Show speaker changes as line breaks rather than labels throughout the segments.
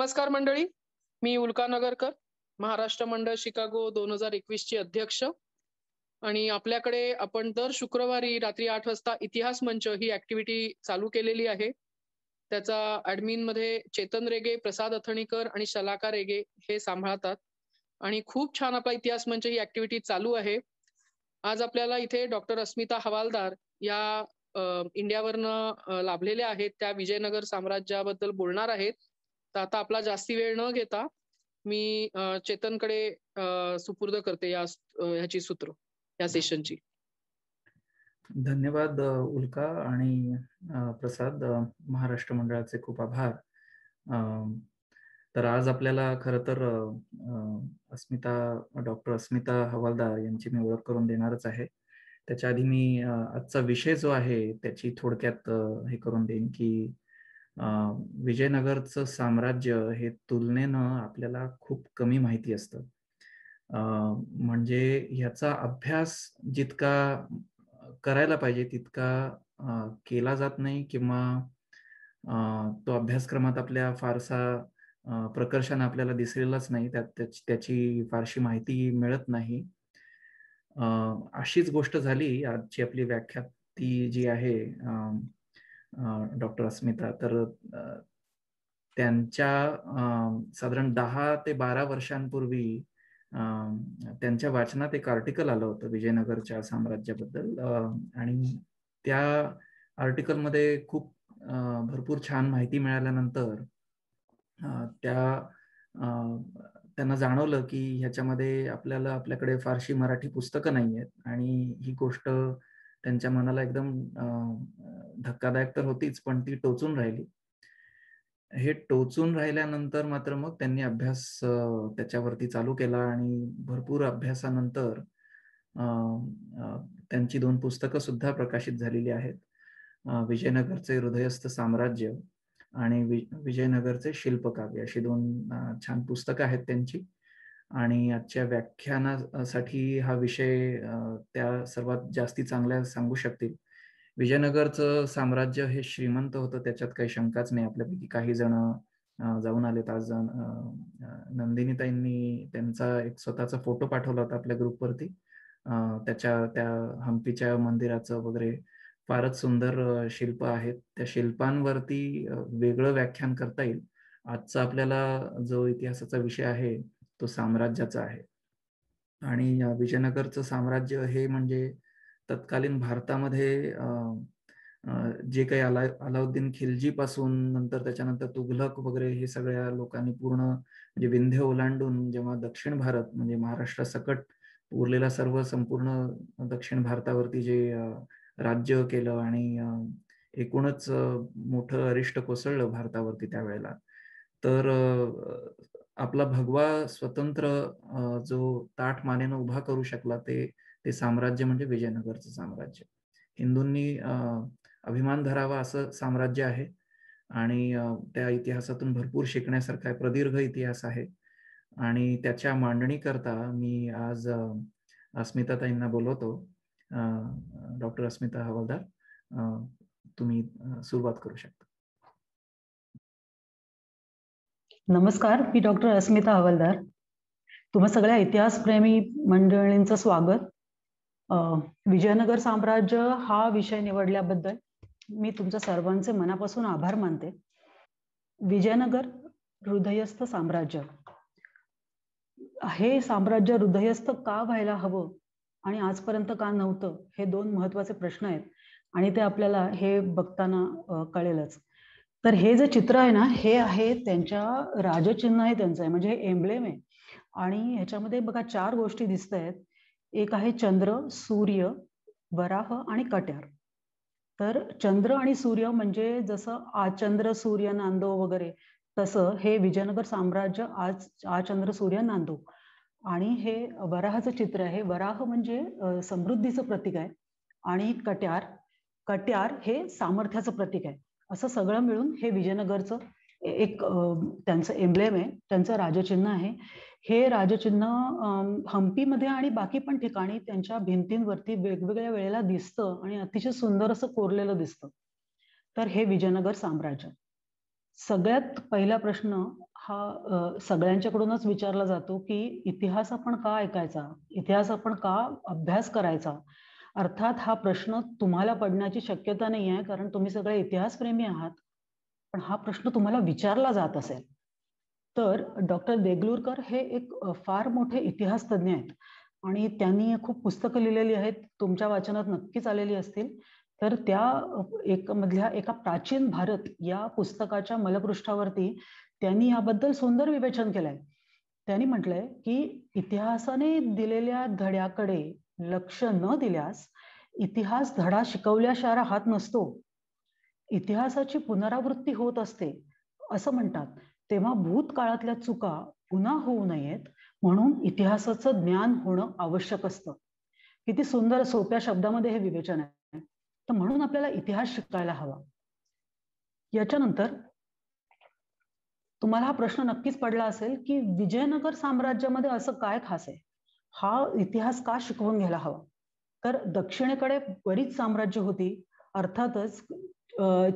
नमस्कार मंडळी, मी उल्का नगरकर, महाराष्ट्र मंडळ शिकागो 2021 ची अध्यक्ष. आणि आपल्याकडे आपण दर शुक्रवारी रात्री 8 वाजता इतिहास मंच ही ऍक्टिव्हिटी चालू केलेली आहे. त्याचा ऍडमिन मध्ये चेतन रेगे, प्रसाद अथणीकर आणि शलाका रेगे हे सांभाळतात. आणि खूप छान आपला इतिहास मंच ही ऍक्टिव्हिटी चालू आहे. आज आपल्याला इथे डॉक्टर अस्मिता हवालदार या इंडियावरनं लाभलेल्या आहेत. त्या विजयनगर साम्राज्याबद्दल बोलणार आहेत. तर आता आपला जास्ती वेळ न घेता मी चेतनकडे सुपूर्द करते ह्याची सूत्र या सेशनची.
धन्यवाद उल्का आणि प्रसाद. महाराष्ट्र मंडळाचे खूप आभार. तर आज आपल्याला खरं तर डॉक्टर अस्मिता हवालदार यांची मी ओळख करून देणारच आहे. त्याच्या आधी मी आजचा विषय जो आहे त्याची थोडक्यात हे करून देईन की विजयनगरचं साम्राज्य हे तुलनेनं आपल्याला खूप कमी माहिती असतं. म्हणजे ह्याचा अभ्यास जितका करायला पाहिजे तितका केला जात नाही, किंवा तो अभ्यासक्रमात आपल्या फारसा प्रकर्षाने आपल्याला दिसलेलाच नाही, त्याची फारशी माहिती मिळत नाही. अशीच गोष्ट झाली आजची आपली व्याख्या ती जी आहे डॉक्टर अस्मिता. तर त्यांच्या साधारण 10 ते 12 वर्षांपूर्वी त्यांच्या वाचनात एक आर्टिकल आलं होतं विजयनगरच्या साम्राज्याबद्दल. आणि त्या आर्टिकलमध्ये खूप भरपूर छान माहिती मिळाल्यानंतर त्यांना जाणवलं की ह्याच्यामध्ये आपल्याकडे फारशी मराठी पुस्तकं नाही आहेत. आणि ही गोष्ट त्यांच्या मनाला एकदम धक्कादायक तर होतीच, पण ती टोचून राहिली. हे टोचून राहिल्यानंतर मात्र मग त्यांनी अभ्यास त्याच्यावरती चालू केला. आणि भरपूर अभ्यासानंतर त्यांची 2 पुस्तकं सुद्धा प्रकाशित झालेली आहेत. विजयनगरचे हृदयस्थ साम्राज्य आणि विजयनगरचे शिल्पकाव्य अशी 2 छान पुस्तकं आहेत त्यांची. आणि आजच्या व्याख्यानासाठी हा विषय त्या सर्वात जास्ती चांगल्या सांगू शकतील. विजयनगरचं साम्राज्य हे श्रीमंत होतं, त्याच्यात काही शंकाच नाही. आपल्यापैकी काही जण जाऊन आलेत. आज नंदिनीताईंनी त्यांचा एक स्वतःचा फोटो पाठवला होता आपल्या ग्रुपवरती. त्या हम्पीच्या मंदिराचं वगैरे फारच सुंदर शिल्प आहेत. त्या शिल्पांवरती वेगळं व्याख्यान करता येईल. आजचा आपल्याला जो इतिहासाचा विषय आहे तो साम्राज्याचा आहे. आणि विजयनगरचं साम्राज्य हे म्हणजे तत्कालीन भारतामध्ये जे काही अलाउद्दीन खिलजी पासून नंतर त्याच्यानंतर तुघलक वगैरे हे सगळ्या लोकांनी पूर्ण म्हणजे विंध्य ओलांडून जेव्हा दक्षिण भारत म्हणजे महाराष्ट्रासकट उरलेला सर्व संपूर्ण दक्षिण भारतावरती जे राज्य केलं आणि एकूणच मोठं अरिष्ट कोसळलं भारतावरती त्यावेळेला. तर आपला भगवा स्वतंत्र जो ताठ मानेनं उभा करू शकला ते साम्राज्य म्हणजे विजयनगरचं साम्राज्य. हिंदूंनी अभिमान धरावा असं साम्राज्य आहे. आणि त्या इतिहासातून भरपूर शिकण्यासारखा प्रदीर्घ इतिहास आहे. आणि त्याच्या मांडणीकरता मी आज अस्मिताताईंना बोलवतो. डॉक्टर अस्मिता हवालदार, तुम्ही सुरुवात करू शकता.
नमस्कार, मी डॉक्टर अस्मिता हवालदार. तुम्हा सगळ्या इतिहासप्रेमी मंडळींचं स्वागत. विजयनगर साम्राज्य हा विषय निवडल्याबद्दल मी तुमच्या सर्वांचे मनापासून आभार मानते. विजयनगर हृदयस्थ साम्राज्य, हे साम्राज्य हृदयस्थ का व्हायला हवं आणि आजपर्यंत का नव्हतं, हे 2 महत्वाचे प्रश्न आहेत. आणि ते आपल्याला हे बघताना कळेलच. तर हे जे चित्र आहे ना, हे आहे त्यांच्या राजचिन्ह आहे, त्यांचं आहे, म्हणजे हे एम्ब्लेम आहे. आणि ह्याच्यामध्ये बघा 4 गोष्टी दिसत आहेत. एक आहे चंद्र, सूर्य, वराह आणि कट्यार. तर चंद्र आणि सूर्य म्हणजे जसं चंद्र सूर्य नांदो वगैरे, तसं हे विजयनगर साम्राज्य आज चंद्र सूर्य नांदो. आणि हे वराहाचं चित्र आहे. वराह म्हणजे समृद्धीचं प्रतीक आहे. आणि कट्यार हे सामर्थ्याचं प्रतीक आहे. असं सगळं मिळून हे विजयनगरचं एक त्यांचं एम्ब्लेम आहे, त्यांचं राजचिन्ह आहे. हे राजचिन्ह हम्पीमध्ये आणि बाकी पण ठिकाणी त्यांच्या भिंतींवरती वेगवेगळ्या वेळेला दिसतं आणि अतिशय सुंदर असं कोरलेलं दिसतं. तर हे विजयनगर साम्राज्य. सगळ्यात पहिला प्रश्न हा सगळ्यांच्याकडूनच विचारला जातो की इतिहास आपण का ऐकायचा, इतिहास आपण का अभ्यास करायचा. अर्थात हा प्रश्न तुम्हाला पडण्याची शक्यता नाही आहे, कारण तुम्ही सगळे इतिहासप्रेमी आहात. पण हा प्रश्न तुम्हाला विचारला जात असेल तर डॉक्टर देगलूरकर हे एक फार मोठे इतिहास तज्ञ आहेत आणि त्यांनी खूप पुस्तकं लिहिलेली आहेत, तुमच्या वाचनात नक्कीच आलेली असतील. तर त्या मधल्या एका प्राचीन भारत या पुस्तकाच्या मलपृष्ठावरती त्यांनी याबद्दल सुंदर विवेचन केलंय. त्यांनी म्हटलंय की इतिहासाने दिलेल्या धड्याकडे लक्ष न दिल्यास इतिहास धडा शिकवल्याशिवाय राहत नसतो. इतिहासाची पुनरावृत्ती होत असते असं म्हणतात. तेव्हा भूतकाळातल्या चुका पुन्हा होऊ नयेत म्हणून इतिहासाचं ज्ञान होणं आवश्यक असतं. किती सुंदर सोप्या शब्दामध्ये हे विवेचन आहे. तर म्हणून आपल्याला इतिहास शिकायला हवा. याच्यानंतर तुम्हाला हा प्रश्न नक्कीच पडला असेल की विजयनगर साम्राज्यामध्ये असं काय खास आहे, हा इतिहास का शिकवून घ्यायला हवा. तर दक्षिणेकडे बरीच साम्राज्य होती, अर्थातच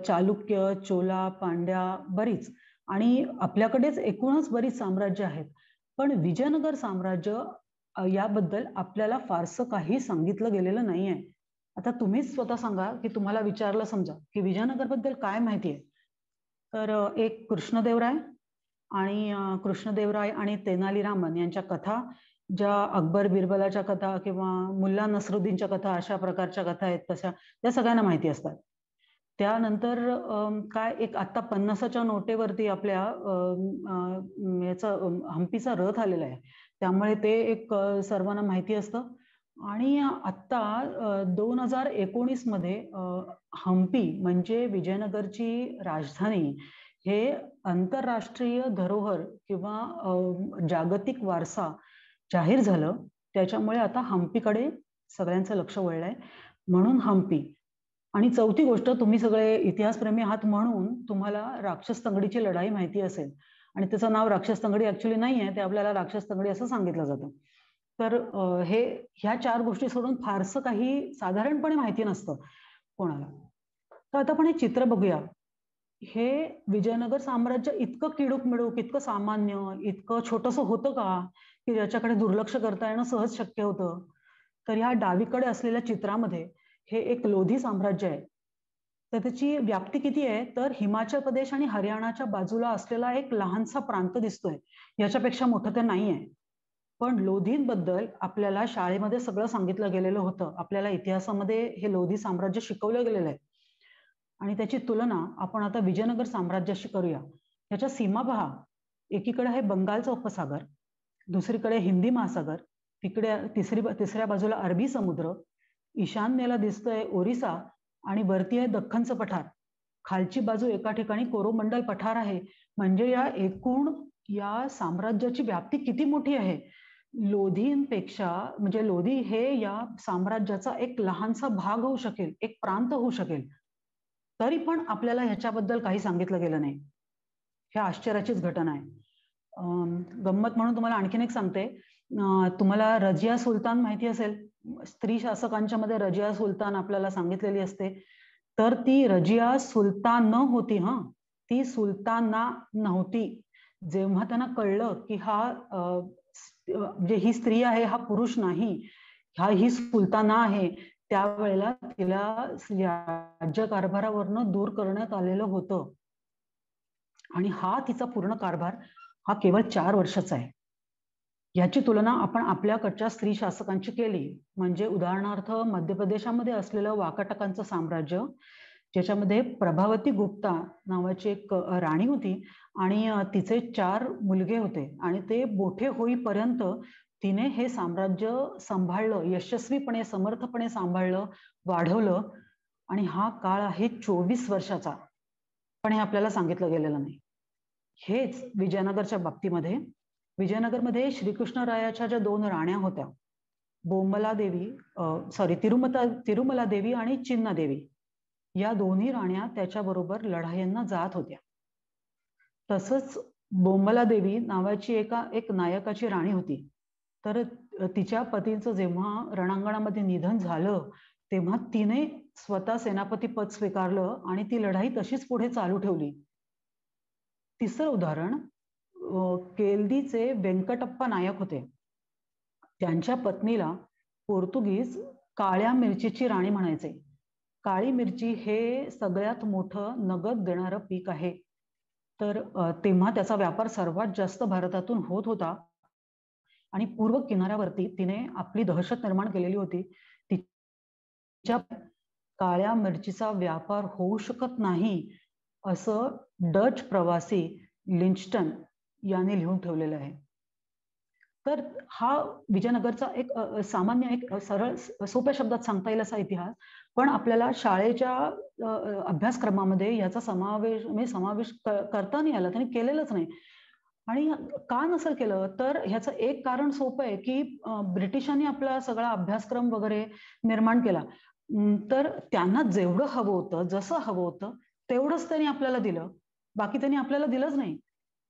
चालुक्य, चोला, पांड्या बरीच, आणि आपल्याकडेच एकूणच बरीच साम्राज्य आहेत. पण विजयनगर साम्राज्य याबद्दल आपल्याला फारसं काही सांगितलं गेलेलं नाहीये. आता तुम्हीच स्वतः सांगा की तुम्हाला विचारलं समजा की विजयनगर बद्दल काय माहिती आहे, तर एक कृष्णदेवराय आणि तेनालीरामन यांच्या कथा, ज्या अकबर बिरबलाच्या कथा किंवा मुल्ला नसरुद्दीनच्या कथा अशा प्रकारच्या कथा आहेत तशा त्या सगळ्यांना माहिती असतात. त्यानंतर काय एक आता 50च्या नोटेवरती आपल्या याचा हम्पीचा रथ आलेला आहे, त्यामुळे ते एक सर्वांना माहिती असतं. आणि आता 2019 मध्ये हम्पी म्हणजे विजयनगरची राजधानी हे आंतरराष्ट्रीय धरोहर किंवा जागतिक वारसा जाहीर झालं. त्याच्यामुळे आता हम्पीकडे सगळ्यांचं लक्ष वळलंय, म्हणून हम्पी. आणि चौथी गोष्ट, तुम्ही सगळे इतिहासप्रेमी आहात म्हणून तुम्हाला राक्षस तंगडीची लढाई माहिती असेल, आणि त्याचं नाव राक्षस तंगडी ऍक्च्युली नाही आहे, ते आपल्याला राक्षस तंगडी असं सांगितलं जातं. तर ह्या 4 गोष्टी सोडून फारसं काही साधारणपणे माहिती नसतं कोणाला. तर आता आपण हे चित्र बघूया. हे विजयनगर साम्राज्य इतकं किडूक मिडूक, इतकं सामान्य, इतकं छोटंसं होतं का की ज्याच्याकडे दुर्लक्ष करता येणं सहज शक्य होतं. तर ह्या डावीकडे असलेल्या चित्रामध्ये हे एक लोधी साम्राज्य आहे. तर त्याची व्याप्ती किती आहे, तर हिमाचल प्रदेश आणि हरियाणाच्या बाजूला असलेला एक लहानसा प्रांत दिसतोय, याच्यापेक्षा मोठं ते नाही आहे. पण लोधींबद्दल आपल्याला शाळेमध्ये सगळं सांगितलं गेलेलं होतं, आपल्याला इतिहासामध्ये हे लोधी साम्राज्य शिकवलं गेलेलं आहे. आणि त्याची तुलना आपण आता विजयनगर साम्राज्याशी करूया. त्याच्या सीमा पहा, एकीकडे आहे बंगालचा उपसागर, दुसरीकडे हिंदी महासागर, तिकडे तिसऱ्या बाजूला अरबी समुद्र, ईशान्येला दिसतोय ओरिसा, आणि वरती आहे दख्खनचं पठार. खालची बाजू एका ठिकाणी कोरोमंडल पठार आहे. म्हणजे या एकूण या साम्राज्याची व्याप्ती किती मोठी आहे. लोधींपेक्षा म्हणजे लोधी हे या साम्राज्याचा एक लहानसा भाग होऊ शकेल, एक प्रांत होऊ शकेल, तरी पण आपल्याला ह्याच्याबद्दल काही सांगितलं गेलं नाही. हे आश्चर्याचीच घटना आहे. गंमत म्हणून तुम्हाला आणखीन एक सांगते. तुम्हाला रजिया सुलतान माहिती असेल, स्त्री शासकांच्या मध्ये रजिया सुलतान आपल्याला सांगितलेली असते. तर ती रजिया सुलतान न होती, ती सुलताना नव्हती. जेव्हा त्यांना कळलं की हा म्हणजे ही स्त्री आहे, हा पुरुष नाही, ही सुलताना आहे, त्यावेळेला तिला राज्यकारभारावरनं दूर करण्यात आलेलं होतं. आणि हा तिचा पूर्ण कारभार हा केवळ 4 वर्षाचा आहे. याची तुलना आपण आपल्याकडच्या स्त्री शासकांची केली म्हणजे उदाहरणार्थ मध्य प्रदेशामध्ये असलेलं वाकाटकांचं साम्राज्य, ज्याच्यामध्ये प्रभावती गुप्ता नावाची एक राणी होती आणि तिचे 4 मुलगे होते, आणि ते मोठे होईपर्यंत तिने हे साम्राज्य सांभाळलं, यशस्वीपणे समर्थपणे सांभाळलं, वाढवलं. आणि हा काळ आहे 24 वर्षाचा, पण हे आपल्याला सांगितलं गेलेलं नाही. हेच विजयनगरच्या बाबतीमध्ये, विजयनगरमध्ये श्रीकृष्णरायाच्या ज्या 2 राण्या होत्या, तिरुमला देवी आणि चिन्ना देवी, या दोन्ही राण्या त्याच्याबरोबर लढायांना जात होत्या. तसंच बोंबला देवी नावाची एक नायकाची राणी होती. तर तिच्या पतीचं जेव्हा रणांगणामध्ये निधन झालं तेव्हा तिने स्वतः सेनापती पद स्वीकारलं आणि ती लढाई तशीच पुढे चालू ठेवली. तिसरं उदाहरण केल्दीचे व्यंकटप्पा नायक होते. त्यांच्या पत्नीला पोर्तुगीज काळ्या मिरचीची राणी म्हणायचे. काळी मिरची हे सगळ्यात मोठं नगद देणारं पीक आहे. तर तेव्हा त्याचा व्यापार सर्वात जास्त भारतातून होत होता आणि पूर्व किनाऱ्यावरती तिने आपली दहशत निर्माण केलेली होती. तिच्या काळ्या मिरचीचा व्यापार होऊ शकत नाही असं डच प्रवासी लिंचटन याने लिहून ठेवलेलं आहे. तर हा विजयनगरचा एक सामान्य एक सरळ सोप्या शब्दात सांगता येईल असा इतिहास, पण आपल्याला शाळेच्या अभ्यासक्रमामध्ये याचा समावेश करता नाही आला, त्यांनी केलेलंच नाही. आणि का नसेल केलं तर ह्याचं एक कारण सोपं आहे की ब्रिटिशांनी आपला सगळा अभ्यासक्रम वगैरे निर्माण केला. तर त्यांना जेवढं हवं होतं, जसं हवं होतं तेवढंच त्यांनी आपल्याला दिलं, बाकी त्यांनी आपल्याला दिलंच नाही.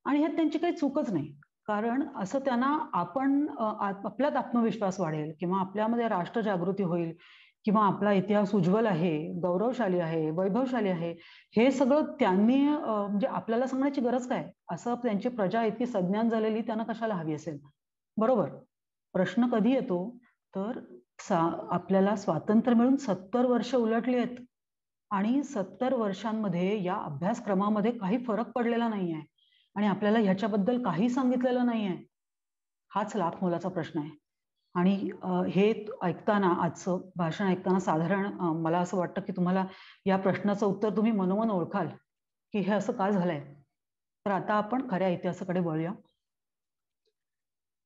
आणि ह्यात त्यांची काही चूकच नाही, कारण असं त्यांना आपल्यात आत्मविश्वास वाढेल किंवा आपल्यामध्ये राष्ट्रजागृती होईल किंवा आपला इतिहास उज्ज्वल आहे, गौरवशाली आहे, वैभवशाली आहे, हे सगळं त्यांनी म्हणजे आपल्याला सांगण्याची गरज काय, असं त्यांची प्रजा इतकी सज्ञान झालेली त्यांना कशाला हवी असेल. बरोबर. प्रश्न कधी येतो तर आपल्याला स्वातंत्र्य मिळून 70 वर्ष उलटली आहेत आणि 70 वर्षांमध्ये या अभ्यासक्रमामध्ये काही फरक पडलेला नाहीये आणि आपल्याला ह्याच्याबद्दल काही सांगितलेलं नाहीये. हाच लाख मोलाचा प्रश्न आहे. आणि हे ऐकताना, आजचं भाषण ऐकताना साधारण मला असं वाटतं की तुम्हाला या प्रश्नाचं उत्तर तुम्ही मनोमन ओळखाल की हे असं का झालंय. तर आता आपण खऱ्या इतिहासाकडे वळूया.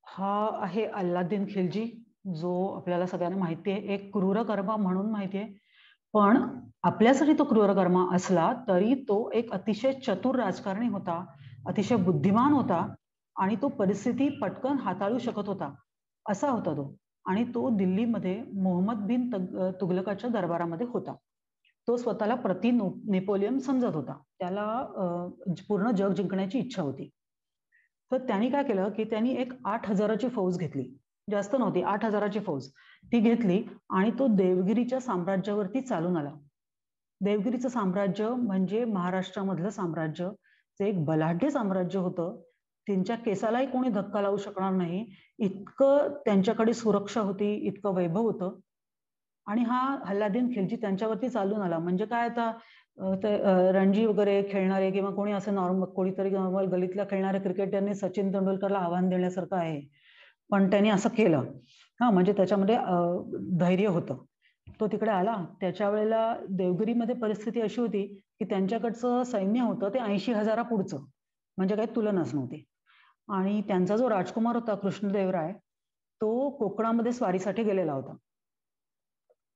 हा आहे अल्लाउद्दीन खिलजी, जो आपल्याला सगळ्यांना माहिती आहे एक क्रूरकर्मा म्हणून माहिती आहे, पण आपल्यासाठी तो क्रूरकर्मा असला तरी तो एक अतिशय चतुर राजकारणी होता, अतिशय बुद्धिमान होता आणि तो परिस्थिती पटकन हाताळू शकत होता, असा होता तो. आणि तो दिल्लीमध्ये मोहम्मद बिन तुगलकाच्या दरबारामध्ये होता. तो स्वतःला प्रति नेपोलियन समजत होता, त्याला पूर्ण जग जिंकण्याची इच्छा होती. तर त्यांनी काय केलं की त्यांनी एक 8000ची फौज घेतली, जास्त नव्हती, 8000ची फौज ती घेतली आणि तो देवगिरीच्या साम्राज्यावरती चालून आला. देवगिरीचं साम्राज्य म्हणजे महाराष्ट्रामधलं साम्राज्य, ते एक बलाढ्य साम्राज्य होतं. त्यांच्या केसालाही कोणी धक्का लावू शकणार नाही इतकं त्यांच्याकडे सुरक्षा होती, इतकं वैभव होतं. आणि हा अल्लाउद्दीन खिलजी त्यांच्यावरती चालून आला. म्हणजे काय, आता रणजी वगैरे खेळणारे किंवा कोणी असं नॉर्मल कोणीतरी नॉर्मल गलीतल्या खेळणारे क्रिकेटरने सचिन तेंडुलकरला आव्हान देण्यासारखं आहे, पण त्यांनी असं केलं. हा, म्हणजे त्याच्यामध्ये धैर्य होतं. तो तिकडे आला. त्याच्या वेळेला देवगिरीमध्ये परिस्थिती अशी होती की त्यांच्याकडचं सैन्य होतं ते 80,000 पुढचं, म्हणजे काही तुलनाच नव्हती. आणि त्यांचा जो राजकुमार होता कृष्णदेवराय, तो कोकणामध्ये स्वारीसाठी गेलेला होता.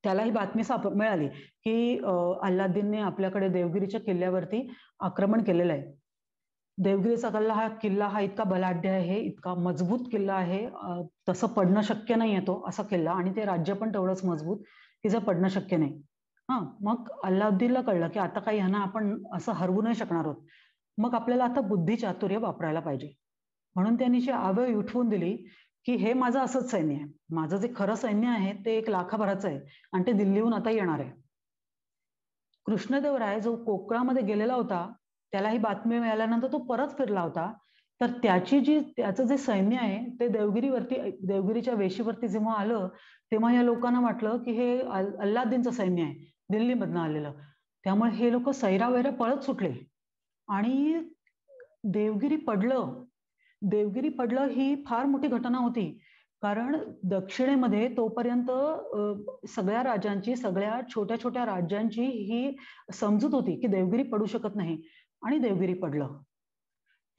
त्याला ही बातमी मिळाली की अल्लाउद्दीनने आपल्याकडे देवगिरीच्या किल्ल्यावरती आक्रमण केलेलं आहे. देवगिरीचा किल्ला हा इतका बलाढ्य आहे, इतका मजबूत किल्ला आहे, तसं पडणं शक्य नाही आहे तो असा किल्ला, आणि ते राज्य पण तेवढंच मजबूत की जर पडणं शक्य नाही. मग अल्लाउद्दीनला कळलं की आता काही ह्यांना आपण असं हरवू नाही शकणार आहोत, मग आपल्याला आता बुद्धी चातुर्य वापरायला पाहिजे. म्हणून त्यांनी जी आवेळ उठवून दिली की हे माझं असंच सैन्य आहे, माझं जे खरं सैन्य आहे ते 1,00,000भराचं आहे आणि ते दिल्लीहून आता येणार आहे. कृष्णदेवराय जो कोकणामध्ये गेलेला होता, त्याला ही बातमी मिळाल्यानंतर तो परत फिरला होता. तर त्याचं जे सैन्य आहे ते देवगिरीच्या वेशीवरती जेव्हा आलं, तेव्हा या लोकांना वाटलं की हे अल्लाउद्दीनचं सैन्य आहे, दिल्लीमधनं आलेलं. त्यामुळे हे लोक सैरावैरा पळत सुटले आणि देवगिरी पडलं ही फार मोठी घटना होती. कारण दक्षिणेमध्ये तोपर्यंत सगळ्या राज्यांची, सगळ्या छोट्या छोट्या राज्यांची ही समजूत होती की देवगिरी पडू शकत नाही, आणि देवगिरी पडलं.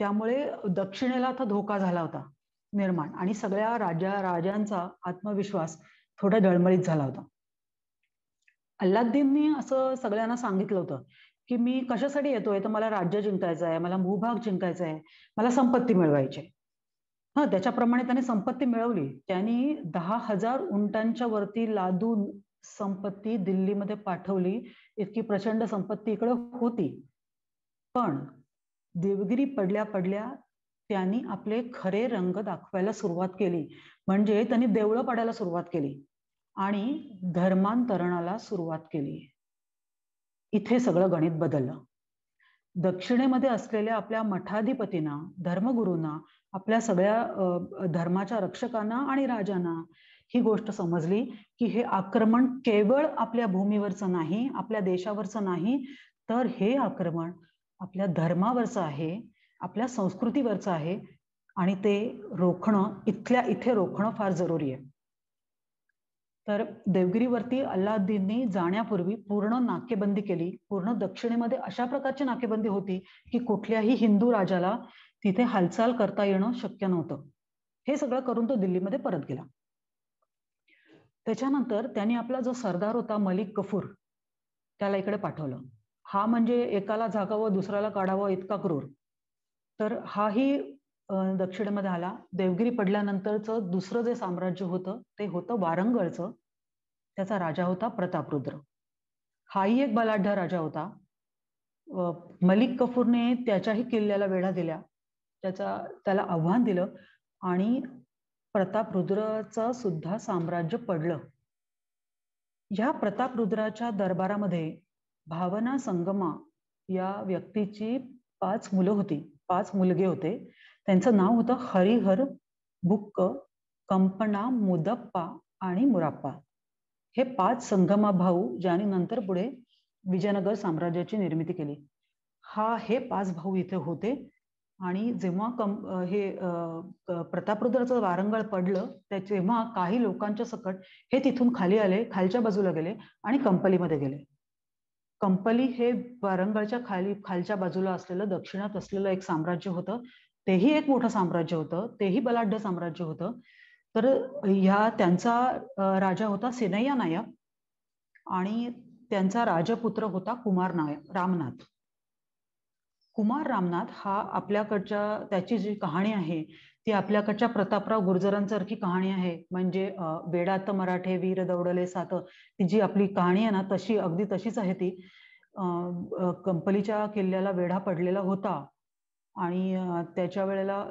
त्यामुळे दक्षिणेला आता धोका झाला होता निर्माण, आणि सगळ्या राजांचा आत्मविश्वास थोडा डळमळीत झाला होता. अल्लाउद्दीननी असं सगळ्यांना सांगितलं होतं की मी कशासाठी येतोय, तर मला राज्य जिंकायचं आहे, मला भूभाग जिंकायचा आहे, मला संपत्ती मिळवायची. त्याच्याप्रमाणे त्याने संपत्ती मिळवली. त्यांनी 10,000 उंटांच्या वरती लादून संपत्ती दिल्लीमध्ये पाठवली. इतकी प्रचंड संपत्ती इकडे होती. पण देवगिरी पडल्या त्यांनी आपले खरे रंग दाखवायला सुरुवात केली, म्हणजे त्यांनी देवळं पाडायला सुरुवात केली आणि धर्मांतरणाला सुरुवात केली. इथे सगळं गणित बदललं. दक्षिणेमध्ये असलेल्या आपल्या मठाधिपतींना, धर्मगुरूंना, आपल्या सगळ्या धर्माच्या रक्षकांना आणि राजांना ही गोष्ट समजली की हे आक्रमण केवळ आपल्या भूमीवरचं नाही, आपल्या देशावरचं नाही, तर हे आक्रमण आपल्या धर्मावरचं आहे, आपल्या संस्कृतीवरचं आहे आणि ते रोखणं, इथल्या इथे रोखणं फार जरुरी आहे. तर देवगिरीवरती अल्लाउद्दीननी जाण्यापूर्वी पूर्ण नाकेबंदी केली. पूर्ण दक्षिणेमध्ये अशा प्रकारची नाकेबंदी होती की कुठल्याही हिंदू राजाला तिथे हालचाल करता येणं शक्य नव्हतं. हे सगळं करून तो दिल्लीमध्ये परत गेला. त्याच्यानंतर त्यांनी आपला जो सरदार होता मलिक कफूर, त्याला इकडे पाठवलं. हा म्हणजे एकाला झाकावं दुसऱ्याला काढावं इतका क्रूर. तर हाही दक्षिणेमध्ये आला. देवगिरी पडल्यानंतरचं दुसरं जे साम्राज्य होतं ते होतं वारंगळचं. त्याचा राजा होता प्रतापरुद्र. हाही एक बलाढ्य राजा होता. मलिक कफूरने त्याच्याही किल्ल्याला वेढा दिल्या, त्याला आव्हान दिलं आणि प्रतापरुद्राचं सुद्धा साम्राज्य पडलं. ह्या प्रतापरुद्राच्या दरबारामध्ये भावना संगमा या व्यक्तीची 5 मुलं होती, 5 मुलगे होते. त्यांचं नाव होतं हरिहर, बुक्क, कंपना, मुदप्पा आणि मुराप्पा. हे 5 संगमा भाऊ ज्यांनी नंतर पुढे विजयनगर साम्राज्याची निर्मिती केली. हे 5 भाऊ इथे होते आणि जेव्हा प्रतापरुद्राचं वारंगळ पडलं तेव्हा काही लोकांच्या सकट हे तिथून खाली आले, खालच्या बाजूला गेले आणि कंपलीमध्ये गेले. कंपली हे वारंगळच्या खालच्या बाजूला असलेलं दक्षिणात असलेलं एक साम्राज्य होतं. तेही एक मोठं साम्राज्य होतं, तेही बलाढ्य साम्राज्य होतं. तर त्यांचा राजा होता सिनय्या नायक आणि त्यांचा राजपुत्र होता रामनाथ. कुमार रामनाथ हा आपल्याकडच्या त्याची जी कहाणी आहे ती आपल्याकडच्या प्रतापराव गुर्जरांसारखी कहाणी आहे. म्हणजे वेडात मराठे वीर दौडले सात, ती जी आपली कहाणी आहे ना तशी अगदी तशीच आहे ती. कंपलीच्या किल्ल्याला वेढा पडलेला होता आणि त्याच्या वेळेला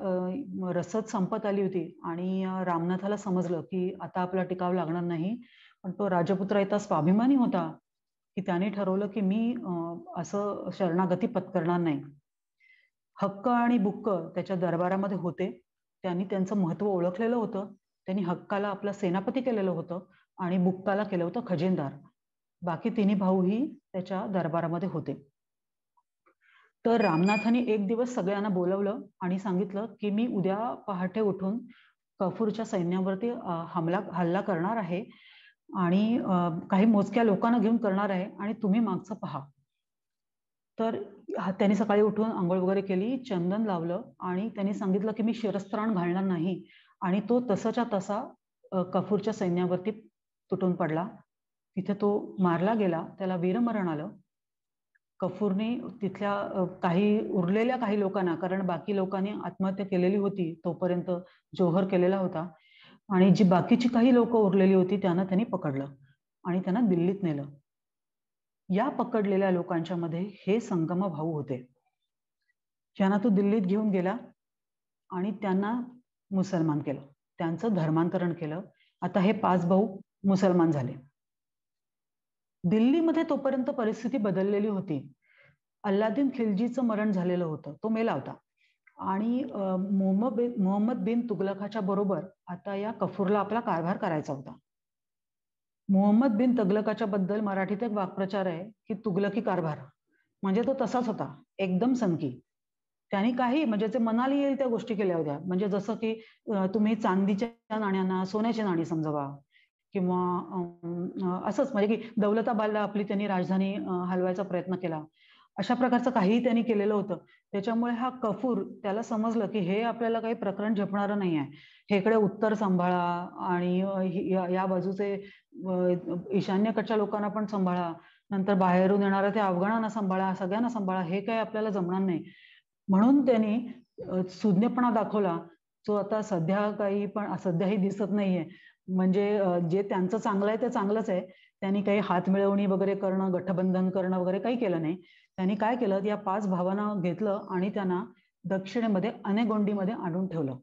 रसद संपत आली होती आणि रामनाथाला समजलं की आता आपला टिकाव लागणार नाही. पण तो राजपुत्र इतका स्वाभिमानी होता की त्याने ठरवलं की मी असं शरणागती पत्करणार नाही. हक्क आणि बुक्क त्याच्या दरबारामध्ये होते. त्यांनी त्यांचं महत्व ओळखलेलं होतं. त्यांनी हक्काला आपला सेनापती केलेलं होतं आणि बुक्काला केलं होतं खजिनदार. बाकी तिन्ही भाऊही त्याच्या दरबारामध्ये होते. तर रामनाथांनी एक दिवस सगळ्यांना बोलवलं आणि सांगितलं की मी उद्या पहाटे उठून कफूरच्या सैन्यावरती हल्ला करणार आहे आणि काही मोजक्या लोकांना घेऊन करणार आहे आणि तुम्ही मागचं पहा. तर त्यांनी सकाळी उठून आंघोळ वगैरे केली, चंदन लावलं आणि त्यांनी सांगितलं की मी शिरस्त्राण घालणार नाही आणि तो तसाच्या तसा कफूरच्या सैन्यावरती तुटून पडला. तिथे तो मारला गेला, त्याला वीरमरण आलं. कफूरने तिथल्या उरलेल्या काही लोकांना, कारण बाकी लोकांनी आत्महत्या केलेली होती तोपर्यंत जोहर केलेला होता, आणि जी बाकीची काही लोक उरलेली होती त्यांना त्यांनी पकडलं आणि त्यांना दिल्लीत नेलं. या पकडलेल्या लोकांच्या मध्ये हे संगमा भाऊ होते, ज्यांना तो दिल्लीत घेऊन गेला आणि त्यांना मुसलमान केलं, त्यांचं धर्मांतरण केलं. आता हे 5 भाऊ मुसलमान झाले. दिल्लीमध्ये तोपर्यंत परिस्थिती बदललेली होती. अल्लादीन खिलजीचं मरण झालेलं होतं, तो मेला होता आणि मोहम्मद बिन तुगलकाच्या बरोबर आता या कफूरला आपला कारभार करायचा होता. मोहम्मद बिन तुगलकाच्या बद्दल मराठीत एक वाक्प्रचार आहे की तुगलकी कारभार, म्हणजे तो तसाच होता, एकदम सनकी. त्यांनी काही म्हणजे जे मनाला येईल त्या गोष्टी केल्या होत्या. म्हणजे जसं की तुम्ही चांदीच्या नाण्यांना सोन्याची नाणी समजावा किंवा असंच म्हणजे की दौलताबादला आपली त्यांनी राजधानी हलवायचा प्रयत्न केला, अशा प्रकारचं काहीही त्यांनी केलेलं होतं. त्याच्यामुळे हा कफूर त्याला समजलं की हे आपल्याला काही प्रकरण झेपणारं नाही आहे. हे इकडे उत्तर सांभाळा आणि या बाजूचे ईशान्येकडच्या लोकांना पण सांभाळा, नंतर बाहेरून येणाऱ्या त्या अफगाणांना सांभाळा, सगळ्यांना सांभाळा, हे काही आपल्याला जमणार नाही. म्हणून त्यांनी सुज्ञपणा दाखवला, जो आता सध्याही दिसत नाहीये. म्हणजे जे त्यांचं चांगलं आहे ते चांगलंच आहे. त्यांनी काही हात मिळवणी वगैरे करणं, गठबंधन करणं वगैरे काही केलं नाही. त्यांनी काय केलं, या 5 भावांना घेतलं आणि त्यांना दक्षिणेमध्ये अनेगोंडीमध्ये आणून ठेवलं.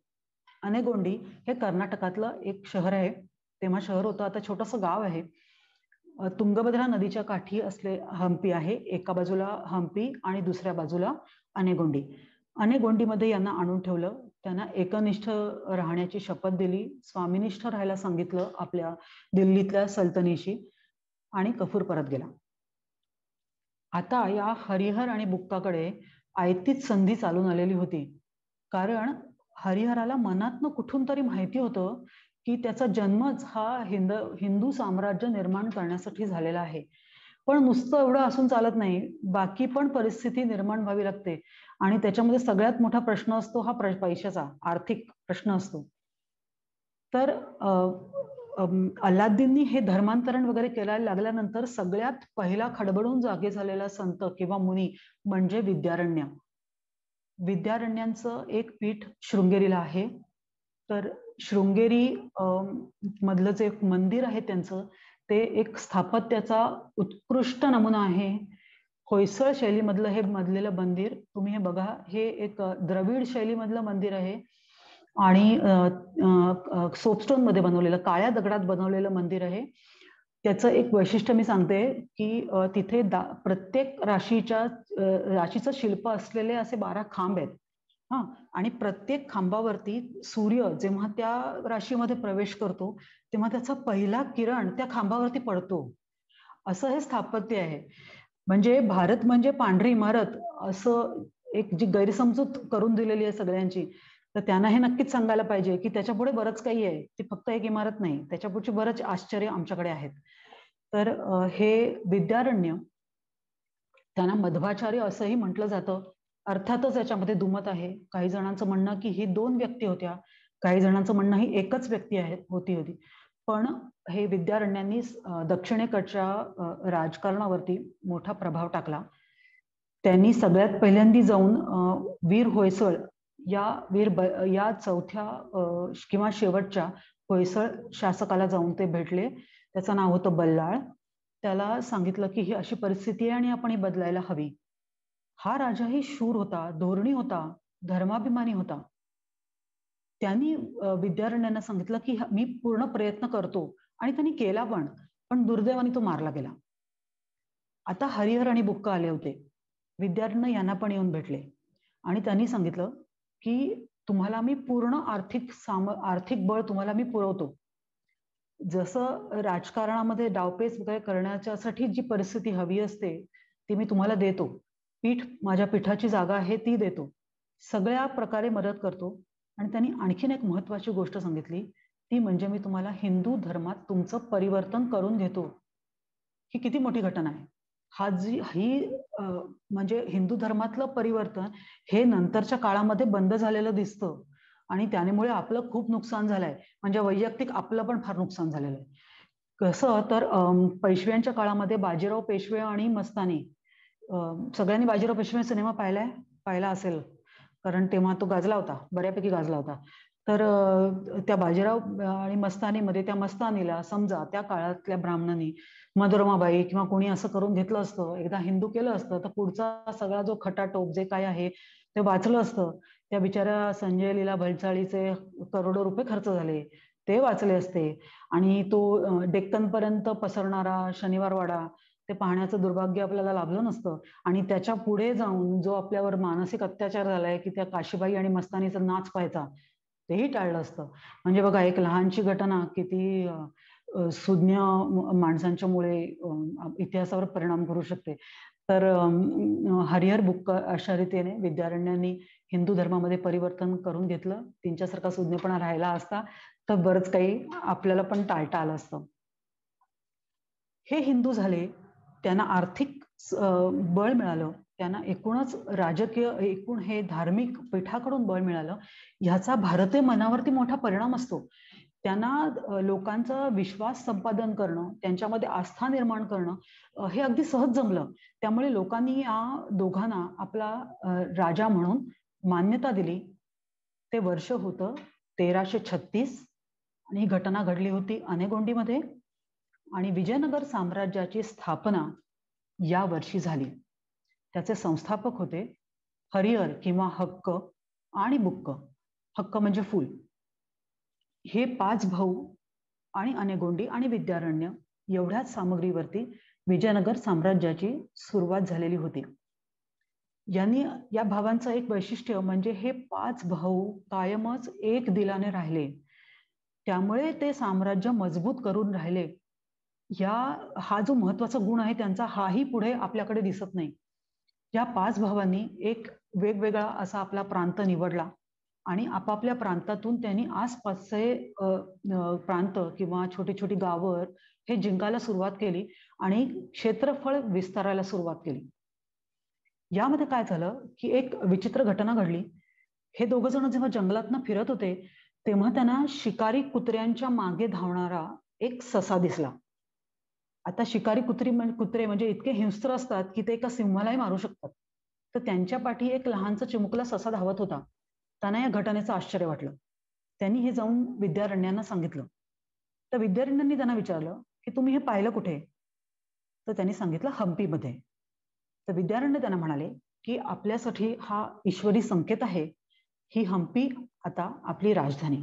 अनेगोंडी हे कर्नाटकातलं एक शहर आहे. तेव्हा शहर होतं, आता छोटंसं गाव आहे. तुंगभद्रा नदीच्या काठी हम्पी आहे. एका बाजूला हम्पी आणि दुसऱ्या बाजूला अनेगोंडी. अनेगोंडीमध्ये यांना आणून ठेवलं. त्यांना एकनिष्ठ राहण्याची शपथ दिली, स्वामीनिष्ठ राहायला सांगितलं आपल्या दिल्लीतल्या सल्तनीशी, आणि कफूर परत गेला. आता या हरिहर आणि बुक्काकडे आयतीच संधी चालून आलेली होती. कारण हरिहराला मनातनं कुठून तरी माहिती होतं की त्याचा जन्मच हा हिंदू साम्राज्य निर्माण करण्यासाठी झालेला आहे. पण नुसतं एवढं असून चालत नाही, बाकी पण परिस्थिती निर्माण व्हावी लागते. आणि त्याच्यामध्ये सगळ्यात मोठा प्रश्न असतो हा पैशाचा, आर्थिक प्रश्न असतो. तर अल्लादीननी हे धर्मांतरण वगैरे करायला लागल्यानंतर सगळ्यात पहिला खडबडून जागे झालेला संत किंवा मुनी म्हणजे विद्यारण्य. विद्यारण्यांचं एक पीठ शृंगेरीला आहे. तर शृंगेरी मधलं जे एक मंदिर आहे त्यांचं, ते एक स्थापत्याचा उत्कृष्ट नमुना आहे. होयसळ शैलीमधलं हे मधलेलं मंदिर तुम्ही हे बघा. हे एक द्रविड शैलीमधलं मंदिर आहे आणि सोपस्टोन मध्ये बनवलेलं, काळ्या दगडात बनवलेलं मंदिर आहे. त्याचं एक वैशिष्ट्य मी सांगते की तिथे प्रत्येक राशीचं शिल्प असलेले असे 12 खांब आहेत. आणि प्रत्येक खांबावरती सूर्य जेव्हा त्या राशीमध्ये प्रवेश करतो तेव्हा त्याचा पहिला किरण त्या खांबावरती पडतो. असं हे स्थापत्य आहे. म्हणजे भारत म्हणजे पांढरी इमारत असं एक जी गैरसमजूत करून दिलेली आहे सगळ्यांची, तर त्यांना हे नक्कीच सांगायला पाहिजे की त्याच्यापुढे बरंच काही आहे. ती फक्त एक इमारत नाही, त्याच्यापुढची बरंच आश्चर्य आमच्याकडे आहेत. तर हे विद्यारण्य, त्यांना मध्वाचार्य असंही म्हटलं जातं. अर्थातच याच्यामध्ये दुमत आहे. काही जणांचं म्हणणं की ही 2 व्यक्ती होत्या, काही जणांचं म्हणणं ही एकच व्यक्ती होती. पण हे विद्यारण्यांनी दक्षिणेकडच्या राजकारणावरती मोठा प्रभाव टाकला. त्यांनी सगळ्यात पहिल्यांदा जाऊन वीर होयसळ या चौथ्या किंवा शेवटच्या होयसळ शासकाला जाऊन ते भेटले. त्याचं नाव होतं बल्लाळ. त्याला सांगितलं की ही अशी परिस्थिती आहे आणि आपण ही बदलायला हवी. हा राजाही शूर होता, धोरणी होता, धर्माभिमानी होता. त्यांनी विद्यारण्यांना सांगितलं की मी पूर्ण प्रयत्न करतो, आणि त्यांनी केला पण दुर्दैवाने तो मारला गेला. आता हरिहर आणि बुक्का आले होते. विद्यारण्य यांना पण येऊन भेटले आणि त्यांनी सांगितलं की तुम्हाला मी पूर्ण आर्थिक बळ तुम्हाला मी पुरवतो. जसं राजकारणामध्ये डावपेच वगैरे करण्यासाठी जी परिस्थिती हवी असते ती मी तुम्हाला देतो. माझ्या पीठाची जागा आहे ती देतो, सगळ्या प्रकारे मदत करतो. आणि त्यांनी आणखीन एक महत्वाची गोष्ट सांगितली, ती म्हणजे मी तुम्हाला हिंदू धर्मात तुमचं परिवर्तन करून घेतो. ही किती मोठी घटना आहे. म्हणजे हिंदू धर्मातलं परिवर्तन हे नंतरच्या काळामध्ये बंद झालेलं दिसतं आणि त्यामुळे आपलं खूप नुकसान झालंय. म्हणजे वैयक्तिक आपलं पण फार नुकसान झालेलं आहे. कसं तर पेशव्यांच्या काळामध्ये बाजीराव पेशवे आणि मस्तानी, सगळ्यांनी बाजीराव पेशवे सिनेमा पाहिला असेल, कारण तेव्हा तो गाजला होता, बऱ्यापैकी गाजला होता. तर त्या बाजीराव आणि मस्तानीमध्ये त्या मस्तानीला समजा त्या काळातल्या ब्राह्मणांनी मनोरमाबाई किंवा कोणी असं करून घेतलं असतं, एकदा हिंदू केलं असतं, तर पुढचा सगळा जो खटाटोप जे काय आहे ते वाचलं असतं. त्या बिचाऱ्या संजय लीला भलसाळीचे करोडो रुपये खर्च झाले, ते वाचले असते. आणि तो डेक्कनपर्यंत पसरणारा शनिवारवाडा ते पाहण्याचं दुर्भाग्य आपल्याला लाभलं नसतं. आणि त्याच्या पुढे जाऊन जो आपल्यावर मानसिक अत्याचार झालाय की त्या काशीबाई आणि मस्तानीचा नाच पाहायचा, तेही टाळलं असतं. म्हणजे बघा, एक लहानशी घटना किती सुज्ञ माणसांच्या मुळे इतिहासावर परिणाम करू शकते. तर हरिहर बुक्का अशा रीतीने विद्यारण्यांनी हिंदू धर्मामध्ये परिवर्तन करून घेतलं. त्यांच्यासारखा सुज्ञपणा राहिला असता तर बरंच काही आपल्याला पण टाळता आलं असतं. हे हिंदू झाले, त्यांना आर्थिक बळ मिळालं, त्यांना एकूणच राजकीय हे धार्मिक पीठाकडून बळ मिळालं. ह्याचा भारतीय मनावरती मोठा परिणाम असतो. त्यांना लोकांचा विश्वास संपादन करणं, त्यांच्यामध्ये आस्था निर्माण करणं हे अगदी सहज जमलं. त्यामुळे लोकांनी या दोघांना आपला राजा म्हणून मान्यता दिली. ते वर्ष होतं 1336 आणि ही घटना घडली होती अनेगोंडीमध्ये. आणि विजयनगर साम्राज्याची स्थापना या वर्षी झाली. त्याचे संस्थापक होते हरिहर किंवा हक्क आणि बुक्क. हक्क म्हणजे फुल. हे 5 भाऊ आणि अनेगोंडी आणि विद्यारण्य एवढ्याच सामग्रीवरती विजयनगर साम्राज्याची सुरुवात झालेली होती. या भावांचं एक वैशिष्ट्य म्हणजे हे 5 भाऊ कायमच एक दिलाने राहिले, त्यामुळे ते साम्राज्य मजबूत करून राहिले. हा जो महत्वाचा गुण आहे त्यांचा, हाही पुढे आपल्याकडे दिसत नाही. या 5 भावांनी एक वेगवेगळा असा आपला प्रांत निवडला आणि आपापल्या प्रांतातून त्यांनी आसपासचे प्रांत किंवा छोटी छोटी गावं हे जिंकायला सुरुवात केली आणि क्षेत्रफळ विस्तारायला सुरुवात केली. यामध्ये काय झालं की एक विचित्र घटना घडली. हे दोघं जण जेव्हा जंगलातनं फिरत होते तेव्हा त्यांना शिकारी कुत्र्यांच्या मागे धावणारा एक ससा दिसला. आता शिकारी कुत्रे म्हणजे इतके हिंस्त्र असतात की ते एका सिंहालाही मारू शकतात. तर त्यांच्या पाठी एक लहानसा चिमुकला ससा धावत होता. त्यांना या घटनेचं आश्चर्य वाटलं. त्यांनी हे जाऊन विद्यारण्यांना सांगितलं. तर विद्यारण्यांनी त्यांना विचारलं की तुम्ही हे पाहिलं कुठे? तर त्यांनी सांगितलं हम्पीमध्ये. तर विद्यारण्य त्यांना म्हणाले की आपल्यासाठी हा ईश्वरी संकेत आहे. ही हम्पी आता आपली राजधानी.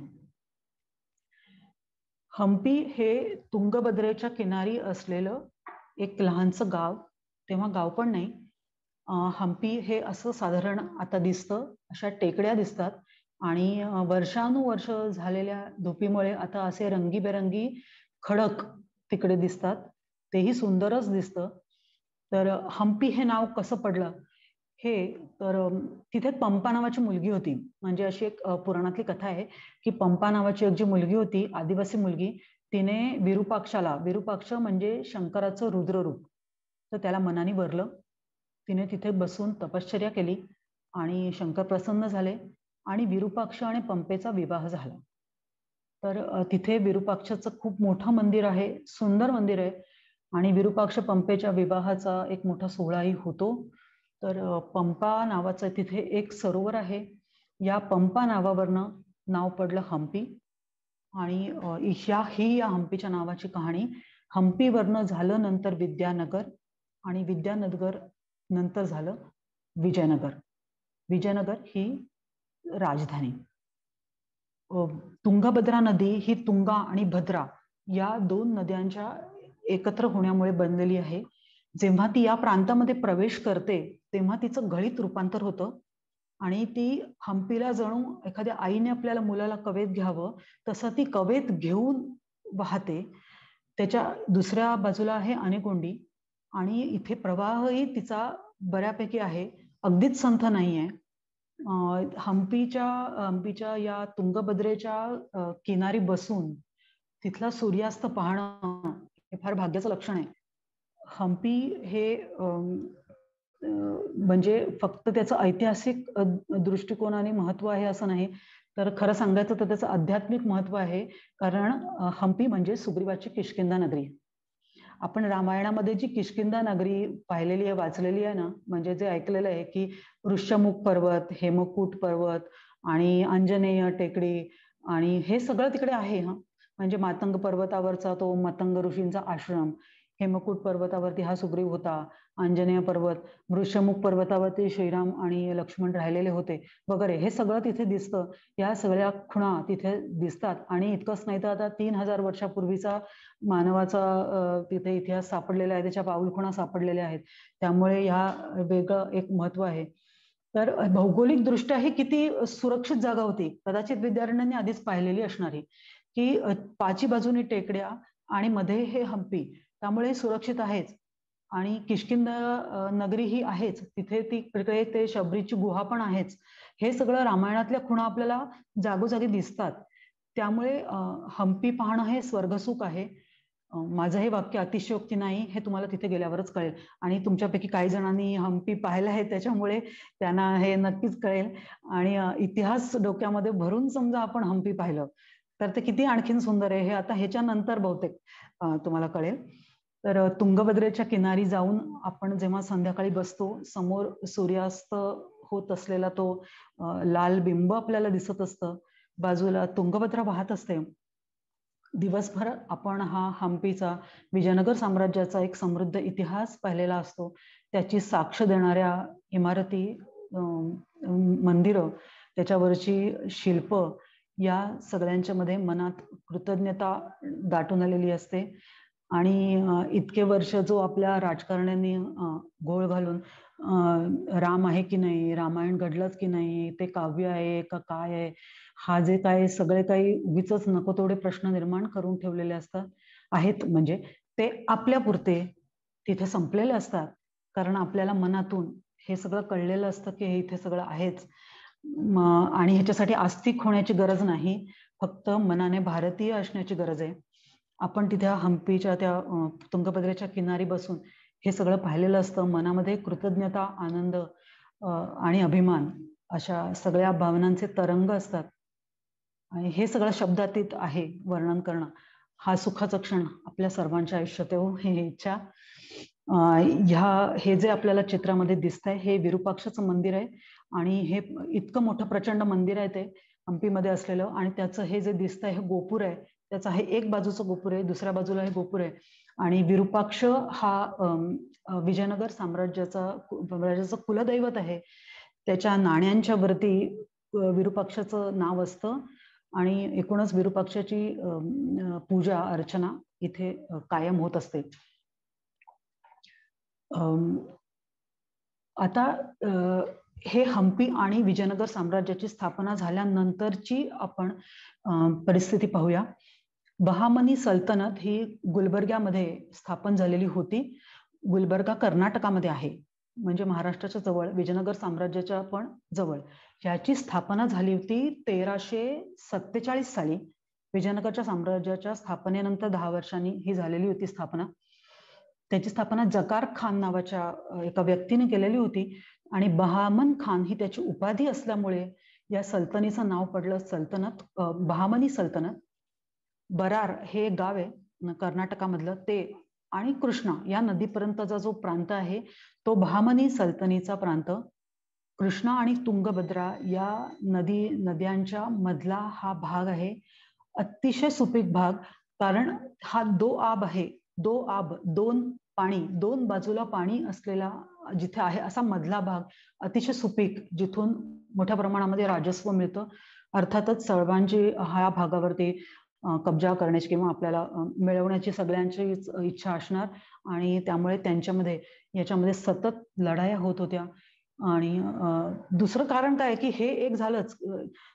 हम्पी हे तुंगभद्रेच्या किनारी असलेलं एक लहानसं गाव. तेव्हा गाव पण नाही, हम्पी हे असं साधारण आता दिसतं. अशा टेकड्या दिसतात आणि वर्षानुवर्ष झालेल्या धुपीमुळे आता असे रंगीबेरंगी खडक तिकडे दिसतात. तेही सुंदरच दिसतं. तर हम्पी हे नाव कसं पडलं हे, तर तिथे पंपा नावाची मुलगी होती. म्हणजे अशी एक पुराणातली कथा आहे की पंपा नावाची एक जी मुलगी होती, आदिवासी मुलगी, तिने विरूपाक्ष म्हणजे शंकराचं रुद्ररूप, तर त्याला मनाने वरलं. तिने तिथे बसून तपश्चर्या केली आणि शंकर प्रसन्न झाले आणि विरूपाक्ष आणि पंपेचा विवाह झाला. तर तिथे विरूपाक्षचं खूप मोठं मंदिर आहे, सुंदर मंदिर आहे आणि विरूपाक्ष पंपेच्या विवाहाचा एक मोठा सोहळाही होतो. तर पंपा नावाचं तिथे एक सरोवर आहे. या पंपा नावावरनं नाव पडलं हम्पी. आणि या हम्पीच्या नावाची कहाणी, हम्पीवरनं झालं नंतर विद्यानगर आणि विद्यानगर नंतर झालं विजयनगर. विजयनगर ही राजधानी. तुंगभद्रा नदी ही तुंगा आणि भद्रा या 2 नद्यांच्या एकत्र होण्यामुळे बनलेली आहे. जेव्हा ती या प्रांतामध्ये प्रवेश करते तेव्हा तिचं गळीत रूपांतर होतं आणि ती हम्पीला जणू एखाद्या आईने आपल्याला मुलाला कवेत घ्यावं तसं ती कवेत घेऊन वाहते. त्याच्या दुसऱ्या बाजूला आहे अनेकोंडी आणि इथे प्रवाहही तिचा बऱ्यापैकी आहे, अगदीच संथ नाहीये. हम्पीच्या या तुंगभद्रेच्या किनारी बसून तिथला सूर्यास्त पाहणं हे फार भाग्याचं लक्षण आहे. हम्पी हे म्हणजे फक्त त्याचं ऐतिहासिक दृष्टिकोनाने महत्व आहे असं नाही, तर खरं सांगायचं तर त्याचं आध्यात्मिक महत्व आहे. कारण हम्पी म्हणजे सुग्रीवाची किष्किंधा नगरी. आपण रामायणामध्ये जी किष्किंधा नगरी पाहिलेली आहे, वाचलेली आहे ना, म्हणजे जे ऐकलेलं आहे की ऋष्यमुख पर्वत, हेमकूट पर्वत आणि अंजनेय टेकडी आणि हे सगळं तिकडे आहे. म्हणजे मातंग पर्वतावरचा तो मतंग ऋषींचा आश्रम, हेमकूट पर्वतावरती हा सुग्रीव होता, अंजनेय पर्वत, वृषमुख पर्वतावरती श्रीराम आणि लक्ष्मण राहिलेले होते वगैरे, हे सगळं तिथे दिसतं. या सगळ्या खुणा तिथे दिसतात. आणि इतकंच नाही तर आता 3000 वर्षापूर्वीचा मानवाचा तिथे इतिहास सापडलेला आहे, त्याच्या पाऊलखुणा सापडलेल्या आहेत. त्यामुळे ह्या वेगळं एक महत्व आहे. तर भौगोलिक दृष्ट्या ही किती सुरक्षित जागा होती, कदाचित विद्यार्थ्यांनी आधीच पाहिलेली असणारी, की 5 बाजूनी टेकड्या आणि मध्ये हे हम्पी, त्यामुळे सुरक्षित आहेच. आणि किष्किंधा नगरी ही आहेच, तिथे तिकडे ते शबरीची गुहा पण आहेच. हे सगळं रामायणातल्या खुणा आपल्याला जागोजागी दिसतात. त्यामुळे हम्पी पाहणं हे स्वर्गसुख आहे. माझं हे वाक्य अतिशयोक्ती नाही, हे तुम्हाला तिथे गेल्यावरच कळेल. आणि तुमच्यापैकी काही जणांनी हम्पी पाहिलं आहे, त्याच्यामुळे त्यांना हे नक्कीच कळेल. आणि इतिहास डोक्यामध्ये भरून समजा आपण हम्पी पाहिलं तर ते किती आणखीन सुंदर आहे हे आता ह्याच्यानंतर बहुतेक तुम्हाला कळेल. तर तुंगभद्रेच्या किनारी जाऊन आपण जेव्हा संध्याकाळी बसतो, समोर सूर्यास्त होत असलेला तो लाल बिंब आपल्याला दिसत असतं, बाजूला तुंगभद्रा वाहत असते. दिवसभर आपण हा हम्पीचा, विजयनगर साम्राज्याचा एक समृद्ध इतिहास पाहिलेला असतो. त्याची साक्ष देणाऱ्या इमारती, मंदिरं, त्याच्यावरची शिल्प, या सगळ्यांच्या मध्ये मनात कृतज्ञता दाटून आलेली असते. आणि इतके वर्ष जो आपल्या राजकारण्यांनी घोळ घालून राम आहे की नाही, रामायण घडलंच की नाही, ते काव्य आहे का काय आहे, हा जे काय सगळे काही उगीच नको तेवढे प्रश्न निर्माण करून ठेवलेले आहेत, म्हणजे ते आपल्या पुरते तिथे संपलेले असतात. कारण आपल्याला मनातून हे सगळं कळलेलं असतं की हे इथे सगळं आहेच, आणि ह्याच्यासाठी आस्तिक होण्याची गरज नाही, फक्त मनाने भारतीय असण्याची गरज आहे. आपण तिथे हम्पीच्या त्या तुंगभद्रेच्या किनारी बसून हे सगळं पाहिलेलं असतं. मनामध्ये कृतज्ञता, आनंद आणि अभिमान अशा सगळ्या भावनांचे तरंग असतात. आणि हे सगळं शब्दातीत आहे वर्णन करणं. हा सुखाचा क्षण आपल्या सर्वांच्या आयुष्यात येऊ ही इच्छा. हे जे आपल्याला चित्रामध्ये दिसतंय हे विरूपाक्षाचं मंदिर आहे आणि हे इतकं मोठं प्रचंड मंदिर आहे ते हम्पीमध्ये असलेलं. आणि त्याचं हे जे दिसतंय हे गोपूर आहे, त्याचा हे एक बाजूचं गोपूर आहे, दुसऱ्या बाजूला हे गोपूर आहे. आणि विरूपाक्ष हा विजयनगर साम्राज्याचं कुलदैवत आहे. त्याच्या नाण्यांच्या वरती विरूपाक्षाचं नाव असतं आणि एकूणच विरूपाक्षाची पूजा अर्चना इथे कायम होत असते. आता हे हम्पी आणि विजयनगर साम्राज्याची स्थापना झाल्यानंतरची आपण परिस्थिती पाहूया. बहामनी सल्तनत ही गुलबर्ग्यामध्ये स्थापन झालेली होती. गुलबर्गा कर्नाटकामध्ये आहे, म्हणजे महाराष्ट्राच्या जवळ, विजयनगर साम्राज्याच्या पण जवळ. याची स्थापना झाली होती 1347 साली. विजयनगरच्या साम्राज्याच्या स्थापनेनंतर 10 वर्षांनी ही झालेली होती स्थापना. त्याची स्थापना जकार खान नावाच्या एका व्यक्तीने केलेली होती आणि बहामन खान ही त्याची उपाधी असल्यामुळे या सल्तनीचं नाव पडलं सल्तनत, बहामनी सल्तनत. बरार हे गाव आहे कर्नाटकामधलं ते, आणि कृष्णा या नदीपर्यंतचा जो प्रांत आहे तो बहामनी सल्तनीचा प्रांत. कृष्णा आणि तुंगभद्रा या नद्यांच्या मधला हा भाग आहे, अतिशय सुपीक भाग. कारण हा आहे, दोन पाणी, दोन बाजूला पाणी असलेला जिथे आहे असा मधला भाग, अतिशय सुपीक, जिथून मोठ्या प्रमाणामध्ये राजस्व मिळतं. अर्थातच सर्वांची ह्या भागावरती कब्जा करण्याची किंवा आपल्याला मिळवण्याची सगळ्यांची इच्छा असणार आणि त्यामुळे याच्यामध्ये सतत लढाया होत होत्या. आणि दुसरं कारण काय की हे एक झालंच,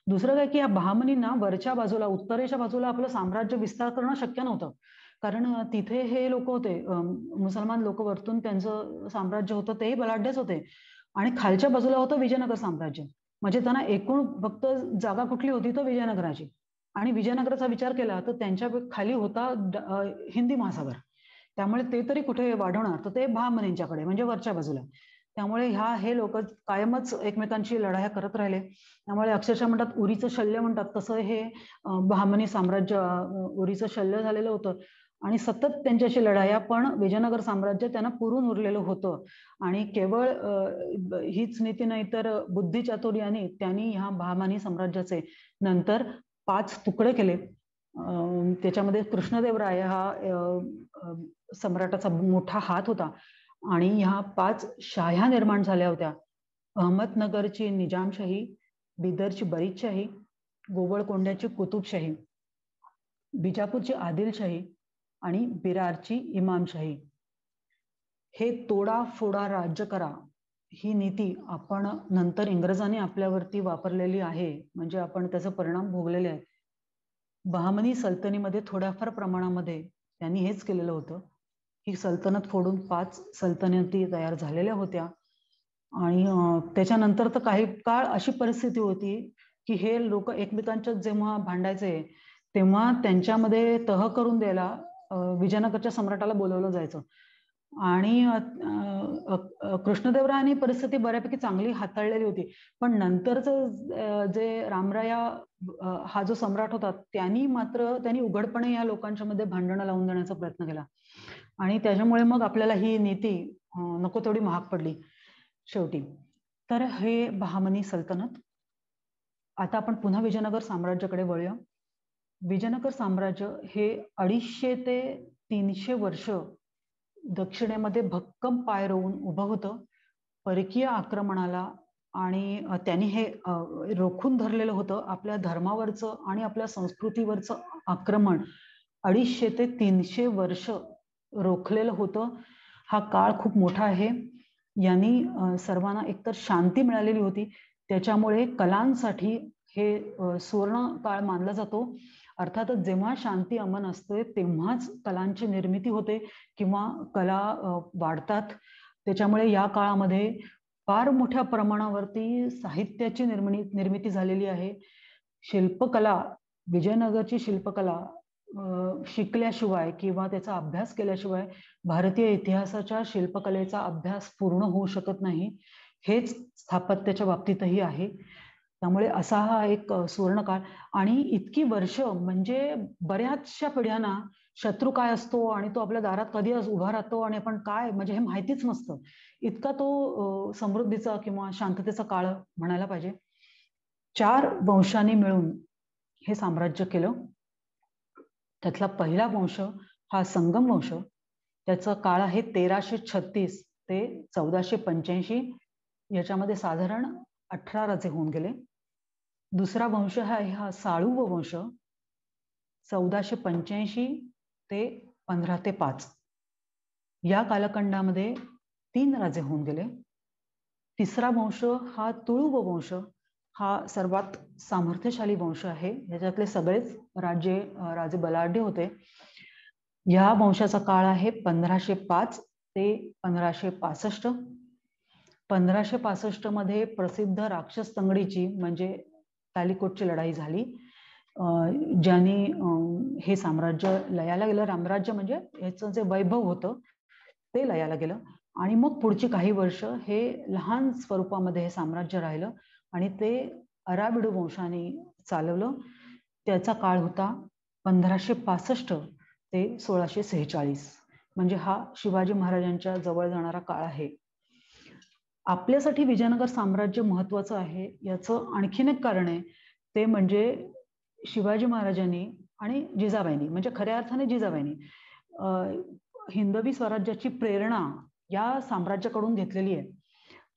दुसरं काय की या बहामनींना वरच्या बाजूला, उत्तरेच्या बाजूला आपलं साम्राज्य विस्तार करणं शक्य नव्हतं. कारण तिथे हे लोक होते, मुसलमान लोक वरतून त्यांचं साम्राज्य होतं तेही बलाढ्यच होते, आणि खालच्या बाजूला होतं विजयनगर साम्राज्य. म्हणजे त्यांना एकूण फक्त जागा कुठली होती तर विजयनगराची. आणि विजयनगराचा विचार केला तर त्यांच्या खाली होता हिंदी महासागर, त्यामुळे ते तरी कुठे वाढवणार, तर ते बहामनींच्याकडे म्हणजे वरच्या बाजूला. त्यामुळे हे लोक कायमच एकमेकांची लढाया करत राहिले. त्यामुळे अक्षरशः म्हणतात उरीचं शल्य म्हणतात, तसं हे बहामनी साम्राज्य उरीचं शल्य झालेलं होतं आणि सतत त्यांच्याशी लढाया. पण विजयनगर साम्राज्य त्यांना पुरून उरलेलं होतं आणि केवळ हीच नीती नाही तर बुद्धिचातुर्याने त्यांनी ह्या बहामनी साम्राज्याचे नंतर 5 तुकडे केले. त्याच्यामध्ये कृष्णदेवराय हा सम्राटाचा मोठा हात होता आणि ह्या 5 शाह्या निर्माण झाल्या होत्या. अहमदनगरची निजामशाही, बिदरची बरीदशाही, गोवळकोंड्याची कुतुबशाही, बिजापूरची आदिलशाही आणि बिरारची इमामशाही. हे तोडा फोडा राज्य करा ही नीती आपण नंतर इंग्रजांनी आपल्यावरती वापरलेली आहे, म्हणजे आपण त्याचे परिणाम भोगलेले आहेत. बहामनी सल्तनीमध्ये थोड्याफार प्रमाणामध्ये त्यांनी हेच केलेलं होतं. ही सल्तनत फोडून 5 सल्तनती तयार झालेल्या होत्या आणि त्याच्यानंतर तर काही काळ अशी परिस्थिती होती की हे लोक एकमेकांच्या जेव्हा भांडायचे तेव्हा त्यांच्यामध्ये तह करून द्यायला विजयनगरच्या सम्राटाला बोलवलं जायचं. आणि कृष्णदेवरायांनी परिस्थिती बऱ्यापैकी चांगली हाताळलेली होती. पण नंतरचं जे रामराया हा जो सम्राट होता त्यांनी उघडपणे या लोकांच्या मध्ये भांडणं लावून देण्याचा प्रयत्न केला आणि त्याच्यामुळे मग आपल्याला ही नीती नको तेवढी महाग पडली शेवटी. तर हे बहामनी सल्तनत. आता आपण पुन्हा विजयनगर साम्राज्याकडे वळूया. विजयनगर साम्राज्य हे 250 ते 300 वर्ष दक्षिणेमध्ये भक्कम पाय रोवून उभं होतं परकीय आक्रमणाला, आणि त्यांनी हे रोखून धरलेलं होतं. आपल्या धर्मावरचं आणि आपल्या संस्कृतीवरचं आक्रमण 250 ते 300 वर्ष रोखलेलं होतं. हा काळ खूप मोठा आहे. यांनी सर्वांना एकतर शांती मिळालेली होती, त्याच्यामुळे कलांसाठी हे सुवर्ण काळ मानला जातो. अर्थातच जेव्हा शांती अमन असते तेव्हाच कलांची निर्मिती होते किंवा कला वाढतात. त्याच्यामुळे या काळामध्ये फार मोठ्या प्रमाणावरती साहित्याची निर्मिती झालेली आहे. शिल्पकला, विजयनगरची शिल्पकला शिकल्याशिवाय किंवा त्याचा अभ्यास केल्याशिवाय भारतीय इतिहासाच्या शिल्पकलेचा अभ्यास पूर्ण होऊ शकत नाही. हेच स्थापत्याच्या बाबतीतही आहे. त्यामुळे असा हा एक सुवर्णकाळ. आणि इतकी वर्ष म्हणजे बऱ्याचशा पिढ्यांना शत्रू काय असतो आणि तो आपल्या दारात कधी उभा राहतो आणि आपण काय म्हणजे हे माहितीच नसतं. इतका तो समृद्धीचा किंवा शांततेचा काळ म्हणायला पाहिजे. 4 वंशांनी मिळून हे साम्राज्य केलं. त्यातला पहिला वंश हा संगम वंश. त्याचा काळ आहे 1336 ते 1485. याच्यामध्ये साधारण 18 राजे होऊन गेले. दुसरा वंश हा साळुव वंश 1485 ते 15 ते 5. या कालखंडामध्ये 3 राजे होऊन गेले. तिसरा वंश हा तुळुव वंश. हा सर्वात सामर्थ्यशाली वंश आहे. याच्यातले सगळेच राजे बलाढ्य होते. या वंशाचा काळ आहे 1505 ते 1565. 1565 मध्ये प्रसिद्ध राक्षस तंगडीची म्हणजे तालिकोटची लढाई झाली, ज्याने हे साम्राज्य लयाला गेलं. रामराज्य म्हणजे याचं जे वैभव होतं ते लयाला गेलं. आणि मग पुढची काही वर्ष हे लहान स्वरूपामध्ये हे साम्राज्य राहिलं आणि ते अराबिडू वंशाने चालवलं. त्याचा काळ होता 1565 ते 1646. म्हणजे हा शिवाजी महाराजांच्या जवळ जाणारा काळ आहे. आपल्यासाठी विजयनगर साम्राज्य महत्वाचं आहे याचं आणखीन एक कारण आहे. ते म्हणजे शिवाजी महाराजांनी आणि जिजाबाईंनी म्हणजे खऱ्या अर्थाने जिजाबाईंनी हिंदवी स्वराज्याची प्रेरणा या साम्राज्याकडून घेतलेली आहे.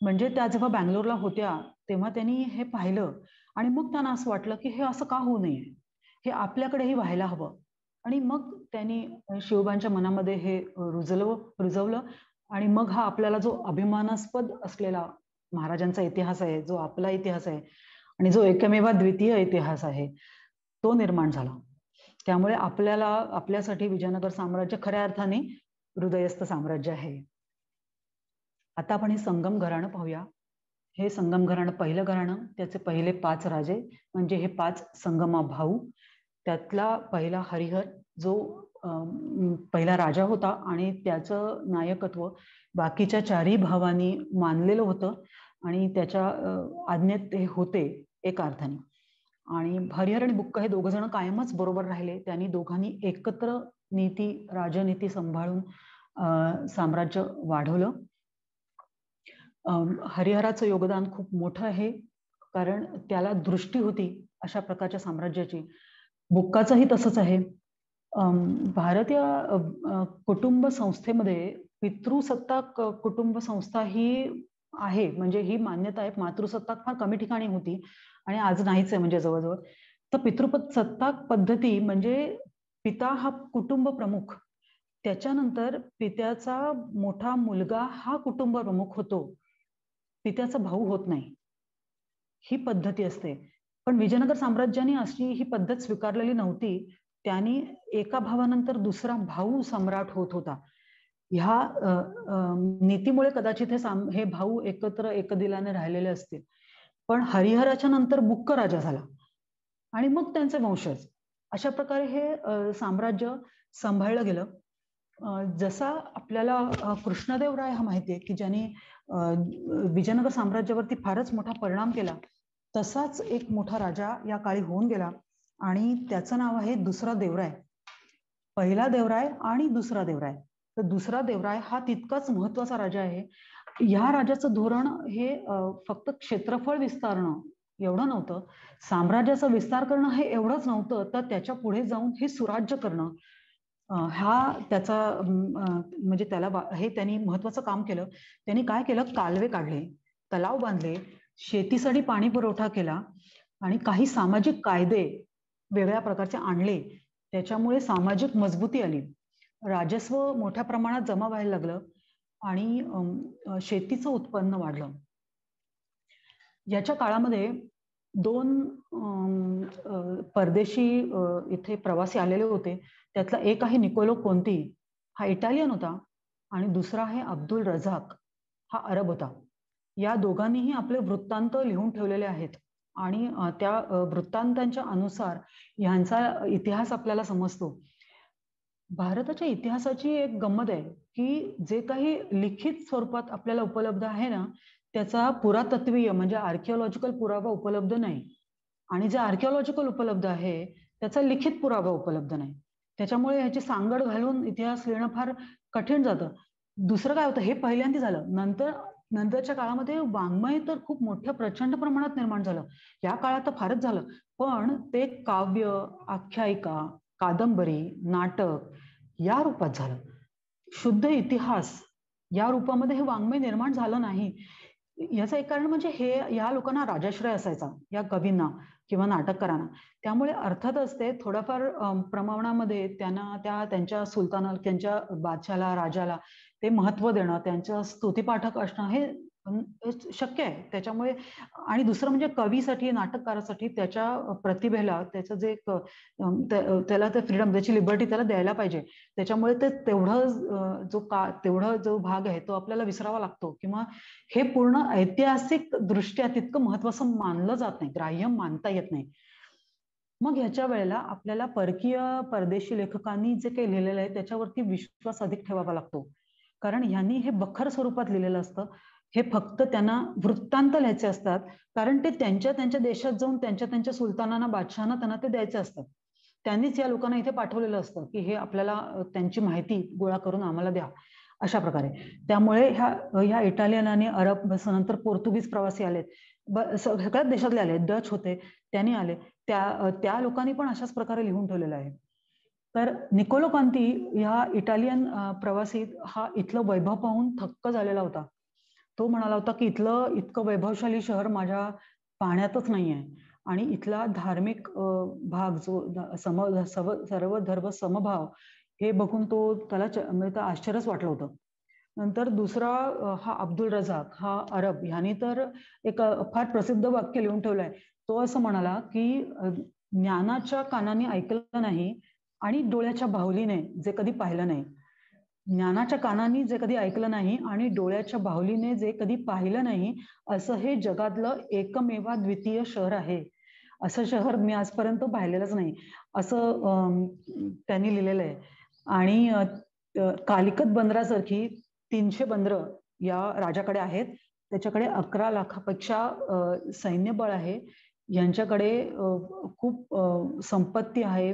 म्हणजे त्या जेव्हा बँगलोरला होत्या तेव्हा त्यांनी हे पाहिलं आणि मग त्यांना असं वाटलं की हे असं का होऊ नये, हे आपल्याकडेही व्हायला हवं. आणि मग त्यांनी शिवबांच्या मनामध्ये हे रुजवलं. आणि मग हा आपल्याला जो अभिमानास्पद असलेला महाराजांचा इतिहास आहे, जो आपला इतिहास आहे आणि जो एकमेवा द्वितीय इतिहास आहे, तो निर्माण झाला. त्यामुळे आपल्यासाठी विजयनगर साम्राज्य खऱ्या अर्थाने हृदयस्थ साम्राज्य आहे. आता आपण हे संगम घराणं पाहूया. हे संगम घराणं पहिलं घराणं, त्याचे पहिले 5 राजे म्हणजे हे 5 संगमा भाऊ. त्यातला पहिला हरिहर जो पहिला राजा होता आणि त्याचं नायकत्व बाकीच्या 4ही भावांनी मानलेलं होतं आणि त्याच्या आज्ञेत ते होते एका अर्थाने. आणि हरिहर आणि बुक्का हे दोघ जण कायमच बरोबर राहिले. त्यांनी दोघांनी एकत्र राजनीती सांभाळून साम्राज्य वाढवलं. हरिहराचं योगदान खूप मोठं आहे कारण त्याला दृष्टी होती अशा प्रकारच्या साम्राज्याची. बुक्काचंही तसंच आहे. भारतीय कुटुंब संस्थेमध्ये पितृसत्ताक कुटुंब संस्था ही आहे, म्हणजे ही मान्यता आहे. मातृसत्ताक फार कमी ठिकाणी होती आणि आज नाहीच आहे म्हणजे जवळजवळ. तर पितृसत्ताक पद्धती म्हणजे पिता हा कुटुंब प्रमुख, त्याच्यानंतर पित्याचा मोठा मुलगा हा कुटुंब प्रमुख होतो, पित्याचा भाऊ होत नाही, ही पद्धती असते. पण विजयनगर साम्राज्याने अशी ही पद्धत स्वीकारलेली नव्हती. त्यांनी एका भावानंतर दुसरा भाऊ सम्राट होत होता. ह्या नीतीमुळे कदाचित हे भाऊ एकत्र एकदिलाने राहिलेले असतील. पण हरिहराच्या नंतर बुक्क राजा झाला आणि मग त्यांचे वंशज. अशा प्रकारे हे साम्राज्य सांभाळलं गेलं. जसा आपल्याला कृष्णदेवराय हा माहिती आहे की ज्यांनी विजयनगर साम्राज्यावरती फारच मोठा परिणाम केला, तसाच एक मोठा राजा या काळी होऊन गेला आणि त्याचं नाव आहे दुसरा देवराय. पहिला देवराय आणि दुसरा देवराय. तर दुसरा देवराय हा तितकाच महत्वाचा राजा आहे. ह्या राजाचं धोरण हे फक्त क्षेत्रफळ विस्तारणं एवढं नव्हतं, साम्राज्याचा विस्तार करणं हे एवढंच नव्हतं, तर त्याच्या पुढे जाऊन हे सुराज्य करणं हा त्याचा म्हणजे त्याला हे त्यांनी महत्वाचं काम केलं. त्यांनी काय केलं, कालवे काढले, तलाव बांधले, शेतीसाठी पाणी पुरवठा केला आणि काही सामाजिक कायदे वेगळ्या प्रकारचे आणले. त्याच्यामुळे सामाजिक मजबूती आली. राजस्व मोठ्या प्रमाणात जमा व्हायला लागलं आणि शेतीचं उत्पन्न वाढलं. याच्या काळामध्ये 2 परदेशी इथे प्रवासी आलेले होते. त्यातला एक आहे निकोलो कोंती, हा इटालियन होता, आणि दुसरा आहे अब्दुल रझाक, हा अरब होता. या दोघांनीही आपले वृत्तांत लिहून ठेवलेले आहेत आणि त्या वृत्तांतांच्या अनुसार ह्यांचा इतिहास आपल्याला समजतो. भारताच्या इतिहासाची एक गंमत आहे की जे काही लिखित स्वरूपात आपल्याला उपलब्ध आहे ना, त्याचा पुरातत्वीय म्हणजे आर्किओलॉजिकल पुरावा उपलब्ध नाही, आणि जे आर्किओलॉजिकल उपलब्ध आहे त्याचा लिखित पुरावा उपलब्ध नाही. त्याच्यामुळे ह्याची सांगड घालून इतिहास लिहिणं फार कठीण जातं. दुसरं काय होतं, हे पहिल्यांदा झालं. नंतरच्या काळामध्ये वाङ्मय तर खूप मोठ्या प्रचंड प्रमाणात निर्माण झालं. या काळात तर फारच झालं, पण ते काव्य, आख्यायिका, कादंबरी, नाटक या रूपात झालं. शुद्ध इतिहास या रूपामध्ये हे वाङ्मय निर्माण झालं नाही. याचं एक कारण म्हणजे हे या लोकांना राजाश्रय असायचा, या कवींना किंवा नाटककारांना. त्यामुळे अर्थातच ते थोड्याफार प्रमाणामध्ये त्यांना त्यांच्या सुलतानाला, त्यांच्या बादशाला, राजाला ते महत्व देणं, त्यांचं स्तुतिपाठक असणं हे शक्य आहे. त्याच्यामुळे, आणि दुसरं म्हणजे कवीसाठी, नाटककारासाठी त्याच्या प्रतिभेला, त्याचं जे त्याला ते फ्रीडम, त्याची लिबर्टी त्याला द्यायला पाहिजे. त्याच्यामुळे ते तेवढा जो भाग आहे तो आपल्याला विसरावा लागतो, किंवा हे पूर्ण ऐतिहासिक दृष्ट्या तितकं महत्वाचं मानलं जात नाही, ग्राह्य मानता येत नाही. मग ह्याच्या वेळेला आपल्याला परदेशी लेखकांनी जे काही लिहिलेलं आहे त्याच्यावरती विश्वास अधिक ठेवावा लागतो, कारण ह्यांनी हे बखर स्वरूपात लिहिलेलं असतं. हे फक्त त्यांना वृत्तांत लिहायचे असतात, कारण ते त्यांच्या देशात जाऊन त्यांच्या सुलतानांना, बादशहांना त्यांना ते द्यायचे असतात. त्यांनीच या लोकांना इथे पाठवलेलं असतं की हे आपल्याला त्यांची माहिती गोळा करून आम्हाला द्या, अशा प्रकारे. त्यामुळे ह्या इटालियन आणि अरब, नंतर पोर्तुगीज प्रवासी आलेत, सगळ्याच देशातले आले, डच होते, त्यांनी आले, त्या लोकांनी पण अशाच प्रकारे लिहून ठेवलेलं आहे. तर निकोलो कांती ह्या इटालियन प्रवासी हा इथलं वैभव पाहून थक्क झालेला होता. तो म्हणाला होता की इतकं वैभवशाली शहर माझ्या पाहण्यातच नाही आहे, आणि इथला धार्मिक भाग जो सर्व धर्म समभाव हे बघून त्याला आश्चर्यच वाटलं होतं. नंतर दुसरा हा अब्दुल रझाक, हा अरब, ह्यानी तर एक फार प्रसिद्ध वाक्य लिहून ठेवलंय. तो असं म्हणाला की ज्ञानाच्या कानाने ऐकलं नाही आणि डोळ्याच्या बाहुलीने जे कधी पाहिलं नाही. ज्ञानाच्या कानाने जे कधी ऐकलं नाही आणि डोळ्याच्या बाहुलीने जे कधी पाहिलं नाही, असं हे जगातलं एकमेवा द्वितीय शहर आहे. असं शहर मी आजपर्यंत पाहिलेलंच नाही, असं त्यांनी लिहिलेलं आहे. आणि कालिकत बंदरासारखी 300 बंदरं या राजाकडे आहेत. त्याच्याकडे 11 लाखापेक्षा सैन्यबळ आहे. यांच्याकडे खूप संपत्ती आहे,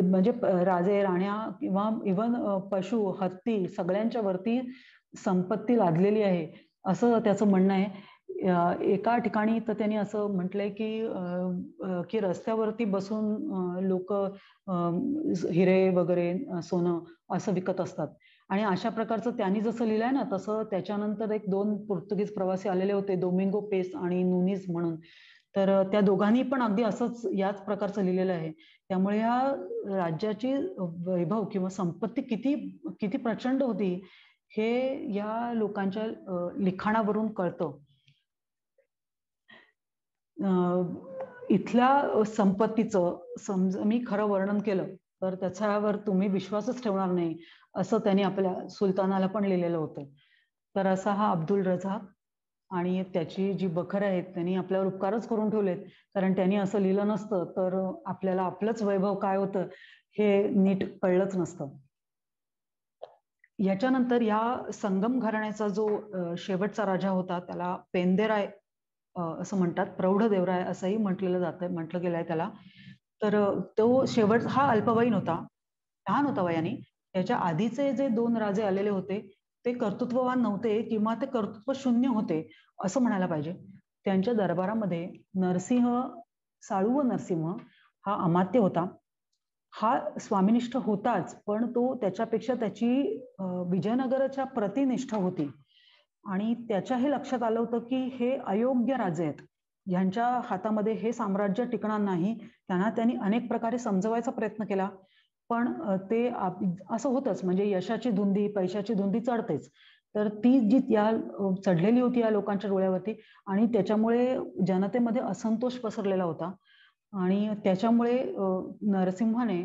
म्हणजे राजे, राण्या किंवा इव्हन पशु, हत्ती सगळ्यांच्या वरती संपत्ती लादलेली आहे, असं त्याचं म्हणणं आहे. एका ठिकाणी तर त्यांनी असं म्हटलंय की रस्त्यावरती बसून लोक हिरे वगैरे, सोनं असं विकत असतात. आणि अशा प्रकारचं त्यांनी जसं लिहिलंय ना, तसं त्याच्यानंतर 2 पोर्तुगीज प्रवासी आलेले होते, दोमिंगो पेस आणि नुनीज म्हणून. तर त्या दोघांनी पण अगदी असंच याच प्रकारचं लिहिलेलं आहे. त्यामुळे या राज्याची वैभव किंवा संपत्ती किती प्रचंड होती हे या लोकांच्या लिखाणावरून कळतं. इथल्या संपत्तीचं मी खरं वर्णन केलं तर त्याच्यावर तुम्ही विश्वासच ठेवणार नाही, असं त्यांनी आपल्या सुलतानाला पण लिहिलेलं होतं. तर असा हा अब्दुल रझाक, आणि त्याची जी बखर आहेत त्यांनी आपल्यावर उपकारच करून ठेवलेत, कारण त्यांनी असं लिहिलं नसतं तर आपल्याला आपलंच वैभव काय होतं हे नीट कळलंच नसतं. याच्यानंतर या संगम घराण्याचा जो शेवटचा राजा होता त्याला पेंदेराय असं म्हणतात, प्रौढ देवराय असंही म्हटलं गेलंय त्याला. तर तो शेवट हा अल्पवयीन होता, लहान होता वयाने. त्याच्या आधीचे जे 2 राजे आलेले होते ते कर्तृत्ववान नव्हते किंवा ते कर्तृत्व शून्य होते असं म्हणायला पाहिजे. त्यांच्या दरबारामध्ये साळुव नरसिंह हा अमात्य होता. हा स्वामीनिष्ठ होताच, पण तो त्याच्यापेक्षा त्याची विजयनगरच्या प्रतिनिष्ठा होती, आणि त्याच्याही लक्षात आलं होतं की हे अयोग्य राजे आहेत, ह्यांच्या हातामध्ये हे साम्राज्य टिकणार नाही. त्यांनी अनेक प्रकारे समजवायचा प्रयत्न केला, पण ते असं होतच, म्हणजे यशाची धुंदी, पैशाची धुंदी चढतेच. तर ती जी त्या चढलेली होती या लोकांच्या डोळ्यावरती, आणि त्याच्यामुळे जनतेमध्ये असंतोष पसरलेला होता. आणि त्याच्यामुळे नरसिंहाने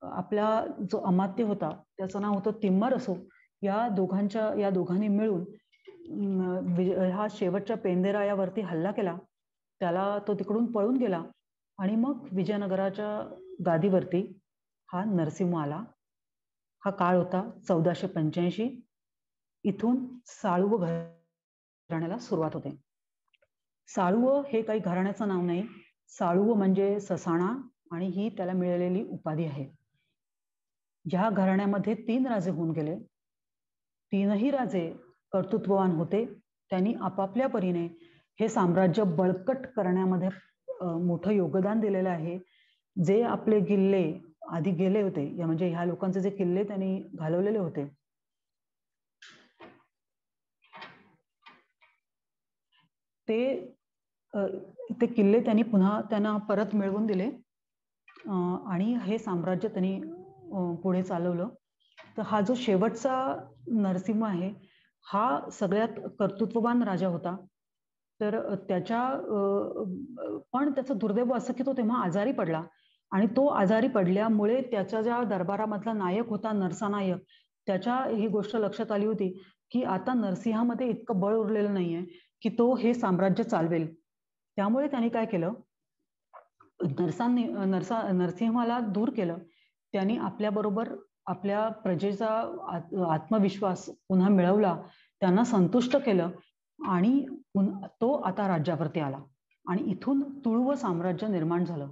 आपला जो अमात्य होता, त्याचं नाव होतं तिम्मरसू, या दोघांनी मिळून हा शेवटच्या पेंदेरायावरती हल्ला केला. त्याला तो तिकडून पळून गेला आणि मग विजयनगराच्या गादीवरती हा नरसिंह आला. हा काळ होता 1485. इथून साळुव घराण्याला सुरुवात होते. साळुव हे काही घराण्याचं नाव नाही. साळुव म्हणजे ससाणा, आणि ही त्याला मिळालेली उपाधी आहे. ज्या घराण्यामध्ये 3 राजे होऊन गेले, 3ही राजे कर्तृत्ववान होते. त्यांनी आपापल्या परीने हे साम्राज्य बळकट करण्यामध्ये मोठं योगदान दिलेलं आहे. जे आपले किल्ले आधी गेले होते, म्हणजे ह्या लोकांचे जे किल्ले त्यांनी घालवलेले होते, ते किल्ले त्यांनी पुन्हा त्यांना परत मिळवून दिले आणि हे साम्राज्य त्यांनी पुढे चालवलं. तर हा जो शेवटचा नरसिंह आहे, हा सगळ्यात कर्तृत्ववान राजा होता. तर पण त्याचं दुर्दैव असं की तो तेव्हा आजारी पडला, आणि तो आजारी पडल्यामुळे त्याच्या ज्या दरबारामधला नायक होता नरसानायक, त्याच्या ही गोष्ट लक्षात आली होती की आता नरसिंहामध्ये इतकं बळ उरलेलं नाहीये की तो हे साम्राज्य चालवेल. त्यामुळे त्यांनी काय केलं, नरसिंहाला दूर केलं. त्यांनी आपल्याबरोबर आपल्या प्रजेचा आत्मविश्वास पुन्हा मिळवला, त्यांना संतुष्ट केलं, आणि तो आता राज्यावरती आला, आणि इथून तुळुव साम्राज्य निर्माण झालं.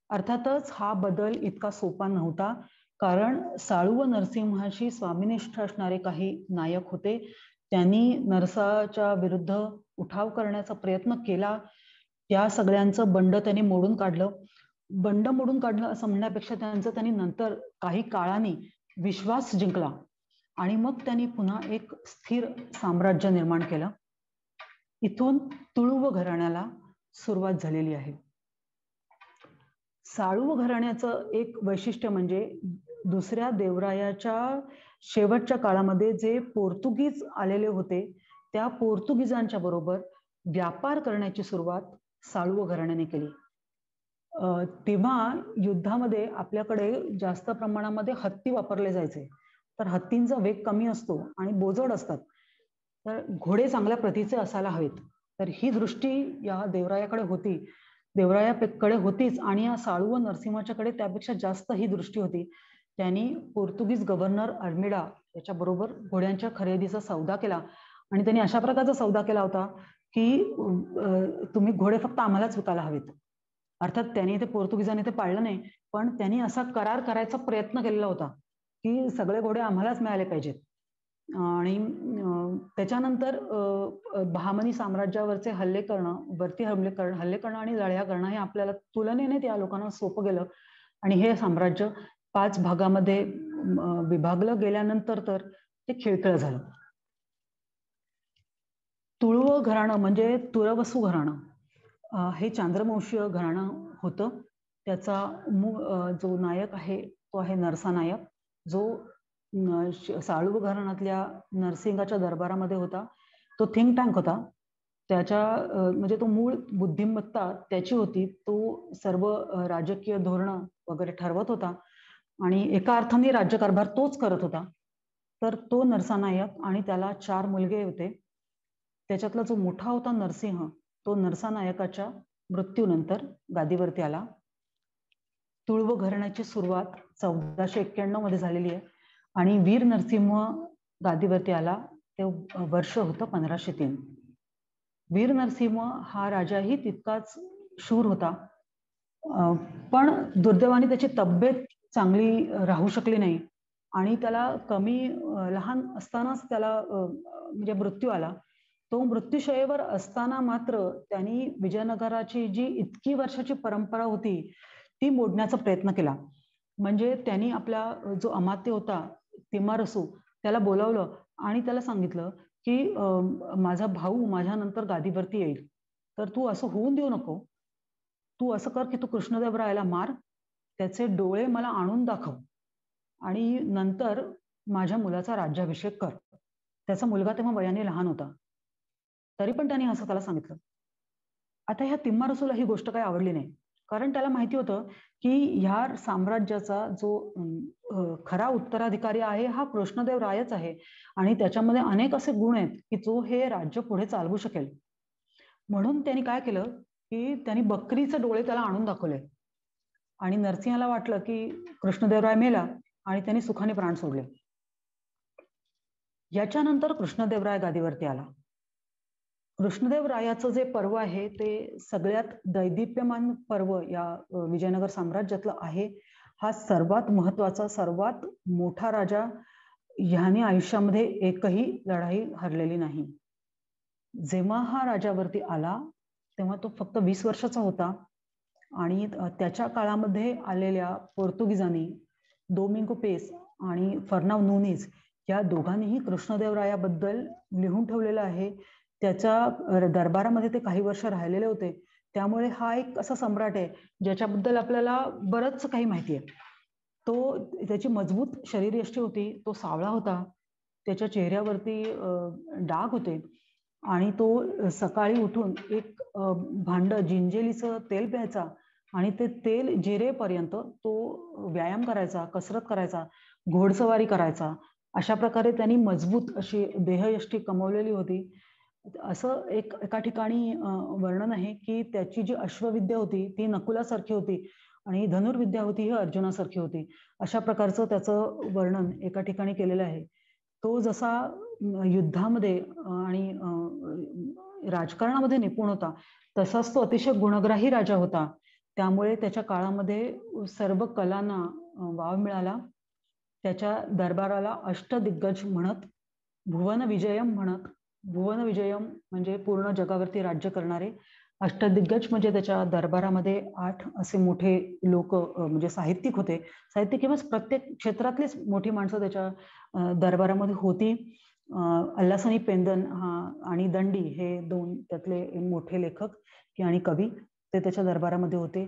अर्थातच हा बदल इतका सोपा नव्हता, कारण साळुव नरसिंहाशी स्वामिनिष्ठ असणारे काही नायक होते. त्यांनी नरसाच्या विरुद्ध उठाव करण्याचा प्रयत्न केला. त्या सगळ्यांचं बंड त्यांनी मोडून काढलं. बंड मोडून काढलं असं म्हणण्यापेक्षा त्यांनी नंतर काही काळाने विश्वास जिंकला, आणि मग त्यांनी पुन्हा एक स्थिर साम्राज्य निर्माण केलं. इथून तुळुव घराण्याला सुरुवात झालेली आहे. साळुव घराण्याचं एक वैशिष्ट्य म्हणजे दुसऱ्या देवरायाच्या शेवटच्या काळामध्ये जे पोर्तुगीज आलेले होते, त्या पोर्तुगीजांच्या बरोबर व्यापार करण्याची सुरुवात साळुव घराण्याने केली. तेव्हा युद्धामध्ये आपल्याकडे जास्त प्रमाणामध्ये हत्ती वापरले जायचे. तर हत्तींचा वेग कमी असतो आणि बोजड असतात, तर घोडे चांगल्या प्रतीचे असायला हवेत. तर ही दृष्टी या देवरायाकडे होतीच, आणि या साळुव नरसिंहाच्याकडे त्यापेक्षा जास्त ही दृष्टी होती. त्यांनी पोर्तुगीज गव्हर्नर अल्मेडा याच्या बरोबर घोड्यांच्या खरेदीचा सौदा केला, आणि त्यांनी अशा प्रकारचा सौदा केला होता की तुम्ही घोडे फक्त आम्हालाच विकायला हवेत. अर्थात त्यांनी ते पोर्तुगीजांनी ते पाळलं नाही, पण त्यांनी असा करार करायचा प्रयत्न केलेला होता की सगळे घोडे आम्हालाच मिळाले पाहिजेत. आणि त्याच्यानंतर बहामनी साम्राज्यावरचे हल्ले करणं आणि लढ्या करणं हे आपल्याला तुलनेने त्या लोकांना सोपं गेलं, आणि हे साम्राज्य 5 भागामध्ये विभागलं गेल्यानंतर तर ते खिळखिळं झालं. तुळुव घराणं म्हणजे तुळवसू घराणं हे चांद्रवंशीय घराणं होतं. त्याचा जो नायक आहे तो आहे नरसा नायक, जो साळुव घराण्यातल्या नरसिंहाच्या दरबारामध्ये होता. तो थिंक टँक होता. त्याच्या म्हणजे तो मूळ बुद्धिमत्ता त्याची होती. तो सर्व राजकीय धोरणं वगैरे ठरवत होता, आणि एका अर्थाने राज्यकारभार तोच करत होता. तर तो नरसा नायक, आणि त्याला 4 मुलगे होते. त्याच्यातला जो मोठा होता नरसिंह, तो नरसा नायकाच्या मृत्यूनंतर गादीवरती आला. तुळुव घराण्याची सुरुवात 1491 मध्ये झालेली आहे, आणि वीर नरसिंह गादीवरती आला ते वर्ष होतं 1503. वीर नरसिंह हा राजाही तितकाच शूर होता, पण दुर्दैवाने त्याची तब्येत चांगली राहू शकली नाही, आणि त्याला लहान असतानाच त्याला म्हणजे मृत्यू आला. तो मृत्यूशय्येवर असताना मात्र त्यांनी विजयनगराची जी इतकी वर्षाची परंपरा होती ती मोडण्याचा प्रयत्न केला. म्हणजे त्यांनी आपला जो अमात्य होता तिम्मारसू त्याला बोलावलं आणि त्याला सांगितलं की माझा भाऊ माझ्यानंतर गादीवरती येईल, तर तू असं होऊन देऊ नको. तू असं कर की तू कृष्णदेवरायाला मार, त्याचे डोळे मला आणून दाखव, आणि नंतर माझ्या मुलाचा राज्याभिषेक कर. त्याचा मुलगा तेव्हा वयाने लहान होता, तरी पण त्यांनी असं त्याला सांगितलं. आता ह्या तिम्मारसूला ही गोष्ट काही आवडली नाही, कारण त्याला माहिती होतं की ह्या साम्राज्याचा जो खरा उत्तराधिकारी आहे हा कृष्णदेव रायच आहे आणि त्याच्यामध्ये अनेक असे गुण आहेत की जो हे राज्य पुढे चालवू शकेल. म्हणून त्यांनी काय केलं की त्यांनी बकरीचे डोळे त्याला आणून दाखवले आणि नरसिंहाला वाटलं की कृष्णदेवराय मेला आणि त्यांनी सुखाने प्राण सोडले. याच्यानंतर कृष्णदेवराय गादीवरती आला. कृष्णदेवरायाचं जे पर्व आहे ते सगळ्यात दैदिप्यमान पर्व या विजयनगर साम्राज्यातलं आहे. हा सर्वात महत्वाचा, सर्वात मोठा राजा. ह्याने आयुष्यामध्ये एकही लढाई हरलेली नाही. जेव्हा हा राजावरती आला तेव्हा तो फक्त 20 वर्षाचा होता आणि त्याच्या काळामध्ये आलेल्या पोर्तुगीजांनी डोमिंगो पेस आणि फर्नाव नुनीज या दोघांनीही कृष्णदेवरायाबद्दल लिहून ठेवलेलं आहे. त्याच्या दरबारामध्ये ते काही वर्ष राहिलेले होते, त्यामुळे हा एक असा सम्राट आहे ज्याच्याबद्दल आपल्याला बरंच काही माहिती आहे. त्याची मजबूत शरीरयष्टी होती, तो सावळा होता, त्याच्या चेहऱ्यावरती डाग होते आणि तो सकाळी उठून एक भांड जिंजेलीचं तेल प्यायचा आणि ते तेल जिरेपर्यंत तो व्यायाम करायचा, कसरत करायचा, घोडसवारी करायचा. अशा प्रकारे त्यांनी मजबूत अशी देहयष्टी कमवलेली होती. असं एका ठिकाणी वर्णन आहे की त्याची जी अश्वविद्या होती ती नकुलासारखी होती आणि धनुर्विद्या होती ही अर्जुनासारखी होती. अशा प्रकारचं त्याचं वर्णन एका ठिकाणी केलेलं आहे. तो जसा युद्धामध्ये आणि राजकारणामध्ये निपुण होता तसाच तो अतिशय गुणग्राही राजा होता. त्यामुळे त्याच्या काळामध्ये सर्व कलांना वाव मिळाला. त्याच्या दरबाराला अष्टदिग्गज म्हणत, भुवन विजयम म्हणत, भुवन विजयम म्हणजे पूर्ण जगावरती राज्य करणारे, अष्टदिग्गज म्हणजे त्याच्या दरबारामध्ये 8 असे मोठे लोक म्हणजे साहित्यिक होते. साहित्यिक किंवा प्रत्येक क्षेत्रातलीच मोठी माणसं त्याच्या दरबारामध्ये होती. अल्लासनी पेंदन आणि दंडी हे 2 त्यातले मोठे लेखक आणि कवी ते त्याच्या दरबारामध्ये होते.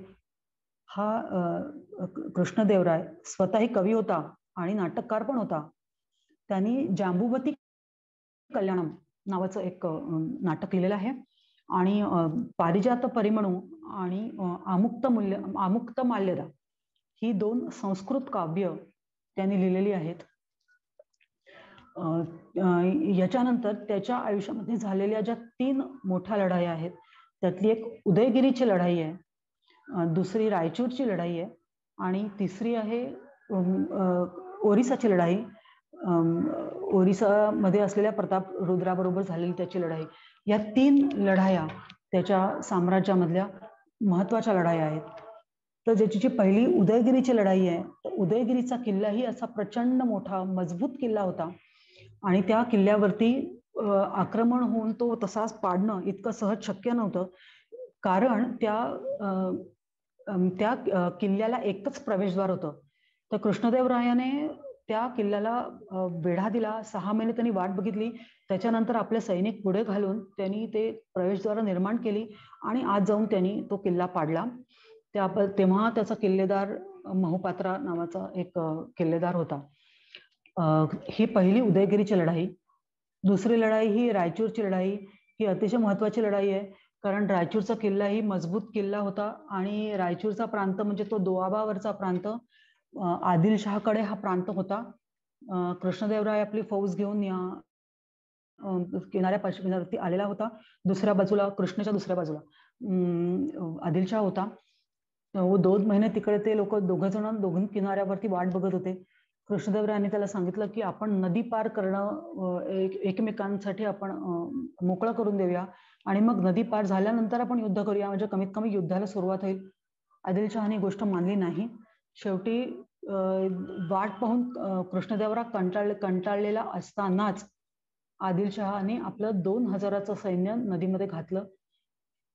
हा कृष्णदेवराय स्वतःही कवी होता आणि नाटककार पण होता. त्यांनी जांबुवती कल्याणम नावाचं एक नाटक लिहिलेलं आहे आणि पारिजात परिमणू आणि आमुक्त माल्यदा ही 2 संस्कृत काव्य त्यांनी लिहिलेली आहेत. याच्यानंतर त्याच्या आयुष्यामध्ये झालेल्या ज्या 3 मोठ्या लढाई आहेत त्यातली एक उदयगिरीची लढाई आहे, दुसरी रायचूरची लढाई आहे आणि तिसरी आहे ओरिसाची लढाई. ओरिसामध्ये असलेल्या प्रताप रुद्राबरोबर झालेली त्याची लढाई. या 3 लढाया त्याच्या साम्राज्यामधल्या महत्वाच्या लढाया आहेत. तर ज्याची जी पहिली उदयगिरीची लढाई आहे, तर उदयगिरीचा किल्लाही असा प्रचंड मोठा मजबूत किल्ला होता आणि त्या किल्ल्यावरती आक्रमण होऊन तो तसाच पाडणं इतकं सहज शक्य नव्हतं, कारण त्या किल्ल्याला एकच प्रवेशद्वार होतं. तर कृष्णदेवरायाने त्या किल्ल्याला वेढा दिला. 6 महिने त्यांनी वाट बघितली. त्याच्यानंतर आपले सैनिक पुढे घालून त्यांनी ते प्रवेशद्वार निर्माण केली आणि आत जाऊन त्यांनी तो किल्ला पाडला. तेव्हा त्याचा किल्लेदार महोपात्रा नावाचा एक किल्लेदार होता. ही पहिली उदयगिरीची लढाई. दुसरी लढाई ही रायचूरची लढाई. ही अतिशय महत्वाची लढाई आहे, कारण रायचूरचा किल्ला ही मजबूत किल्ला होता आणि रायचूरचा प्रांत म्हणजे तो दोआबावरचा प्रांत आदिलशहाकडे हा प्रांत होता. कृष्णदेवराय आपली फौज घेऊन या किनाऱ्यापाशी आलेला होता. दुसऱ्या बाजूला कृष्णेच्या दुसऱ्या बाजूला आदिलशहा होता. 2 महिने तिकडे ते लोक दोघं किनाऱ्यावरती वाट बघत होते. कृष्णदेवरायांनी त्याला सांगितलं की आपण नदी पार करणं एकमेकांसाठी आपण मोकळं करून देऊया आणि मग नदी पार झाल्यानंतर आपण युद्ध करूया, म्हणजे कमीत कमी युद्धाला सुरुवात होईल. आदिलशहाने गोष्ट मानली नाही. शेवटी वाट पाहून कृष्णदेवराय कंटाळलेला असतानाच आदिलशहाने आपलं 2000चं सैन्य नदीमध्ये घातलं.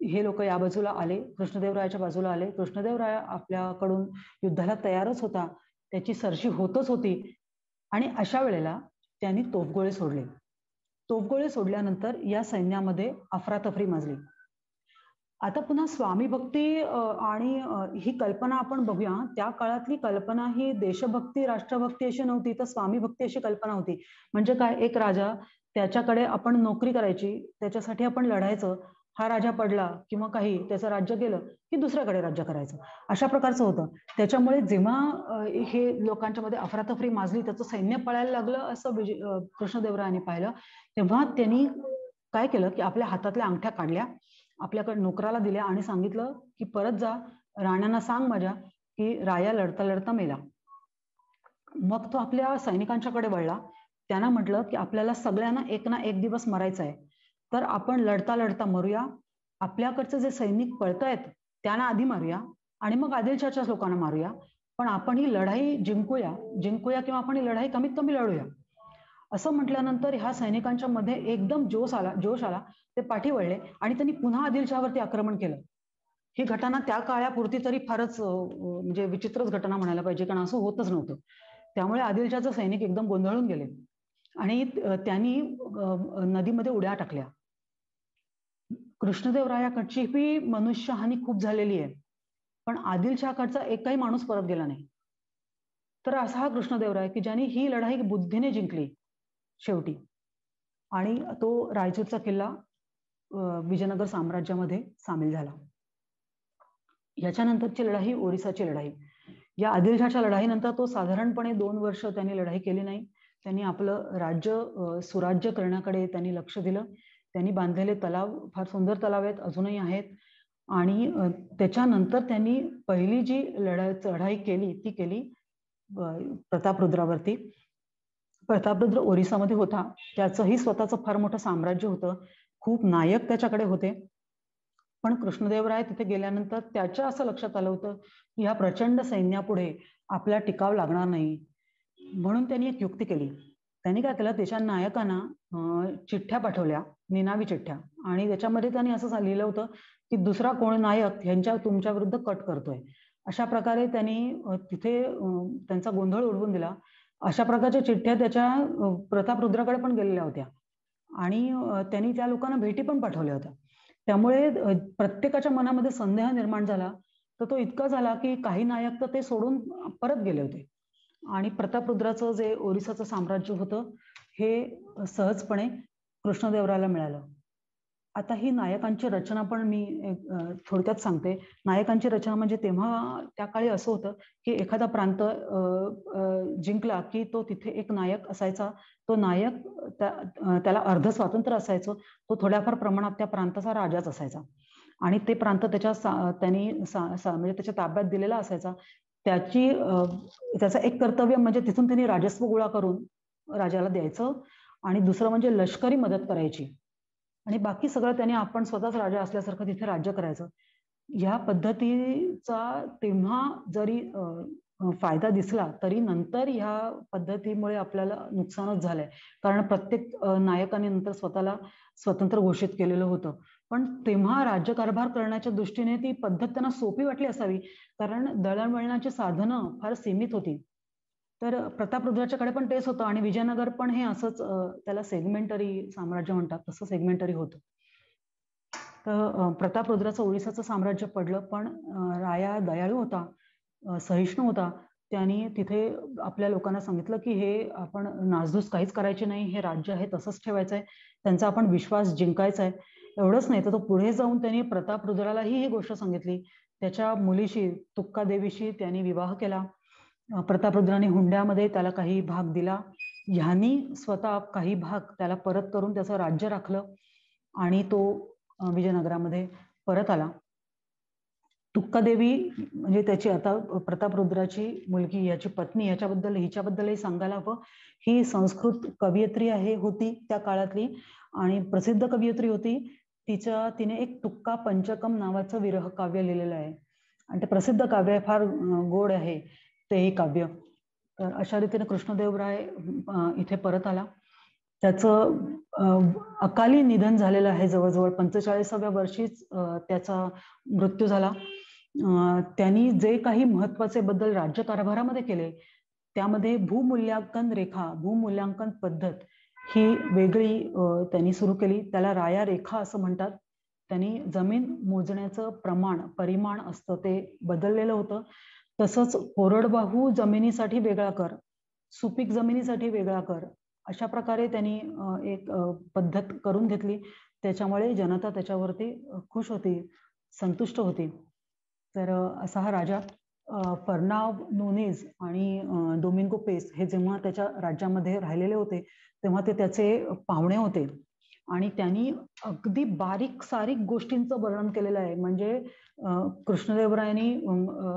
हे लोक या बाजूला आले, कृष्णदेवरायाच्या बाजूला आले. कृष्णदेवराय आपल्याकडून युद्धाला तयारच होता, त्याची सरशी होतच होती आणि अशा वेळेला त्यांनी तोफगोळे सोडले. तोफगोळे सोडल्यानंतर या सैन्यामध्ये अफरातफरी माजली. आता पुन्हा स्वामी भक्ती आणि ही कल्पना आपण बघूया. त्या काळातली कल्पना ही देशभक्ती राष्ट्रभक्ती अशी नव्हती, तर स्वामी भक्ती अशी कल्पना होती. म्हणजे काय, एक राजा, त्याच्याकडे आपण नोकरी करायची, त्याच्यासाठी आपण लढायचं. हा राजा पडला किंवा काही त्याचं राज्य गेलं की दुसऱ्याकडे राज्य करायचं, अशा प्रकारचं होतं. त्याच्यामुळे जेव्हा हे लोकांच्या मध्ये अफरातफरी माजली, त्याचं सैन्य पळायला लागलं असं कृष्णदेवरायांनी पाहिलं, तेव्हा त्यांनी काय केलं की आपल्या हातातल्या अंगठ्या काढल्या, आपल्याकडे नोकराला दिल्या आणि सांगितलं की परत जा, राण्यांना सांग माझ्या की राया लढता लढता मेला. मग तो आपल्या सैनिकांच्याकडे वळला. त्यांना म्हटलं की आपल्याला सगळ्यांना एक ना एक दिवस मरायचं आहे, तर आपण लढता लढता मरूया. आपल्याकडचे जे सैनिक पळतायत त्यांना आधी मारूया आणि मग आदिलशाहच्याच लोकांना मारूया, पण आपण ही लढाई जिंकूया किंवा आपण ही लढाई कमीत कमी लढूया. असं म्हटल्यानंतर ह्या सैनिकांच्या मध्ये एकदम जोश आला. ते पाठी वळले आणि त्यांनी पुन्हा आदिलशाहवरती आक्रमण केलं. ही घटना त्या काळापुरती तरी फारच म्हणजे विचित्रच घटना म्हणायला पाहिजे, कारण असं होतच नव्हतं. त्यामुळे आदिलशाहचे सैनिक एकदम गोंधळून गेले आणि त्यांनी नदीमध्ये उड्या टाकल्या. कृष्णदेवरायाकडची ही मनुष्यहानी खूप झालेली आहे, पण आदिलशाहकडचा एकही माणूस परत गेला नाही. तर असा हा कृष्णदेवराय की ज्यांनी ही लढाई बुद्धीने जिंकली शेवटी, आणि तो रायचूरचा किल्ला विजयनगर साम्राज्यामध्ये सामील झाला. याच्यानंतरची लढाई ओरिसाची लढाई. या आदिलशाहच्या लढाईनंतर तो साधारणपणे 2 वर्ष त्यांनी लढाई केली नाही. त्यांनी आपलं राज्य सुराज्य करण्याकडे त्यांनी लक्ष दिलं. त्यांनी बांधलेले तलाव, फार सुंदर तलाव आहेत, अजूनही आहेत. आणि त्याच्यानंतर त्यांनी पहिली जी लढाई केली ती केली प्रतापरुद्रावरती. प्रतापरुद्र ओरिसामध्ये होता. त्याचंही स्वतःचं फार मोठं साम्राज्य होतं, खूप नायक त्याच्याकडे होते. पण कृष्णदेवराय तिथे गेल्यानंतर त्याच्या असं लक्षात आलं होतं की ह्या प्रचंड सैन्यापुढे आपला टिकाव लागणार नाही. म्हणून त्यांनी एक युक्ती केली. त्यांनी काय केलं, त्याच्या नायकांना चिठ्ठ्या पाठवल्या, निनावी चिठ्ठ्या, आणि त्याच्यामध्ये त्यांनी असं लिहिलं होतं की दुसरा कोण नायक ह्यांच्या तुमच्या विरुद्ध कट करतोय. अशा प्रकारे त्यांनी तिथे त्यांचा गोंधळ उडवून दिला. अशा प्रकारच्या चिठ्ठ्या त्याच्या प्रतापरुद्राकडे पण गेलेल्या होत्या आणि त्यांनी त्या लोकांना भेटी पण पाठवल्या होत्या. त्यामुळे प्रत्येकाच्या मनामध्ये संदेह निर्माण झाला. तर तो इतका झाला की काही नायक तर ते सोडून परत गेले होते आणि प्रतापरुद्राचं जे ओरिसाचं साम्राज्य होतं हे सहजपणे कृष्णदेवरायाला मिळालं. आता ही नायकांची रचना पण मी थोडक्यात सांगते. नायकांची रचना म्हणजे तेव्हा त्या काळी असं होतं की एखादा प्रांत जिंकला की तो तिथे एक नायक असायचा. तो नायक त्याला अर्ध स्वातंत्र्य असायचं. तो थोड्याफार प्रमाणात त्या प्रांताचा राजाच असायचा आणि ते प्रांत त्यांनी म्हणजे त्याच्या ताब्यात दिलेला असायचा. त्याचं एक कर्तव्य म्हणजे तिथून त्यांनी राजस्व गोळा करून राजाला द्यायचं आणि दुसरं म्हणजे लष्करी मदत करायची आणि बाकी सगळं त्यांनी आपण स्वतःच राजा असल्यासारखं तिथे राज्य करायचं. ह्या पद्धतीचा तेव्हा जरी फायदा दिसला तरी नंतर ह्या पद्धतीमुळे आपल्याला नुकसानच झालंय, कारण प्रत्येक नायकाने नंतर स्वतःला स्वतंत्र घोषित केलेलं होतं. पण तेव्हा राज्यकारभार करण्याच्या दृष्टीने ती पद्धत त्यांना सोपी वाटली असावी, कारण दळणवळणाची साधनं फार सीमित होती. तर प्रतापरुद्राच्याकडे पण तेच होतं आणि विजयनगर पण हे असंच, त्याला सेगमेंटरी साम्राज्य म्हणतात, तसं सेगमेंटरी होतं. तर प्रतापरुद्राचं ओरिसाचं साम्राज्य पडलं, पण राया दयाळू होता, सहिष्णू होता. त्यांनी तिथे आपल्या लोकांना सांगितलं की हे आपण नासधूस काहीच करायची नाही, हे राज्य आहे तसंच ठेवायचं आहे, त्यांचा आपण विश्वास जिंकायचा आहे. एवढंच नाही तर तो पुढे जाऊन त्यांनी प्रतापरुद्रालाही ही गोष्ट सांगितली. त्याच्या मुलीशी तुक्कादेवीशी त्यांनी विवाह केला. प्रतापरुद्राने हुंड्यामध्ये त्याला काही भाग दिला. ह्यांनी स्वतः काही भाग त्याला परत करून त्याचं राज्य राखलं आणि तो विजयनगरामध्ये परत आला. तुक्कादेवी म्हणजे त्याची आता प्रतापरुद्राची मुलगी, याची पत्नी, हिच्याबद्दलही सांगायला हवं. ही संस्कृत कवयित्री होती त्या काळातली आणि प्रसिद्ध कवयित्री होती. तिने एक तुक्का पंचकम नावाचं विरह काव्य लिहिलेलं आहे आणि ते प्रसिद्ध काव्य आहे, फार गोड आहे तेही काव्य. तर अशा रीतीने कृष्णदेवराय इथे परत आला. त्याचं अकाली निधन झालेलं आहे, जवळजवळ 45व्या वर्षीच त्याचा मृत्यू झाला. त्यांनी जे काही महत्वाचे बदल राज्यकारभारामध्ये केले त्यामध्ये भूमूल्यांकन पद्धत ही वेगळी त्यांनी सुरू केली. त्याला राया रेखा असं म्हणतात. त्यांनी जमीन मोजण्याचं परिमाण असतं ते बदललेलं होतं. तसंच कोरडवाहू जमिनीसाठी वेगळा कर, सुपीक जमिनीसाठी वेगळा कर, अशा प्रकारे त्यांनी एक पद्धत करून घेतली. त्याच्यामुळे जनता त्याच्यावरती खुश होती, संतुष्ट होती. तर असा हा राजा फर्नाव नूनेज आणि डोमिंगो पेस हे जेव्हा त्याच्या राज्यामध्ये राहिलेले होते तेव्हा ते त्याचे पाहुणे होते आणि त्यांनी अगदी बारीक सारीक गोष्टींचं वर्णन केलेलं आहे. म्हणजे कृष्णदेवरायांनी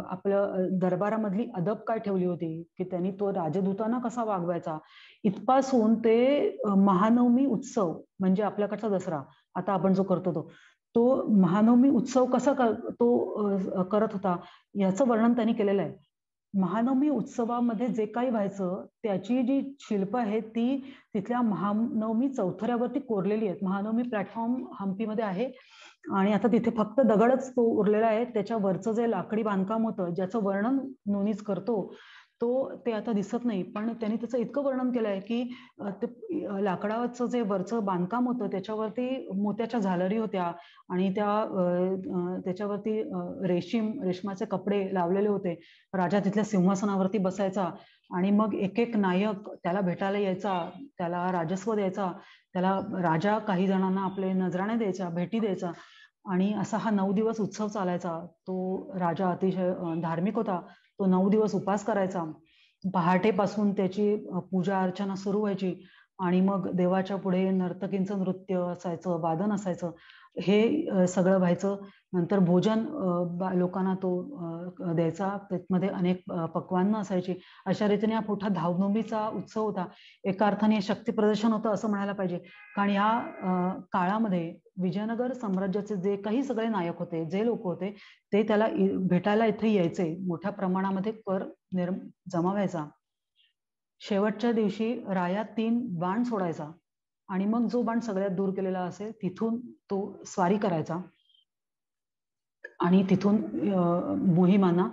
आपल्या दरबारामधली अदब काय ठेवली होती, की त्यांनी तो राजदूतांना कसा वागवायचा, इथपासून ते महानवमी उत्सव म्हणजे आपल्याकडचा दसरा आता आपण जो करतो तो महानवमी उत्सव कसा तो करत होता याचं वर्णन त्यांनी केलेलं आहे. महानवमी उत्सवामध्ये जे काही व्हायचं त्याची जी शिल्प आहेत ती तिथल्या महानवमी चौथऱ्यावरती कोरलेली आहेत. महानवमी प्लॅटफॉर्म हम्पीमध्ये आहे आणि आता तिथे फक्त दगडच तो उरलेला आहे. त्याच्यावरचं जे लाकडी बांधकाम होतं ज्याचं वर्णन नोनीज करतो ते आता दिसत नाही, पण त्यांनी त्याचं इतकं वर्णन केलं आहे की ते लाकडाचं जे वरचं बांधकाम होतं त्याच्यावरती मोत्याच्या झालरी होत्या आणि त्याच्यावरती रेशमाचे कपडे लावलेले होते. राजा तिथल्या सिंहासनावरती बसायचा आणि मग एक एक नायक त्याला भेटायला यायचा, त्याला राजस्व द्यायचा, त्याला राजा काही जणांना आपले नजराणे द्यायचा, भेटी द्यायचा आणि असा हा 9 दिवस उत्सव चालायचा. तो राजा अतिशय धार्मिक होता. तो 9 दिवस उपास करायचा. पहाटेपासून त्याची पूजा अर्चना सुरू व्हायची आणि मग देवाच्या पुढे नर्तकींचं नृत्य असायचं, वादन असायचं, हे सगळं व्हायचं. नंतर भोजन लोकांना तो द्यायचा. त्यामध्ये अनेक पक्वान्न असायची. अशा रीतीने हा मोठा धावनोमीचा उत्सव होता. एका अर्थाने शक्ती प्रदर्शन होतं असं म्हणायला पाहिजे, कारण या काळामध्ये विजयनगर साम्राज्याचे जे काही सगळे नायक होते, जे लोक होते ते त्याला भेटायला इथे यायचे. मोठ्या प्रमाणामध्ये कर जमा व्हायचा. शेवटच्या दिवशी राया 3 बाण सोडायचा आणि मग जो बाण सगळ्यात दूर केलेला असेल तिथून तो स्वारी करायचा आणि तिथून मोहिमांना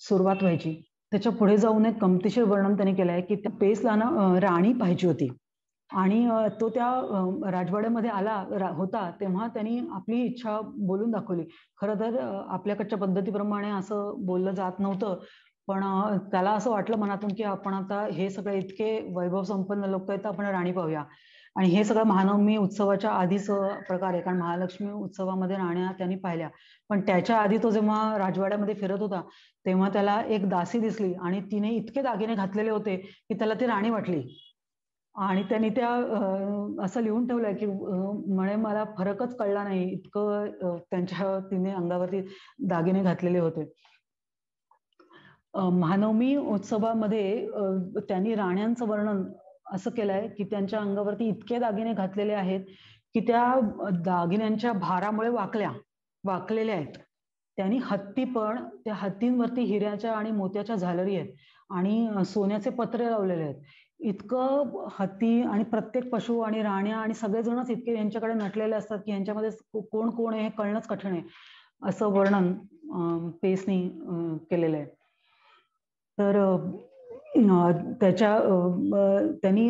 सुरुवात व्हायची. त्याच्या पुढे जाऊन एक गमतीशीर वर्णन त्यांनी केलं आहे की त्या पेसला ना राणी पाहिजे होती आणि तो त्या राजवाड्यामध्ये आला होता तेव्हा त्यांनी आपली इच्छा बोलून दाखवली. खरं तर आपल्याकडच्या पद्धतीप्रमाणे असं बोललं जात नव्हतं, पण त्याला असं वाटलं मनातून की आपण आता हे सगळे इतके वैभव संपन्न लोक आहेत, आपण राणी पाहूया. आणि हे सगळं महानवमी उत्सवाच्या आधीच प्रकार आहे, कारण महालक्ष्मी उत्सवामध्ये राण्या त्यांनी पाहिल्या. पण त्याच्या आधी तो जेव्हा राजवाड्यामध्ये फिरत होता तेव्हा त्याला एक दासी दिसली आणि तिने इतके दागिने घातलेले होते की त्याला ती राणी वाटली आणि त्यांनी त्या असं लिहून ठेवलंय की म्हणे मला फरकच कळला नाही, इतकं तिने अंगावरती दागिने घातलेले होते. महानवमी उत्सवामध्ये त्यांनी राण्यांचं वर्णन असं केलंय की त्यांच्या अंगावरती इतके दागिने घातलेले आहेत की त्या दागिन्यांच्या भारामुळे वाकलेल्या आहेत. त्यांनी हत्ती पण त्या हत्तींवरती हिऱ्याच्या आणि मोत्याच्या झालरी आहेत आणि सोन्याचे पत्रे लावलेले आहेत. इतकं हत्ती आणि प्रत्येक पशु आणि राण्या आणि सगळेजणच इतके यांच्याकडे नटलेले असतात की यांच्यामध्ये कोण कोण आहे हे कळणंच कठीण आहे, असं वर्णन पेसनी केलेलं आहे. तर त्यांनी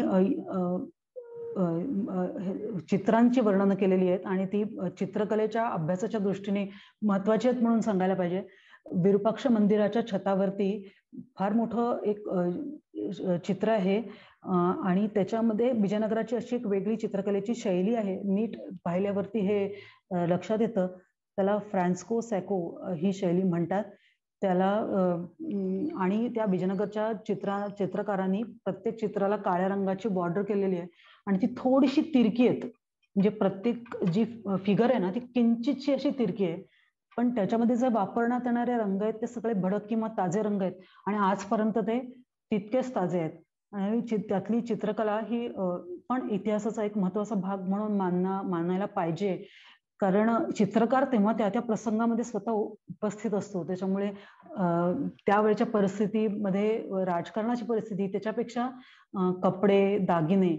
चित्रांची वर्णनं केलेली आहेत आणि ती चित्रकलेच्या अभ्यासाच्या दृष्टीने महत्वाची आहेत म्हणून सांगायला पाहिजे. विरूपाक्ष मंदिराच्या छतावरती फार मोठं एक चित्र आहे आणि त्याच्यामध्ये विजयनगराची अशी एक वेगळी चित्रकलेची शैली आहे. नीट पाहिल्यावरती हे लक्षात येतं. त्याला फ्रान्सिस्को सॅको ही शैली म्हणतात. त्याला आणि त्या विजयनगरच्या चित्रकारांनी प्रत्येक चित्राला काळ्या रंगाची बॉर्डर केलेली आहे आणि ती थोडीशी तिरकी आहे. म्हणजे प्रत्येक जी फिगर आहे ना ती किंचितशी अशी तिरकी आहे, पण त्याच्यामध्ये जे वापरण्यात येणारे रंग आहेत ते सगळे भडक किंवा ताजे रंग आहेत आणि आजपर्यंत ते तितकेच ताजे आहेत. आणि त्यातली चित्रकला ही पण इतिहासाचा एक महत्वाचा भाग म्हणून मानायला पाहिजे, कारण चित्रकार तेव्हा त्या प्रसंगामध्ये स्वतः उपस्थित असतो. त्याच्यामुळे त्यावेळच्या परिस्थितीमध्ये राजकारणाची परिस्थिती त्याच्यापेक्षा कपडे दागिने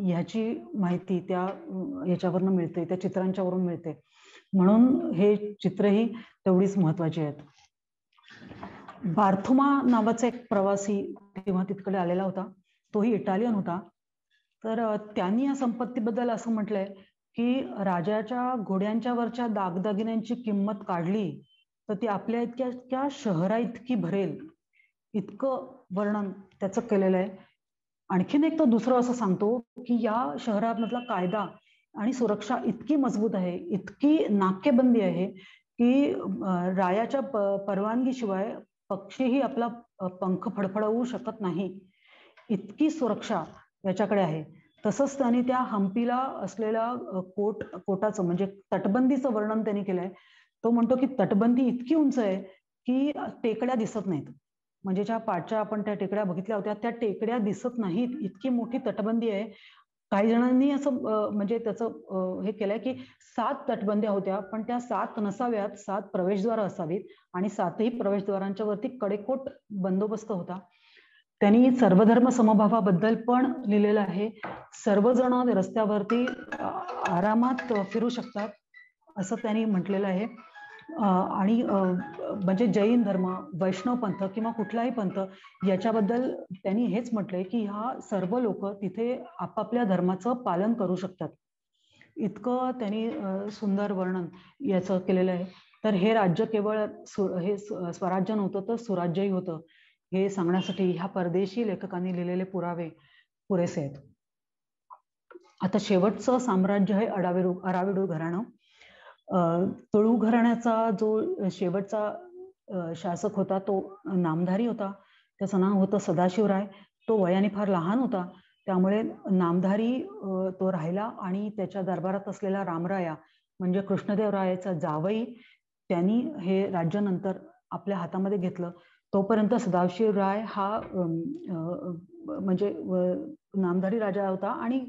ह्याची माहिती याच्यावरनं मिळते, त्या चित्रांच्यावरून मिळते. म्हणून हे चित्रही तेवढीच महत्वाची आहेत. बार्थोमा नावाचा एक प्रवासी तेव्हा तिकडे आलेला होता. तोही इटालियन होता. तर त्यांनी या संपत्तीबद्दल असं म्हटलंय की राजाच्या घोड्यांच्या वरच्या दागदागिन्यांची किंमत काढली तर ती आपल्या इतक्या शहरा इतकी भरेल, इतकं वर्णन त्याचं केलेलं आहे. आणखीन एक तो दुसरं असं सांगतो की या शहरामधला कायदा आणि सुरक्षा इतकी मजबूत आहे, इतकी नाकेबंदी आहे की रायाच्या परवानगीशिवाय पक्षीही आपला पंख फडफडवू शकत नाही, इतकी सुरक्षा याच्याकडे आहे. तसंच त्यांनी त्या हम्पीला असलेल्या कोटाचं म्हणजे तटबंदीचं वर्णन त्यांनी केलंय. तो म्हणतो की तटबंदी इतकी उंच आहे की टेकड्या दिसत नाहीत, म्हणजे ज्या पाठच्या आपण त्या टेकड्या बघितल्या होत्या त्या टेकड्या दिसत नाहीत, इतकी मोठी तटबंदी आहे. काही जणांनी असं म्हणजे त्याचं हे केलंय की 7 तटबंद्या होत्या, पण त्या 7 नसाव्यात, 7 प्रवेशद्वार असावीत आणि 7ही प्रवेशद्वारांच्या वरती कडेकोट बंदोबस्त होता. त्यांनी सर्वधर्म समभावाबद्दल पण लिहिलेलं आहे. सर्वजण रस्त्यावरती आरामात फिरू शकतात असं त्यांनी म्हटलेलं आहे. आणि म्हणजे जैन धर्म, वैष्णव पंथ किंवा कुठलाही पंथ याच्याबद्दल त्यांनी हेच म्हटलंय की ह्या सर्व लोक तिथे आपापल्या धर्माचं पालन करू शकतात. इतकं त्यांनी सुंदर वर्णन याचं केलेलं आहे. तर हे राज्य केवळ हे स्वराज्य नव्हतं तर सुराज्यही होतं हे सांगण्यासाठी ह्या परदेशी लेखकांनी लिहिलेले पुरावे पुरेसे आहेत. आता शेवटचं साम्राज्य आहे अराविडू घराणं. तुळू घराण्याचा जो शेवटचा शासक होता तो नामधारी होता. त्याचं नाव होतं सदाशिवराय. तो वयाने फार लहान होता, त्यामुळे नामधारी तो राहिला आणि त्याच्या दरबारात असलेला रामराया म्हणजे कृष्णदेवरायाचा जावई त्यांनी हे राज्य नंतर आपल्या हातामध्ये घेतलं. तोपर्यंत सदाशिवराय हा म्हणजे नामधारी राजा होता आणि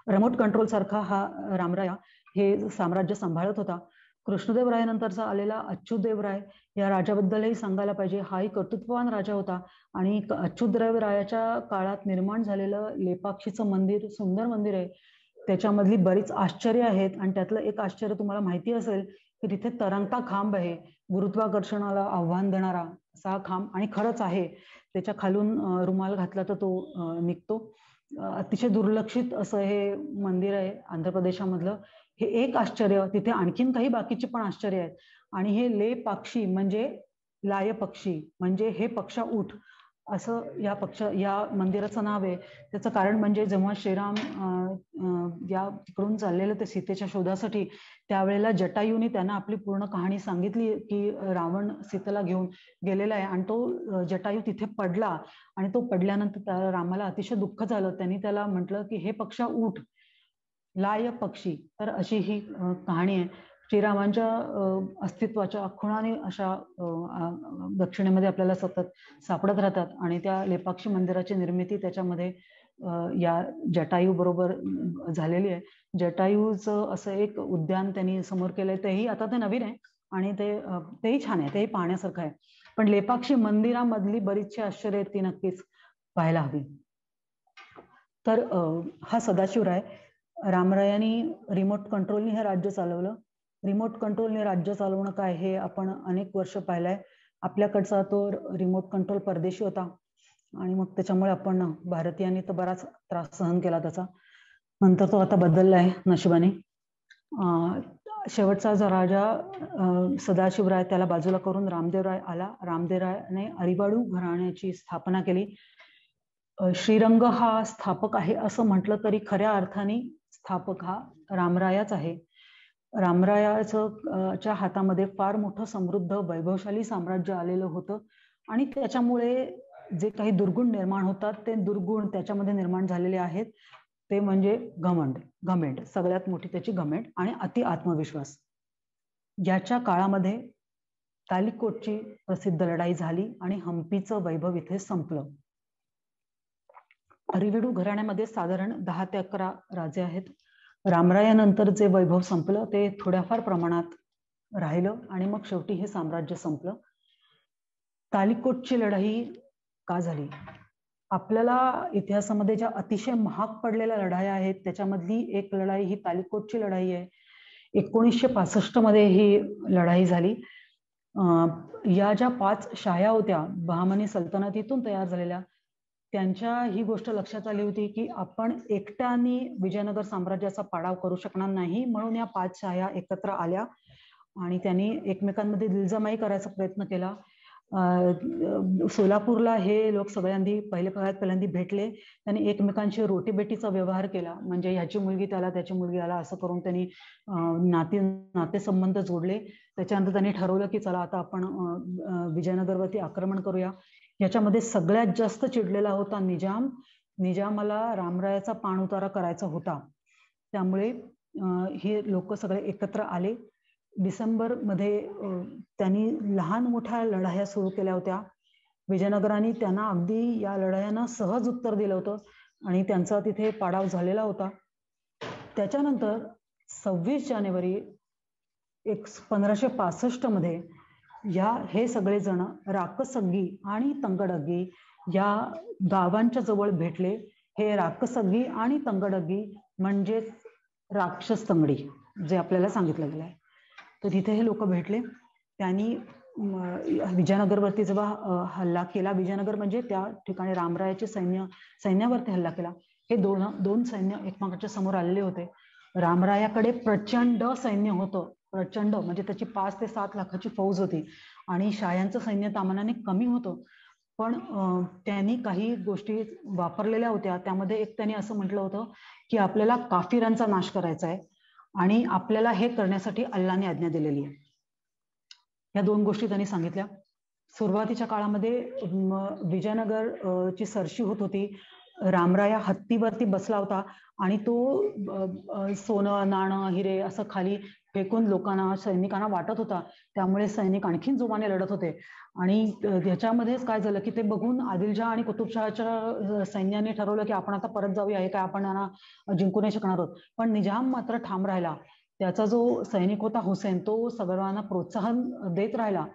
रिमोट कंट्रोल सारखा हा रामराया हे साम्राज्य सांभाळत होता. कृष्णदेवरायानंतरचा आलेला अच्युतदेवराय या राजाबद्दलही सांगायला पाहिजे. हाही कर्तृत्ववान राजा होता आणि अच्युतदेवरायाच्या काळात निर्माण झालेलं लेपाक्षीचं मंदिर सुंदर मंदिर आहे. त्याच्यामधली बरीच आश्चर्य आहेत आणि त्यातलं एक आश्चर्य तुम्हाला माहिती असेल की तिथे तरंगता खांब आहे, गुरुत्वाकर्षणाला आव्हान देणारा असा खांब, आणि खरंच आहे. त्याच्या खालून रुमाल घातला तर तो निघतो. अतिशय दुर्लक्षित असं हे मंदिर आहे आंध्र प्रदेशामधलं. हे एक आश्चर्य. तिथे आणखीन काही बाकीचे पण आश्चर्य आहेत. आणि हे ले पाक्षी म्हणजे लाय पक्षी म्हणजे हे पक्षा उठ असं या मंदिराचं नाव आहे. त्याचं कारण म्हणजे जेव्हा श्रीराम या तिकडून चाललेलं ते सीतेच्या शोधासाठी, त्यावेळेला जटायूने त्यांना आपली पूर्ण कहाणी सांगितली की रावण सीतेला घेऊन गेलेला आहे आणि तो जटायू तिथे पडला आणि तो पडल्यानंतर त्या रामाला अतिशय दुःख झालं. त्यांनी त्याला म्हटलं की हे पक्षा उठ, लाय पक्षी. तर अशी ही कहाणी आहे. श्रीरामांच्या अस्तित्वाच्या खुणाने अशा दक्षिणेमध्ये आपल्याला सतत सापडत राहतात आणि त्या लेपाक्षी मंदिराची निर्मिती त्याच्यामध्ये या जटायू बरोबर झालेली आहे. जटायूचं असं एक उद्यान त्यांनी समोर केलंय. तेही आता ते नवीन आहे आणि तेही छान आहे, तेही पाहण्यासारखं आहे. पण लेपाक्षी मंदिरामधली बरीचशी आश्चर्य ती नक्कीच पाहायला हवी. तर हा सदाशिवराय, रामरायांनी रिमोट कंट्रोलने हे राज्य चालवलं. रिमोट कंट्रोलने राज्य चालवणं काय हे आपण अनेक वर्ष पाहिलंय. आपल्याकडचा तो रिमोट कंट्रोल परदेशी होता आणि मग त्याच्यामुळे आपण भारतीयांनी तर बराच त्रास सहन केला त्याचा. नंतर तो आता बदललाय नशिबाने. शेवटचा जो राजा सदाशिवराय त्याला बाजूला करून रामदेवराय आला. रामदेवरायने अरिवाडू घराण्याची स्थापना केली. श्रीरंग हा स्थापक आहे असं म्हटलं तरी खऱ्या अर्थाने स्थापक हा रामरायाच आहे. रामरायाच्या हातामध्ये फार मोठं समृद्ध वैभवशाली साम्राज्य आलेलं होतं आणि त्याच्यामुळे जे काही दुर्गुण निर्माण होतात ते दुर्गुण त्याच्यामध्ये निर्माण झालेले आहेत. ते म्हणजे घमेंड, सगळ्यात मोठी त्याची घमेंड आणि अति आत्मविश्वास. याच्या काळामध्ये तालिकोटची प्रसिद्ध लढाई झाली आणि हम्पीचं वैभव इथे संपलं. अरिविडू घराण्यामध्ये साधारण 10 ते 11 राजे आहेत. रामरायानंतर जे वैभव संपलं ते थोड्याफार प्रमाणात राहिलं आणि मग शेवटी हे साम्राज्य संपलं. तालिकोटची लढाई का झाली? आपल्याला इतिहासामध्ये ज्या अतिशय महाग पडलेल्या लढाया आहेत त्याच्यामधली एक लढाई ही तालिकोटची लढाई आहे. 1965 मध्ये ही लढाई झाली. या ज्या 5 शाया होत्या बहामनी सल्तनतीतून तयार झालेल्या, त्यांच्या ही गोष्ट लक्षात आली होती की आपण एकट्याने विजयनगर साम्राज्याचा पाडाव करू शकणार नाही, म्हणून या 5 शाया एकत्र आल्या आणि त्यांनी एकमेकांमध्ये दिलजमाई करायचा प्रयत्न केला. सोलापूरला हे लोक सगळ्यांनी पहिल्यांदा भेटले. त्यांनी एकमेकांशी रोटीबेटीचा व्यवहार केला, म्हणजे ह्याची मुलगी त्याला, त्याची मुलगी याला, असं करून त्यांनी नातेसंबंध जोडले. त्याच्यानंतर त्यांनी ठरवलं की चला आता आपण विजयनगरवरती आक्रमण करूया. याच्यामध्ये सगळ्यात जास्त चिडलेला होता निजाम. निजामाला रामरायाचा पाणउतारा करायचा होता. त्यामुळे हे लोक सगळे एकत्र आले. डिसेंबर मध्ये त्यांनी लहान मोठ्या लढाया सुरू केल्या होत्या. विजयनगराने त्यांना अगदी या लढायांना सहज उत्तर दिलं होतं आणि त्यांचा तिथे पाडाव झालेला होता. त्याच्यानंतर 26 जानेवारी 1565 मध्ये हे सगळे जण राकसग्गी आणि तंगडग्गी या गावांच्या जवळ भेटले. हे राकसग्गी आणि तंगडग्गी म्हणजे राक्षस तंगडी, जे आपल्याला सांगितलं गेलं आहे. तर तिथे हे लोक भेटले. त्यांनी विजयनगरवरती जेव्हा हल्ला केला, विजयनगर म्हणजे त्या ठिकाणी रामरायाचे सैन्यावरती हल्ला केला. हे दोन सैन्य एकमेकांच्या समोर आलेले होते. रामरायाकडे प्रचंड सैन्य होतं, प्रचंड, म्हणजे त्याची 5 ते 7 लाखाची फौज होती आणि शायांचं सैन्य तामानाने कमी होतं. पण त्यांनी काही गोष्टी वापरलेल्या होत्या. त्यामध्ये एक त्यांनी असं म्हटलं होतं की आपल्याला काफिरांचा नाश करायचा आहे आणि आपल्याला हे करण्यासाठी अल्लाने आज्ञा दिलेली आहे. या 2 गोष्टी त्यांनी सांगितल्या. सुरुवातीच्या काळामध्ये विजयनगर ची सरशी होत होती. रामराया हत्तीवरती बसला होता आणि तो सोनं, नाणं, हिरे असं खाली फेकून लोकांना, सैनिकांना वाटत होता. त्यामुळे सैनिक आणखीन जोमाने लढत होते. आणि ह्याच्यामध्येच काय झालं की ते बघून आदिलशहा आणि कुतुबशहाच्या सैन्याने ठरवलं की आपण आता परत जाऊया, हे काय आपण यांना जिंकू नाही शकणार आहोत. पण निजाम मात्र ठाम राहिला. त्याचा जो सैनिक होता हुसेन, तो सगळ्यांना प्रोत्साहन देत राहिला.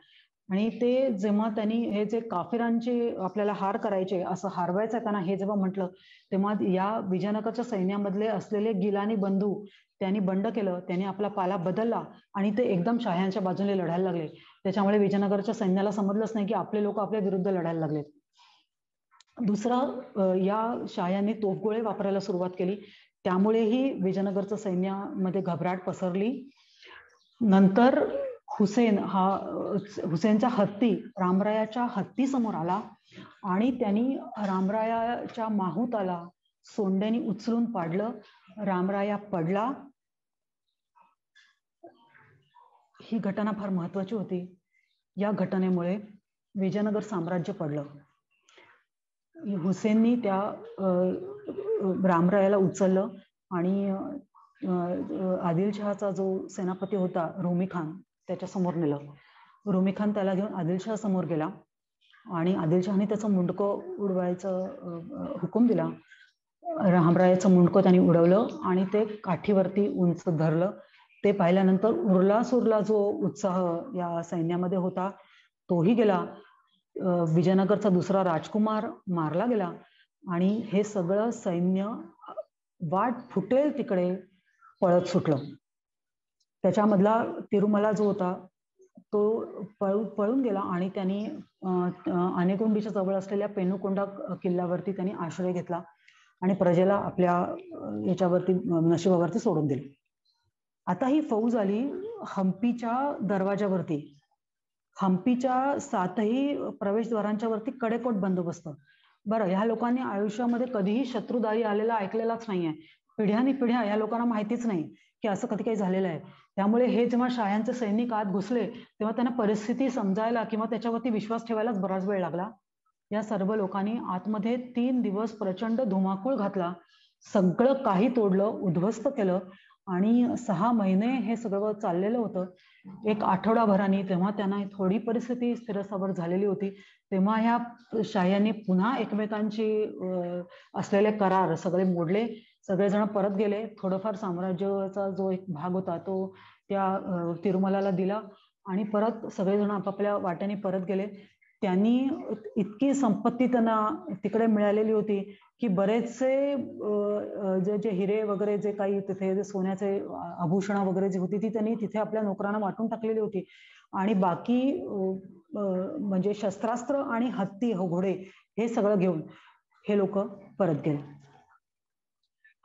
आणि ते जेव्हा त्यांनी हे जे काफिरांचे आपल्याला हार करायचे, असं हारवायचं त्यांना हे जेव्हा म्हटलं, तेव्हा या विजयनगरच्या सैन्यामधले असलेले गिलानी बंधू त्यांनी बंड केलं. त्यांनी आपला पाला बदलला आणि ते एकदम शाह्यांच्या बाजूने लढायला लागले. त्याच्यामुळे विजयनगरच्या सैन्याला समजलंच नाही की आपले लोक आपल्या विरुद्ध लढायला लागले. दुसरं, या शाह्यांनी तोफगोळे वापरायला सुरुवात केली. त्यामुळेही विजयनगरच्या सैन्यामध्ये घबराट पसरली. नंतर हुसेनचा हत्ती रामरायाच्या हत्ती समोर आला आणि त्यांनी रामरायाच्या माहुताला सोंड्याने उचलून पाडलं. रामराया पडला. ही घटना फार महत्वाची होती. या घटनेमुळे विजयनगर साम्राज्य पडलं. हुसेननी त्या रामरायाला उचललं आणि आदिलशहाचा जो सेनापती होता रोमी खान, त्याच्या समोर नेलं. रोमी खान त्याला घेऊन आदिलशहा समोर गेला आणि आदिलशहाने त्याचं मुंडकं उडवायचं हुकूम दिला. रामरायाचं मुंडकं त्यांनी उडवलं आणि ते काठीवरती उंच धरलं. ते पाहिल्यानंतर उरला जो उत्साह या सैन्यामध्ये होता तोही गेला. विजयनगरचा दुसरा राजकुमार मारला गेला आणि हे सगळं सैन्य वाट फुटेल तिकडे पळत सुटलं. त्याच्यामधला तिरुमला जो होता तो पळून गेला आणि त्यांनी आनेगोंडीच्या जवळ असलेल्या पेनुकोंडा किल्ल्यावरती त्यांनी आश्रय घेतला आणि प्रजेला आपल्या याच्यावरती नशिबावरती सोडून दिले. आता ही फौज आली हम्पीच्या दरवाजावरती. हम्पीच्या 7ही प्रवेशद्वारांच्या वरती कडेकोट बंदोबस्त. बरं, ह्या लोकांनी आयुष्यामध्ये कधीही शत्रुदारी आलेला ऐकलेलाच नाहीये. पिढ्या या लोकांना माहितीच नाही की असं कधी काही झालेलं आहे. त्यामुळे हे जेव्हा शाह्यांचे सैनिक आत घुसले तेव्हा त्यांना परिस्थिती समजायला किंवा त्याच्यावरती विश्वास ठेवायलाच बराच वेळ लागला. या सर्व लोकांनी आतमध्ये 3 दिवस प्रचंड धुमाकूळ घातला. सगळं काही तोडलं, उद्ध्वस्त केलं आणि 6 महिने हे सगळं चाललेलं होतं. 1 आठवडाभराने तेव्हा त्यांना थोडी परिस्थिती स्थिरस्थावर झालेली होती. तेव्हा ह्या शाह्यांनी पुन्हा एकमेकांची असलेले करार सगळे मोडले. सगळेजण परत गेले. थोडंफार साम्राज्याचा जो एक भाग होता तो त्या तिरुमलाला दिला आणि परत सगळेजण आपापल्या वाट्याने परत गेले. त्यांनी इतकी संपत्ती त्यांना तिकडे मिळालेली होती की बरेचसे जे हिरे वगैरे जे काही तिथे सोन्याचे आभूषण वगैरे जी होती ती त्यांनी तिथे आपल्या नोकरांना वाटून टाकलेली होती. आणि बाकी म्हणजे शस्त्रास्त्र आणि हत्ती घोडे हे सगळं घेऊन हे लोक परत गेले.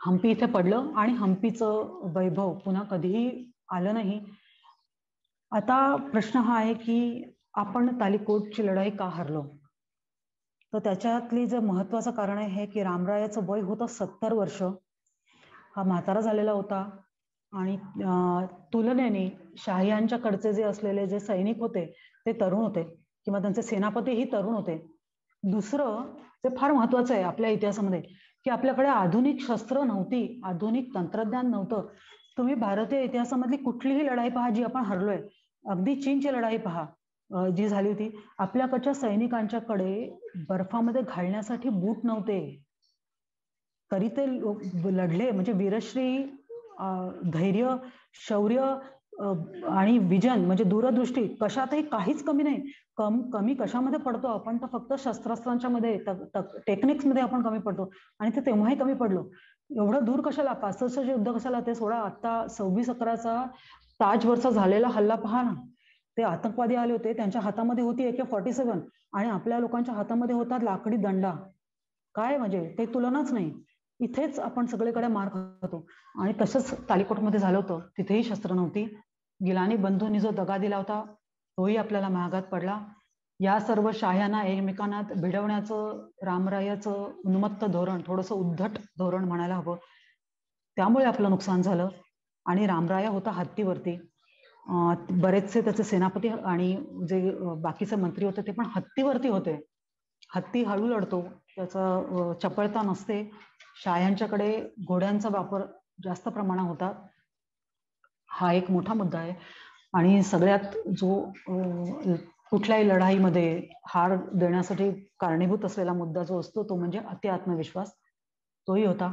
हम्पी इथे पडलं आणि हम्पीचं वैभव पुन्हा कधीही आलं नाही. आता प्रश्न हा आहे की आपण तालिकोटची लढाई का हरलो? तर त्याच्यातली जे महत्वाचं कारण आहे की रामरायाचं वय होतं 70 वर्ष. हा म्हातारा झालेला होता आणि तुलनेने शाह्यांच्याकडचे जे असलेले जे सैनिक होते ते तरुण होते किंवा त्यांचे सेनापतीही तरुण होते. दुसरं ते फार महत्वाचं आहे आपल्या इतिहासामध्ये की आपल्याकडे आधुनिक शस्त्र नव्हती, आधुनिक तंत्रज्ञान नव्हतं. तुम्ही भारतीय इतिहासामधली कुठलीही लढाई पहा जी आपण हरलोय, अगदी चीनची लढाई पहा जी झाली होती, आपल्याकडच्या सैनिकांच्याकडे बर्फामध्ये घालण्यासाठी बूट नव्हते, तरी ते लढले. म्हणजे वीरश्री, धैर्य, शौर्य आणि विजन म्हणजे दूरदृष्टी कशातही काहीच कमी नाही. कमी कशामध्ये पडतो आपण? तर फक्त शस्त्रास्त्रांच्या मध्ये, टेक्निक्स मध्ये आपण कमी पडतो आणि ते तेव्हाही कमी पडलो. एवढं दूर कशाला? पासष्टचं युद्ध कशाला? ते सोडा, आता 26/11चा ताजवरचा झालेला हल्ला पहा ना. ते आतंकवादी आले होते, त्यांच्या हातामध्ये होती AK-47 आणि आपल्या लोकांच्या हातामध्ये होता लाकडी दंडा. काय म्हणजे ते तुलनाच नाही. इथेच आपण सगळीकडे मार खातो. आणि तसंच तालिकोटमध्ये झालं होतं, तिथेही शस्त्र नव्हती. गिलानी बंधूंनी जो दगा दिला होता तोही आपल्याला महागात पडला. या सर्व शाह्यांना एकमेकांना भिडवण्याचं रामरायाचं उन्मत्त धोरण, थोडंसं उद्धट धोरण म्हणायला हवं, त्यामुळे आपलं नुकसान झालं. आणि रामराया होता हत्तीवरती. बरेचसे त्याचे सेनापती आणि जे बाकीचे मंत्री होते ते पण हत्तीवरती होते. हत्ती हळू लढतो, त्याचा चपळता नसते. शाह्यांच्याकडे घोड्यांचा वापर जास्त प्रमाणात होता. हा एक मोठा मुद्दा आहे. आणि सगळ्यात जो कुठल्याही लढाईमध्ये हार देण्यासाठी कारणीभूत असलेला मुद्दा जो असतो तो म्हणजे अति आत्मविश्वास, तोही होता.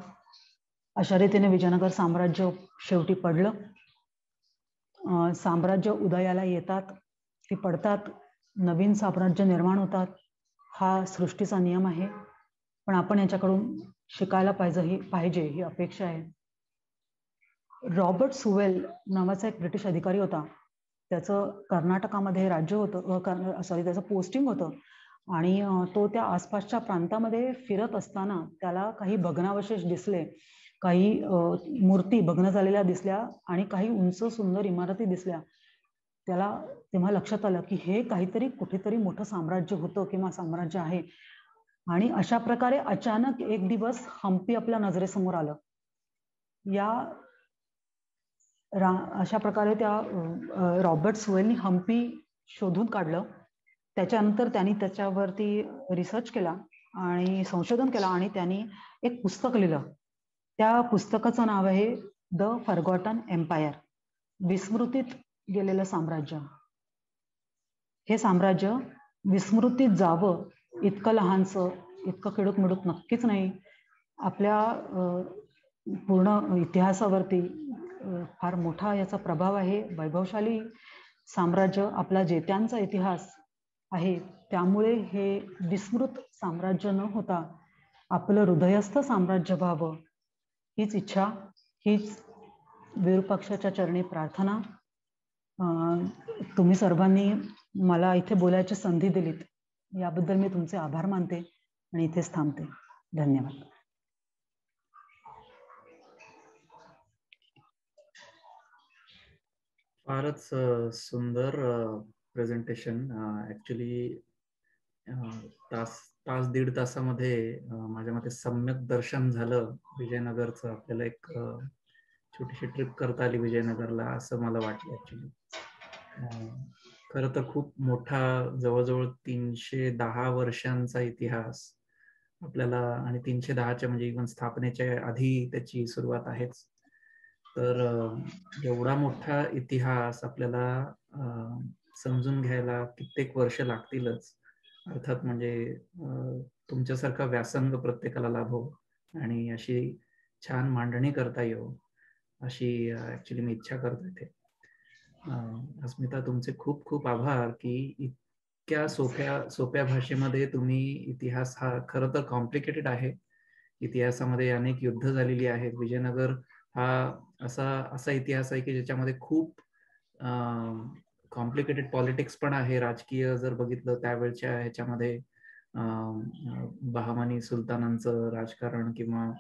अशा रीतीने विजयनगर साम्राज्य शेवटी पडलं. साम्राज्य उदयाला येतात, ती पडतात, नवीन साम्राज्य निर्माण होतात. हा सृष्टीचा नियम आहे, पण आपण याच्याकडून शिकायला पाहिजे ही अपेक्षा आहे. रॉबर्ट सुवेल नावाचा एक ब्रिटिश अधिकारी होता. त्याचं कर्नाटकामध्ये राज्य होतं, त्याचं पोस्टिंग होतं आणि तो त्या आसपासच्या प्रांतामध्ये फिरत असताना त्याला काही भग्नावशेष दिसले, काही मूर्ती भग्न झालेल्या दिसल्या आणि काही उंच सुंदर इमारती दिसल्या. त्याला तेव्हा लक्षात आलं की हे काहीतरी कुठेतरी मोठं साम्राज्य होतं किंवा साम्राज्य आहे. आणि अशा प्रकारे अचानक एक दिवस हम्पी आपल्या नजरेसमोर आलं. अशा प्रकारे त्या रॉबर्ट सुवेलनी हम्पी शोधून काढलं. त्याच्यानंतर त्यांनी त्याच्यावरती रिसर्च केला आणि संशोधन केलं आणि त्यांनी एक पुस्तक लिहिलं. त्या पुस्तकाचं नाव आहे द फॉरगॉटन एम्पायर, विस्मृतीत गेलेलं साम्राज्य. हे साम्राज्य विस्मृतीत जावं इतकं लहानचं, इतकं खिडूक मिडूक नक्कीच नाही. आपल्या पूर्ण इतिहासावरती फार मोठा याचा प्रभाव आहे. वैभवशाली साम्राज्य, आपला जेत्यांचा इतिहास आहे. त्यामुळे हे विस्मृत साम्राज्य न होता आपलं हृदयस्थ साम्राज्य व्हावं हीच इच्छा, हीच विरूपाक्षाच्या चरणी प्रार्थना. तुम्ही सर्वांनी मला इथे बोलायची संधी दिलीत याबद्दल मी तुमचे आभार मानते आणि इथेच थांबते. धन्यवाद.
फारच सुंदर प्रेझेंटेशन. ऍक्च्युली तास दीड तासामध्ये माझ्या मते सम्यक दर्शन झालं विजयनगरचं. आपल्याला एक छोटीशी ट्रिप करता आली विजयनगरला असं मला वाटलं. ऍक्च्युली खरं तर खूप मोठा, जवळजवळ 310 वर्षांचा इतिहास आपल्याला, आणि 310च्या म्हणजे इव्हन स्थापनेच्या आधी त्याची सुरुवात आहेच. तर एवढा मोठा इतिहास आपल्याला समजून घ्यायला कित्येक वर्ष लागतीलच. अर्थात म्हणजे तुमच्यासारखा व्यासंग प्रत्येकाला लाभो आणि अशी छान मांडणी करता येऊ अशी ऍक्च्युली मी इच्छा करतो इथे. अस्मिता, तुमचे खूप खूप आभार की इतक्या सोप्या भाषेमध्ये तुम्ही इतिहास, हा खरं तर कॉम्प्लिकेटेड आहे. इतिहासामध्ये अनेक युद्ध झालेली आहेत. विजयनगर हा असा इतिहास आहे की ज्याच्यामध्ये खूप कॉम्प्लिकेटेड पॉलिटिक्स पण आहे, राजकीय जर बघितलं त्यावेळच्या ह्याच्यामध्ये बहामानी सुलतानांचं राजकारण किंवा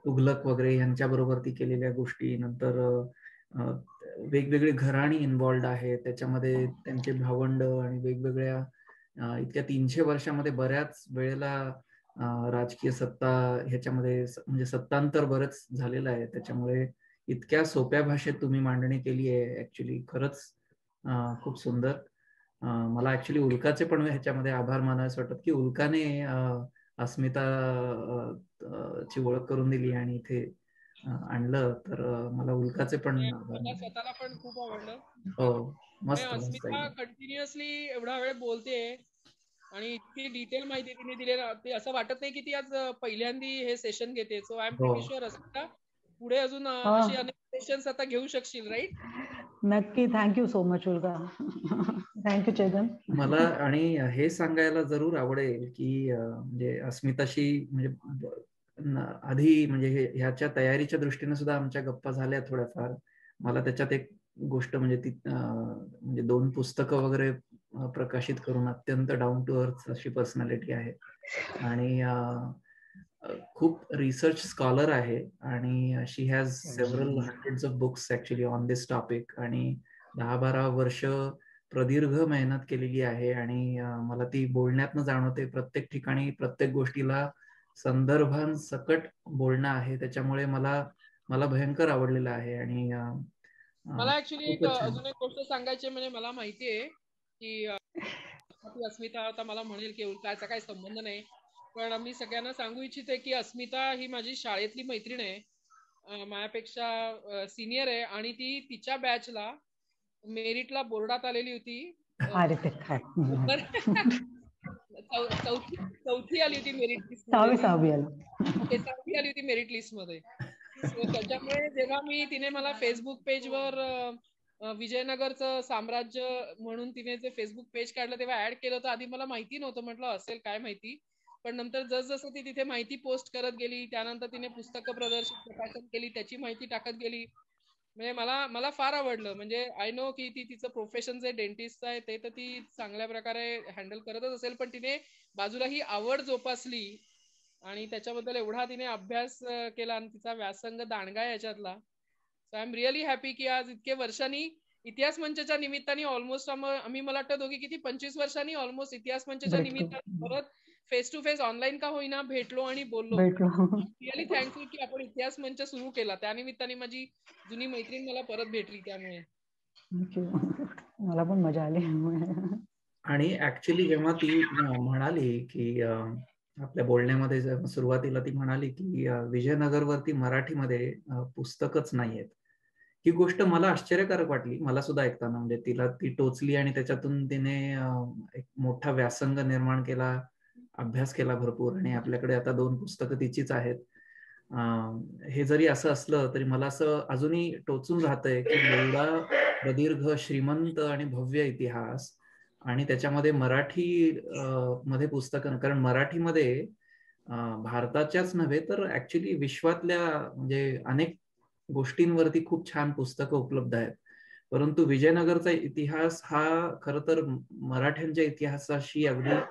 तुघलक वगैरे यांच्याबरोबर ती केलेल्या गोष्टी, नंतर वेगवेगळी घराणी इन्व्हॉल्ड आहे त्याच्यामध्ये, त्यांचे भावंड आणि वेगवेगळ्या इतक्या 300 वर्षामध्ये बऱ्याच वेळेला राजकीय सत्ता ह्याच्यामध्ये म्हणजे सत्तांतर बरंच झालेलं आहे. त्याच्यामुळे इतक्या सोप्या भाषेत तुम्ही मांडणी केली आहे, ऍक्च्युली खरंच खूप सुंदर. मला ऍक्च्युली उल्काचे पण ह्याच्यामध्ये आभार मानावेसे वाटतात की उल्काने अस्मिता ची ओळख करून दिली आणि इथे आणलं, तर मला उल्काचे पण आभार.
स्वतःला पण खूप आवडलं.
हो, मस्त मस्त
अस्मिता कंटिन्युअसली एवढा वेळ बोलते आणि इतकी डिटेल माहिती तिने दिली ना, ते असं वाटत नाही की ती आज पहिल्यांदी हे सेशन घेते. So I am pretty sure Asmita पुढे अजून अशी अनेक सेशन्स आता घेऊ शकशील, राईट?
नक्की. थँक्यू सो मच उल्का. थँक्यू चेतन.
मला आणि हे सांगायला जरूर आवडेल की म्हणजे अस्मिताशी म्हणजे आधी म्हणजे ह्याच्या तयारीच्या दृष्टीने सुद्धा आमच्या गप्पा झाल्या थोड्याफार. मला त्याच्यात एक गोष्ट म्हणजे ती म्हणजे 2 पुस्तकं वगैरे प्रकाशित करून अत्यंत डाऊन टू अर्थ अशी पर्सनॅलिटी आहे आणि खूप रिसर्च स्कॉलर आहे आणि she has several hundreds of books actually on this topic आणि 10-12 वर्ष प्रदीर्घ मेहनत केलेली आहे आणि मला ती बोलण्यातनं जाणवते. प्रत्येक ठिकाणी प्रत्येक गोष्टीला संदर्भांसकट बोलणं आहे. त्याच्यामुळे मला भयंकर आवडलेलं आहे आणि
मला ऍक्च्युली एक अजून एक गोष्ट सांगायची, म्हणजे मला माहितीये की अस्मिता आता मला म्हणेल की उल्काचा काही संबंध नाही, पण मी सगळ्यांना सांगू इच्छिते की अस्मिता ही माझी शाळेतली मैत्रीण आहे, माझ्यापेक्षा सिनियर आहे आणि ती तिच्या बॅचला मेरिटला बोर्डात आलेली होती. चौथी आली होती मेरिट लिस्ट मध्ये.
सहावी
आली होती मेरिट लिस्ट मध्ये. त्याच्यामुळे जेव्हा तिने मला फेसबुक पेजवर विजयनगरचं साम्राज्य म्हणून तिने जे फेसबुक पेज काढलं तेव्हा ऍड केलं होतं. आधी मला माहिती नव्हतं, म्हटलं असेल काय माहिती, पण नंतर जसजसं ती तिथे माहिती पोस्ट करत गेली, त्यानंतर तिने पुस्तकं प्रकाशन केली, त्याची माहिती टाकत गेली. म्हणजे मला फार आवडलं. म्हणजे आय नो की ती तिचं प्रोफेशन जे डेंटिस्ट आहे ते तर ती चांगल्या प्रकारे हँडल करतच असेल, पण तिने बाजूला ही आवड जोपासली आणि त्याच्याबद्दल एवढा तिने अभ्यास केला आणि तिचा व्यासंग दांडगा आहे याच्यातला. So I am really happy की आज इतके वर्षांनी इतिहास मंचच्या निमित्ताने ऑलमोस्ट आम्ही मला वाटतं दोघी किती 25 वर्षांनी ऑलमोस्ट इतिहास मंचच्या निमित्ताने परत फेस टू फेस ऑनलाईन का होईना भेटलो आणि बोललो. रिअली थँकफुल की आपण इतिहास मंच सुरू केला, त्यानिमित्ताने माझी जुनी मैत्रीण मला परत भेटली. त्यामुळे
मला पण मजा आली.
आणि ऍक्च्युली जेव्हा ती म्हणाली की आपल्या बोलण्यामध्ये सुरुवातीला ती म्हणाली की विजयनगरवरती मराठीमध्ये पुस्तकच नाहीयेत, ही गोष्ट मला आश्चर्यकारक वाटली. मला सुद्धा ऐकताना म्हणजे तिला ती टोचली आणि त्याच्यातून तिने एक मोठा व्यासंग निर्माण केला, अभ्यास केला भरपूर आणि आपल्याकडे आता 2 पुस्तकं तिचीच आहेत. हे जरी असं असलं तरी मला असं अजूनही टोचून राहतंय की एवढा प्रदीर्घ श्रीमंत आणि भव्य इतिहास आणि त्याच्यामध्ये मराठी मध्ये पुस्तकं, कारण मराठीमध्ये भारताच्याच नव्हे तर ऍक्च्युली विश्वातल्या म्हणजे अनेक गोष्टींवरती खूप छान पुस्तकं उपलब्ध आहेत. परंतु विजयनगरचा इतिहास हा खर तर मराठ्यांच्या इतिहासाशी अगदी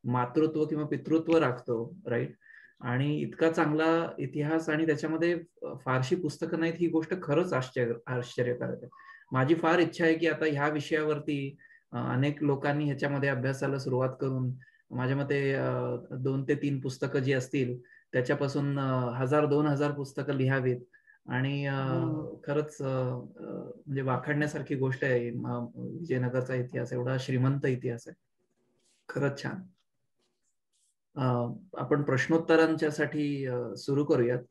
मातृत्व किंवा पितृत्व राखतो, राईट? आणि इतका चांगला इतिहास आणि त्याच्यामध्ये फारशी पुस्तकं नाहीत, ही गोष्ट खरंच आश्चर्यकारक आहे. माझी फार इच्छा आहे की आता ह्या विषयावरती अनेक लोकांनी ह्याच्यामध्ये अभ्यासाला सुरुवात करून माझ्या मते 2 ते 3 पुस्तकं जी असतील त्याच्यापासून 1000-2000 पुस्तकं लिहावीत आणि खरंच म्हणजे वाखाणण्यासारखी गोष्ट आहे. विजयनगरचा इतिहास एवढा श्रीमंत इतिहास आहे, खरंच छान. आपण प्रश्नोत्तरांच्या साठी सुरू करूयात.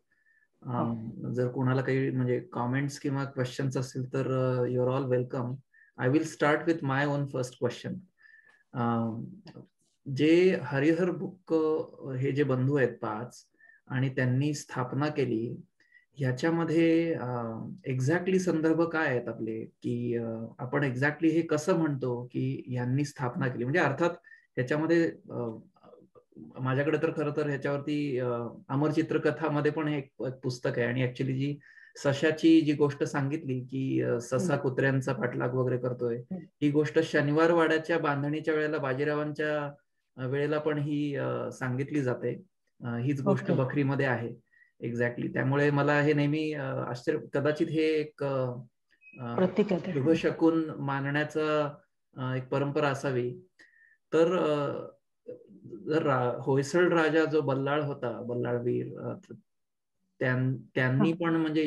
जर कोणाला काही म्हणजे कॉमेंट्स किंवा क्वेश्चन्स असतील तर you are all welcome. I will start with my own first question. जे हरिहर बुक हे जे बंधू आहेत 5 आणि त्यांनी स्थापना केली, ह्याच्यामध्ये एक्झॅक्टली संदर्भ काय आहेत आपले, की आपण एक्झॅक्टली हे कसं म्हणतो की यांनी स्थापना केली? म्हणजे अर्थात ह्याच्यामध्ये माझ्याकडे तर खरं तर ह्याच्यावरती अमर चित्रकथामध्ये पण एक पुस्तक आहे आणि ऍक्च्युली जी सशाची जी गोष्ट सांगितली की ससा कुत्र्यांचा पाठलाग वगैरे करतोय, ही गोष्ट शनिवार वाड्याच्या बांधणीच्या वेळेला बाजीरावांच्या वेळेला पण ही सांगितली जाते. हीच गोष्ट बखरीमध्ये आहे एक्झॅक्टली. त्यामुळे मला हे नेहमी आश्चर्य, कदाचित हे एक शुभशकून मानण्याचा एक परंपरा असावी. तर जर होयसळ राजा जो बल्लाळ होता, बल्लाळवीर, त्यांनी पण म्हणजे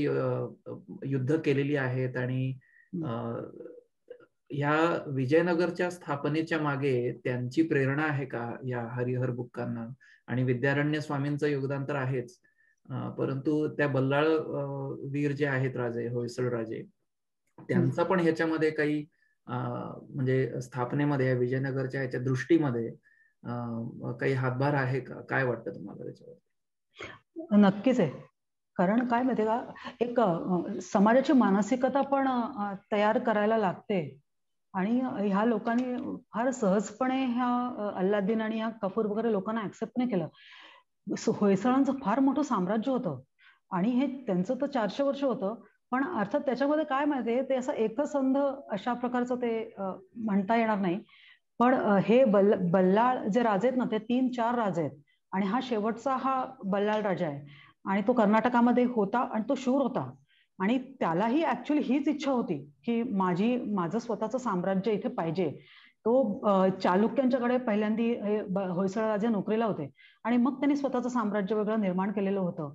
युद्ध केलेली आहेत आणि ह्या विजयनगरच्या स्थापनेच्या मागे त्यांची प्रेरणा आहे का या हरिहर बुक्कांना? आणि विद्यारण्य स्वामींचं योगदान तर आहेच, परंतु त्या बल्लाळ वीर जे आहेत राजे, होयसळ राजे, त्यांचा पण ह्याच्यामध्ये काही म्हणजे स्थापनेमध्ये विजयनगरच्या ह्याच्या दृष्टीमध्ये काही हातभार आहे का? काय वाटतं तुम्हाला त्याच्यावर?
नक्कीच आहे. कारण काय माहितीये का, एक समाजाची मानसिकता पण तयार करायला लागते आणि ह्या लोकांनी फार सहजपणे ह्या अल्लादीन आणि ह्या कपूर वगैरे लोकांना ऍक्सेप्ट नाही केलं. होयसळांचं फार मोठं साम्राज्य होतं आणि हे त्यांचं तर 400 वर्ष होतं, पण अर्थात त्याच्यामध्ये काय माहितीये, ते असं एकसंध अशा प्रकारचं ते म्हणता येणार नाही. पण हे बल्लाळ जे राजे आहेत ना, ते 3-4 राजे आहेत आणि हा शेवटचा हा बल्लाळ राजा आहे आणि तो कर्नाटकामध्ये होता आणि तो शूर होता आणि त्यालाही ऍक्च्युअली हीच इच्छा होती की माझं स्वतःचं साम्राज्य इथे पाहिजे. तो चालुक्यांच्याकडे पहिल्यांदा होयसळ राजे नोकरीला होते आणि मग त्यांनी स्वतःचं साम्राज्य वेगळं निर्माण केलेलं होतं.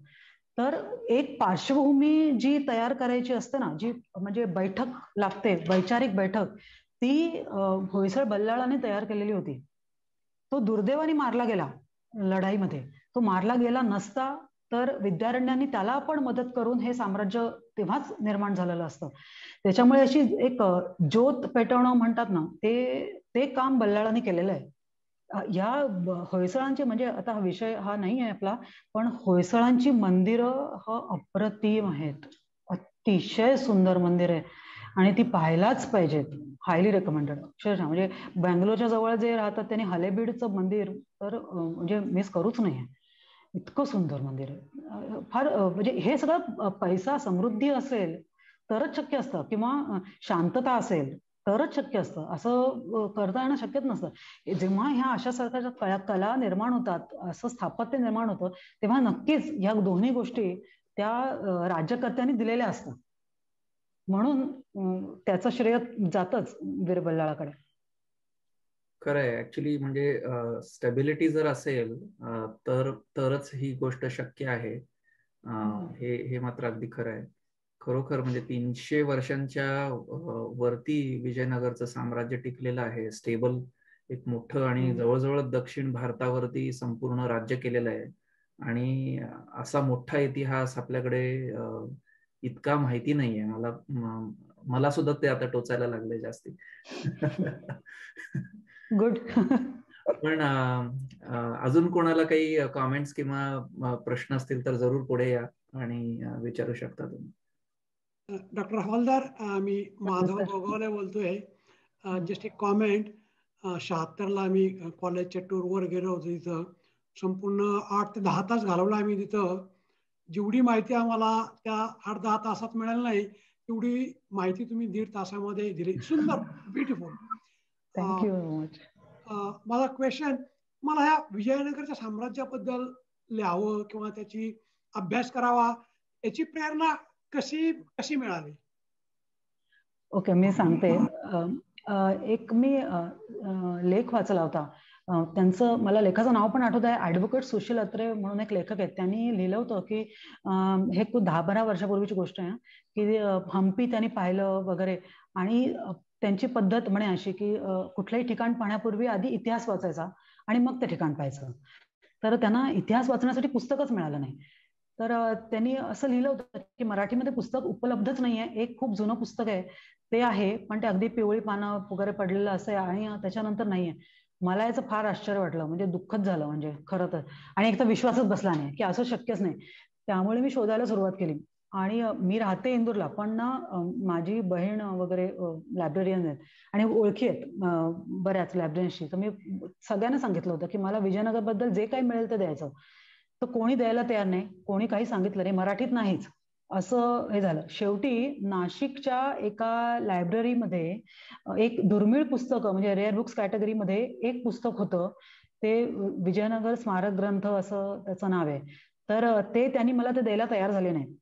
तर एक पार्श्वभूमी जी तयार करायची असते ना, जी म्हणजे बैठक लागते, वैचारिक बैठक, ती होयसळ बल्लाळाने तयार केलेली होती. तो दुर्दैवाने मारला गेला लढाईमध्ये. तो मारला गेला नसता तर विद्यारण्यांनी त्याला पण मदत करून हे साम्राज्य तेव्हाच निर्माण झालेलं असतं. त्याच्यामुळे अशी एक ज्योत पेटवणं म्हणतात ना, ते काम बल्लाळाने केलेलं आहे. या होयसळांची, म्हणजे आता हा विषय हा नाही आहे आपला, पण होयसळांची मंदिरं अप्रतिम आहेत. अतिशय सुंदर मंदिर आहे आणि ती पाहायलाच पाहिजेत. Highly recommended. अक्षरशः म्हणजे बँगलोरच्या जवळ जे राहतात त्यांनी हलेबीडचं मंदिर तर म्हणजे मिस करूच नाही. इतकं सुंदर मंदिर आहे. फार म्हणजे हे सगळं पैसा समृद्धी असेल तरच शक्य असतं, किंवा शांतता असेल तरच शक्य असतं. असं करता येणं शक्यच नसतं. जेव्हा ह्या अशा सरकारच्या कला निर्माण होतात, असं स्थापत्य निर्माण होतं, तेव्हा नक्कीच ह्या दोन्ही गोष्टी त्या राज्यकर्त्यांनी दिलेल्या असतात. म्हणून त्याचं श्रेय जातच वीर बल्लाळाकडे.
खरंय. ऍक्च्युली म्हणजे स्टेबिलिटी जर असेल तरच ही गोष्ट शक्य आहे. हे मात्र अगदी खरं आहे. खरोखर म्हणजे 300 वर्षांच्या वरती विजयनगरचं साम्राज्य टिकलेलं आहे. स्टेबल, एक मोठं आणि जवळजवळ दक्षिण भारतावरती संपूर्ण राज्य केलेलं आहे आणि असा मोठा इतिहास आपल्याकडे इतका माहिती नाहीये. मला सुद्धा ते आता टोचायला लागले जास्ती.
गुड.
पण अजून कोणाला काही कॉमेंट्स किंवा प्रश्न असतील तर जरूर पुढे या आणि विचारू शकता तुम्ही.
डॉक्टर हवालदार, मी माधव गोगावले बोलतोय. जस्ट एक कॉमेंट. 76ला आम्ही कॉलेजच्या टूरवर गेलो होतो. तिथं संपूर्ण 8 ते 10 तास घालवला आम्ही तिथं. जेवढी माहिती आम्हाला त्या 8-10 तासात मिळाली नाही, तेवढी माहिती तुम्ही 1.5 तासामध्ये दिली. सुंदर, ब्युटिफुल.
Thank you very much.
माझा क्वेश्चन, मला ह्या विजयनगरच्या साम्राज्याबद्दल लिहावं किंवा त्याची अभ्यास करावा, याची प्रेरणा कशी मिळाली?
ओके, मी सांगते. एक मी लेख वाचला होता. त्यांचं मला लेखाचं नाव पण आठवत आहे. ॲडव्होकेट सुशील अत्रे म्हणून एक लेखक आहेत. त्यांनी लिहिलं होतं की हे 10-12 वर्षापूर्वीची गोष्ट आहे की हम्पी त्यांनी पाहिलं वगैरे, आणि त्यांची पद्धत म्हणे अशी की कुठल्याही ठिकाण पाहण्यापूर्वी आधी इतिहास वाचायचा आणि मग ते ठिकाण पाहायचं. तर त्यांना इतिहास वाचण्यासाठी पुस्तकच मिळालं नाही. तर त्यांनी असं लिहिलं होतं की मराठीमध्ये पुस्तक उपलब्धच नाहीये. एक खूप जुनं पुस्तक आहे ते आहे, पण ते अगदी पिवळी पानं वगैरे पडलेलं असं आहे आणि त्याच्यानंतर नाहीये. मला याचं फार आश्चर्य वाटलं, म्हणजे दुःखच झालं म्हणजे खरं तर. आणि एक तर विश्वासच बसला नाही की असं शक्यच नाही. त्यामुळे मी शोधायला सुरुवात केली आणि मी राहते इंदूरला, पण ना माझी बहीण वगैरे लायब्ररियन आहेत आणि ओळखी आहेत बऱ्याच लायब्ररियन्सची. तर मी सगळ्यांना सांगितलं होतं की मला विजयनगर बद्दल जे काही मिळेल ते द्यायचं. तर कोणी द्यायला तयार नाही, कोणी काही सांगितलं नाही, मराठीत नाहीच. असं हे झालं. शेवटी नाशिकच्या एका लायब्ररीमध्ये एक दुर्मिळ पुस्तकं म्हणजे रेअर बुक्स कॅटेगरीमध्ये एक पुस्तक होतं. ते विजयनगर स्मारक ग्रंथ असं त्याचं नाव आहे. तर ते त्यांनी मला ते द्यायला तयार झाले नाही.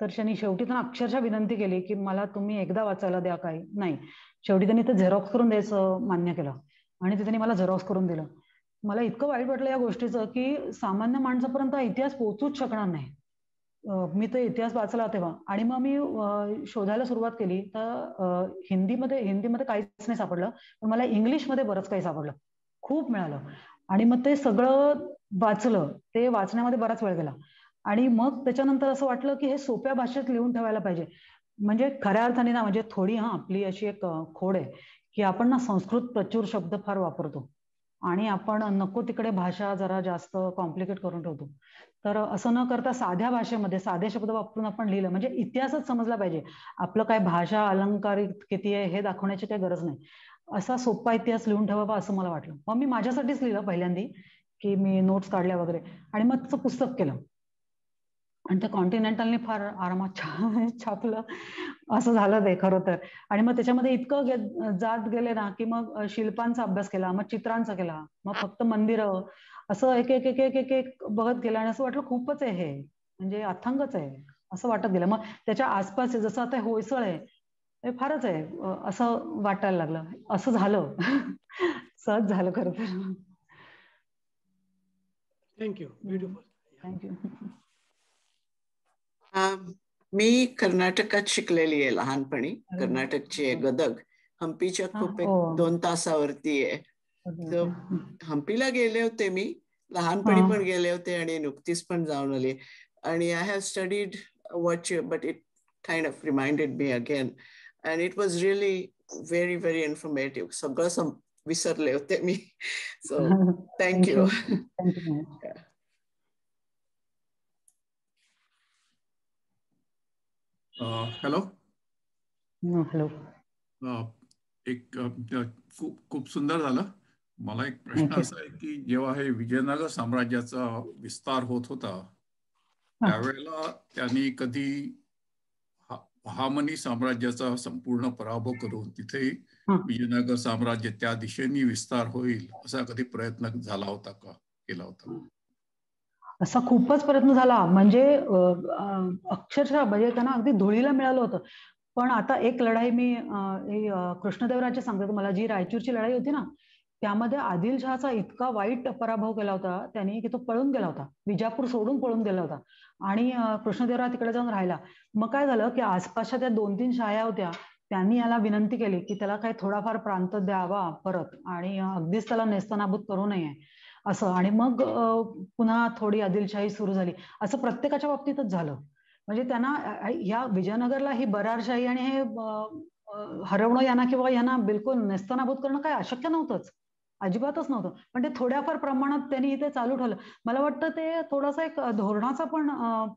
तर त्यांनी शेवटी त्यांना अक्षरशः विनंती केली की मला तुम्ही एकदा वाचायला द्या. काही नाही, शेवटी त्यांनी ते झेरॉक्स करून द्यायचं मान्य केलं आणि ते त्यांनी मला झेरॉक्स करून दिलं. मला इतकं वाईट वाटलं या गोष्टीचं की सामान्य माणसापर्यंत इतिहास पोहोचूच शकणार नाही. मी तो इतिहास वाचला तेव्हा आणि मग मी शोधायला सुरुवात केली तर हिंदीमध्ये काहीच नाही सापडलं, पण मला इंग्लिशमध्ये बरंच काही सापडलं, खूप मिळालं. आणि मग ते सगळं वाचलं. ते वाचण्यामध्ये बराच वेळ गेला आणि मग त्याच्यानंतर असं वाटलं की हे सोप्या भाषेत लिहून ठेवायला पाहिजे. म्हणजे खऱ्या अर्थाने ना, म्हणजे थोडी आपली अशी एक खोड आहे की आपण ना संस्कृत प्रचूर शब्द फार वापरतो आणि आपण नको तिकडे भाषा जरा जास्त कॉम्प्लिकेट करून ठेवतो. तर असं न करता साध्या भाषेमध्ये साधे शब्द वापरून आपण लिहिलं म्हणजे इतिहासच समजला पाहिजे. आपलं काय भाषा अलंकारिक किती आहे हे दाखवण्याची काही गरज नाही. असा सोपा इतिहास लिहून ठेवावा असं मला वाटलं. मग मी माझ्यासाठीच लिहिलं पहिल्यांदी की मी नोट्स काढल्या वगैरे आणि मग त्याचं पुस्तक केलं आणि ते कॉन्टिनेंटलने फार आरामात छापलं. असं झालं ते खरं तर. आणि मग त्याच्यामध्ये इतकं जात गेले ना की मग शिल्पांचा अभ्यास केला, मग चित्रांचा केला, मग फक्त मंदिरं, असं एक एक एक एक एक एक बघत गेलं आणि असं वाटलं खूपच आहे हे, म्हणजे अथंगच आहे असं वाटत गेलं. मग त्याच्या आसपास जसं आता होयसळ आहे हे फारच आहे असं वाटायला लागलं. असं झालं. सहज झालं खरं तर.
थँक्यू. ब्युटिफुल.
थँक्यू.
मी कर्नाटकात शिकलेली आहे लहानपणी. कर्नाटकची आहे, गदग. हम्पीच्या खूप एक 2 तासावरती आहे. तर हम्पीला गेले होते मी लहानपणी पण गेले होते आणि नुकतीच पण जाऊन आले. आणि I have studied watch but it kind of reminded me again and it was really very very informative. सगळं विसरले होते मी. So thank you.
हॅलो.
हॅलो.
एक खूप सुंदर झालं. मला एक प्रश्न असा आहे की जेव्हा हे विजयनगर साम्राज्याचा विस्तार होत होता त्यावेळेला त्यांनी कधी बहामनी साम्राज्याचा संपूर्ण पराभव करून तिथे विजयनगर साम्राज्य त्या दिशेने विस्तार होईल असा कधी प्रयत्न झाला होता का, केला होता?
असा खूपच प्रयत्न झाला. म्हणजे अक्षरशः म्हणजे त्यांना अगदी धुळीला मिळालं होतं. पण आता एक लढाई मी कृष्णदेवरायची सांगते तुम्हाला. जी रायचूरची लढाई होती ना त्यामध्ये आदिलशहाचा इतका वाईट पराभव केला होता त्यांनी की तो पळून गेला होता. विजापूर सोडून पळून गेला होता आणि कृष्णदेवराय तिकडे जाऊन राहिला. मग काय झालं की आसपासच्या त्या 2-3 शाया होत्या त्यांनी याला विनंती केली की त्याला काय थोडाफार प्रांत द्यावा परत आणि अगदीच त्याला नेस्तनाबूत करू नये असं. आणि मग पुन्हा थोडी आदिलशाही सुरू झाली. असं प्रत्येकाच्या बाबतीतच झालं. म्हणजे त्यांना ह्या विजयनगरला ही बरारशाही आणि हे हरवणं यांना किंवा यांना बिलकुल नेस्तनाबूत करणं काय अशक्य नव्हतंच, अजिबातच नव्हतं. पण ते थोड्याफार प्रमाणात त्यांनी इथे चालू ठेवलं. मला वाटतं ते थोडासा एक धोरणाचा पण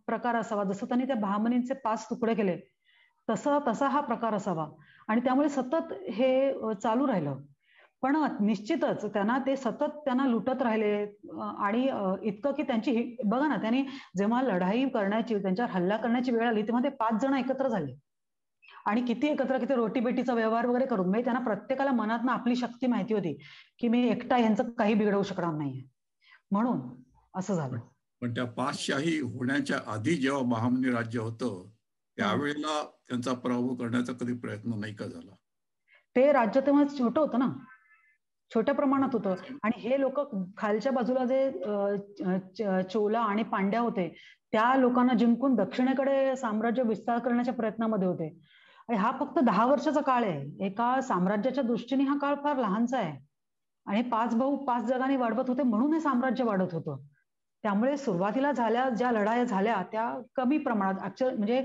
प्रकार असावा. जसं त्यांनी त्या बहामनींचे 5 तुकडे केले तसा हा प्रकार असावा आणि त्यामुळे सतत हे चालू राहिलं. पण निश्चितच त्यांना ते सतत त्यांना लुटत राहिले आणि इतकं की त्यांची बघा ना, त्यांनी जेव्हा लढाई करण्याची त्यांच्यावर हल्ला करण्याची वेळ आली तेव्हा ते 5 जण एकत्र झाले आणि किती रोटीबेटीचा व्यवहार वगैरे करून. म्हणजे त्यांना प्रत्येकाला मनातनं आपली शक्ती माहिती होती की मी एकटा यांचं काही बिघडवू शकणार नाहीये, म्हणून असं झालं.
पण त्या 5 शाही होण्याच्या आधी जेव्हा बहामनी राज्य होतं त्यावेळेला त्यांचा पराभव करण्याचा कधी प्रयत्न नाही का झाला?
ते राज्य तेव्हा छोटं होतं ना, छोट्या प्रमाणात होतं. आणि हे लोक खालच्या बाजूला जे चोला आणि पांड्या होते त्या लोकांना जिंकून दक्षिणेकडे साम्राज्य विस्तार करण्याच्या प्रयत्नामध्ये होते. आणि हा फक्त 10 वर्षाचा काळ आहे. एका साम्राज्याच्या दृष्टीने हा काळ फार लहानचा आहे आणि 5 भाऊ 5 जगाने वाढवत होते म्हणून हे साम्राज्य वाढत होतं. त्यामुळे सुरुवातीला ज्या लढाया झाल्या त्या कमी प्रमाणात. म्हणजे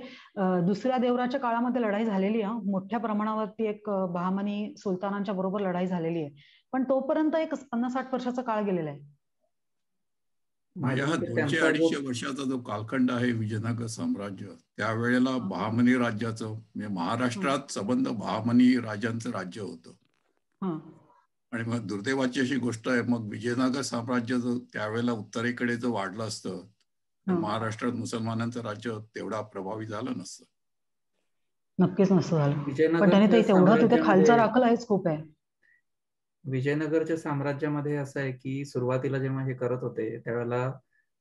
दुसऱ्या देवराच्या काळामध्ये लढाई झालेली आहे, मोठ्या प्रमाणावरती एक बहामनी सुलतानांच्या बरोबर लढाई झालेली आहे. पण तोपर्यंत एक 50-60 वर्षाचा काळ गेलेला आहे.
माझ्या 200-250 वर्षाचा जो कालखंड आहे विजयनगर साम्राज्य त्यावेळेला बहामनी राज्याचं म्हणजे महाराष्ट्रात संबंध बहामनी राजांचं राज्य होतं. आणि मग दुर्दैवाची अशी गोष्ट आहे मग विजयनगर साम्राज्य जो त्यावेळेला उत्तरेकडे जो वाढलं असतं महाराष्ट्रात मुसलमानांचं राज्य तेवढा प्रभावी झालं नसतं.
नक्कीच नसतं झालं, पण त्याने तेवढा तिथे खालचा राखला हेच खूप आहे.
विजयनगरच्या साम्राज्यामध्ये असं आहे की सुरुवातीला जेव्हा हे करत होते त्यावेळेला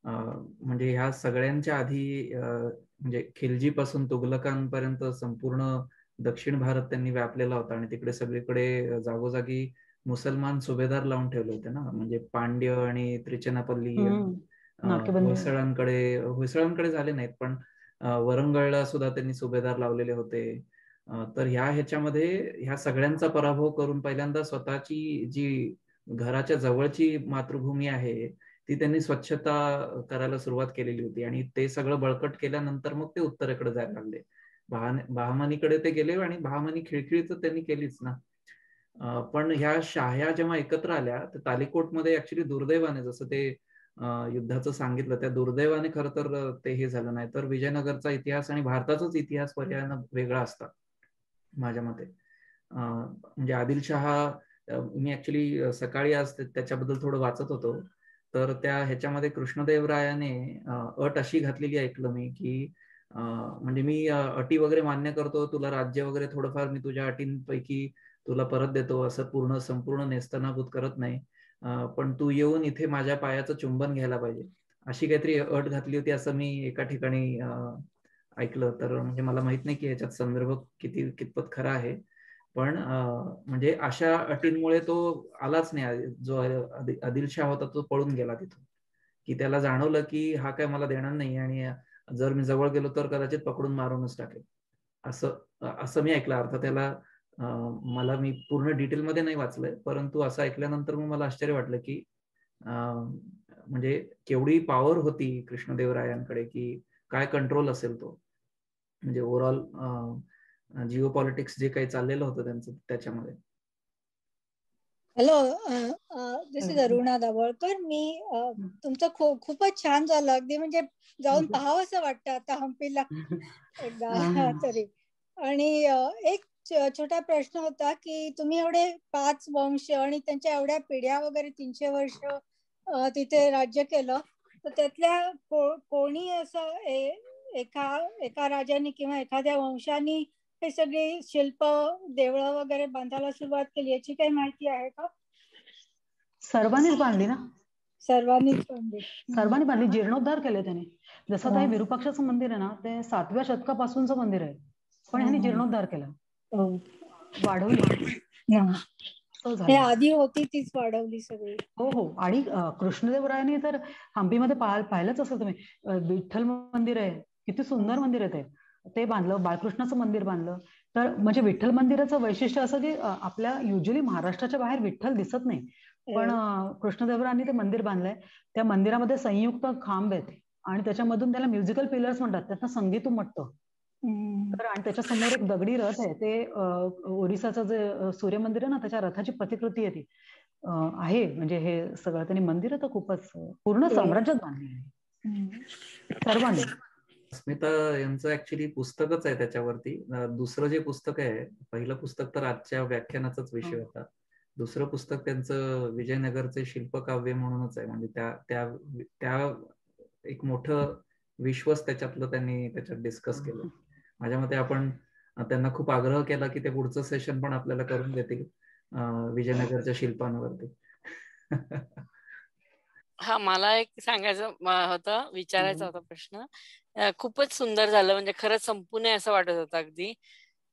म्हणजे ह्या सगळ्यांच्या आधी म्हणजे खिलजी पासून तुघलकांपर्यंत संपूर्ण दक्षिण भारत त्यांनी व्यापलेला होता आणि तिकडे सगळीकडे जागोजागी मुसलमान सुभेदार लावून ठेवले होते ना, म्हणजे पांड्य आणि त्रिचनापल्ली, होयसळांकडे झाले नाहीत पण वरंगळला सुद्धा त्यांनी सुभेदार लावलेले होते. तर ह्याच्यामध्ये ह्या सगळ्यांचा पराभव करून पहिल्यांदा स्वतःची जी घराच्या जवळची मातृभूमी आहे ती त्यांनी स्वच्छता करायला सुरुवात केलेली होती आणि ते सगळं बळकट केल्यानंतर मग ते उत्तरेकडे जायला लागले. बहामनीकडे ते गेले आणि बहामनी खिळखिळी तर त्यांनी केलीच ना. पण ह्या शाह्या जेव्हा एकत्र आल्या तर तालिकोटमध्ये ऍक्च्युली दुर्दैवाने, जसं ते युद्धाचं सांगितलं, त्या दुर्दैवाने खरं तर ते हे झालं नाही, तर विजयनगरचा इतिहास आणि भारताचाच इतिहास पर्यायानं वेगळा असता माझ्या मते. म्हणजे आदिलशहा, मी ऍक्च्युली सकाळी आज त्याच्याबद्दल थोडं वाचत होतो, तर त्या ह्याच्यामध्ये कृष्णदेवरायाने अट अशी घातलेली ऐकलं मी की म्हणजे मी अटी वगैरे मान्य करतो, तुला राज्य वगैरे थोडंफार मी तुझ्या अटींपैकी तुला परत देतो, असं संपूर्ण नेस्तनाबूत करत नाही, पण तू येऊन इथे माझ्या पायाचं चुंबन घ्यायला पाहिजे, अशी काहीतरी अट घातली होती असं मी एका ठिकाणी ऐकलं. तर म्हणजे मला माहित नाही की याच्यात संदर्भ कितपत खरा आहे, पण म्हणजे अशा अटींमुळे तो आलाच नाही. जो आदिलशाह होता तो पळून गेला तिथून, की त्याला जाणवलं की हा काय मला देणार नाही आणि जर मी जवळ गेलो तर कदाचित पकडून मारूनच टाकेल, असं मी ऐकलं. अर्थ त्याला मी पूर्ण डिटेलमध्ये नाही वाचलंय, परंतु असं ऐकल्यानंतर मग मला आश्चर्य वाटलं की म्हणजे केवढी पॉवर होती कृष्णदेवरायांकडे, की काय कंट्रोल असेल तो, म्हणजे ओव्हरऑल जिओ पॉलिटिक्स जे काही चाललेलं होतं त्यांचं त्याच्यामध्ये.
Hello, this is Aruna Dabholkar. मी तुमचं खूपच छान झालं, अगदी म्हणजे जाऊन पाहावं असं वाटतं आता हम्पीला एकदा तरी. आणि एक छोटा प्रश्न होता की तुम्ही एवढे 5 वंश आणि त्यांच्या एवढ्या पिढ्या वगैरे 300 वर्ष तिथे राज्य केलं, तर त्यातल्या कोणी असं एका राजाने किंवा एखाद्या वंशाने हे सगळी शिल्प, देवळं वगैरे बांधायला सुरुवात केली, याची काही माहिती आहे का?
सर्वांनीच बांधली ना,
सर्वांनी
बांधली, जीर्णोद्धार केले त्याने. जसं काही विरूपाक्षाचं मंदिर आहे ना, ते 7व्या शतकापासूनचं मंदिर आहे, पण ह्याने जीर्णोद्धार केला, वाढवली.
आधी होती तीच वाढवली सगळी.
हो. आणि कृष्णदेवरायाने तर हम्पीमध्ये पाहिलंच असेल तुम्ही, विठ्ठल मंदिर आहे, किती सुंदर मंदिर आहे ते बांधलं. बाळकृष्णाचं मंदिर बांधलं. तर म्हणजे विठ्ठल मंदिराचं वैशिष्ट्य असं की आपल्या युजली महाराष्ट्राच्या बाहेर विठ्ठल दिसत नाही, पण कृष्णदेवरायांनी ते मंदिर बांधलंय. त्या मंदिरामध्ये संयुक्त खांब आहेत आणि त्याच्यामधून त्याला म्युझिकल पिलर्स म्हणतात, त्यातनं संगीत उमटतं. तर आणि त्याच्या समोर एक दगडी रथ आहे, ते ओरिसाचं जे सूर्य मंदिर आहे ना, त्याच्या रथाची प्रतिकृती आहे ती आहे. म्हणजे हे सगळं त्यांनी मंदिर तर खूपच पूर्ण साम्राज्यात बांधले आहे सर्वांनी.
अस्मिता यांचं ऍक्च्युली पुस्तकच आहे त्याच्यावरती. दुसरं जे पुस्तक आहे, पहिलं पुस्तक तर आजच्या व्याख्यानाचाच विषय होता, दुसरं पुस्तक त्यांचं विजयनगरचे शिल्पकाव्य म्हणूनच आहे. म्हणजे त्या एक मोठं विश्वच त्याच्यातलं त्यांनी त्याच्यात डिस्कस केलं. माझ्या मते आपण त्यांना खूप आग्रह केला की ते पुढचं सेशन पण आपल्याला करून देतील विजयनगरच्या शिल्पांवरती.
हा, मला एक सांगायचं होतं, विचारायचा होता प्रश्न. खूपच सुंदर झालं, म्हणजे खरंच संपूर्ण असं वाटत होतं अगदी,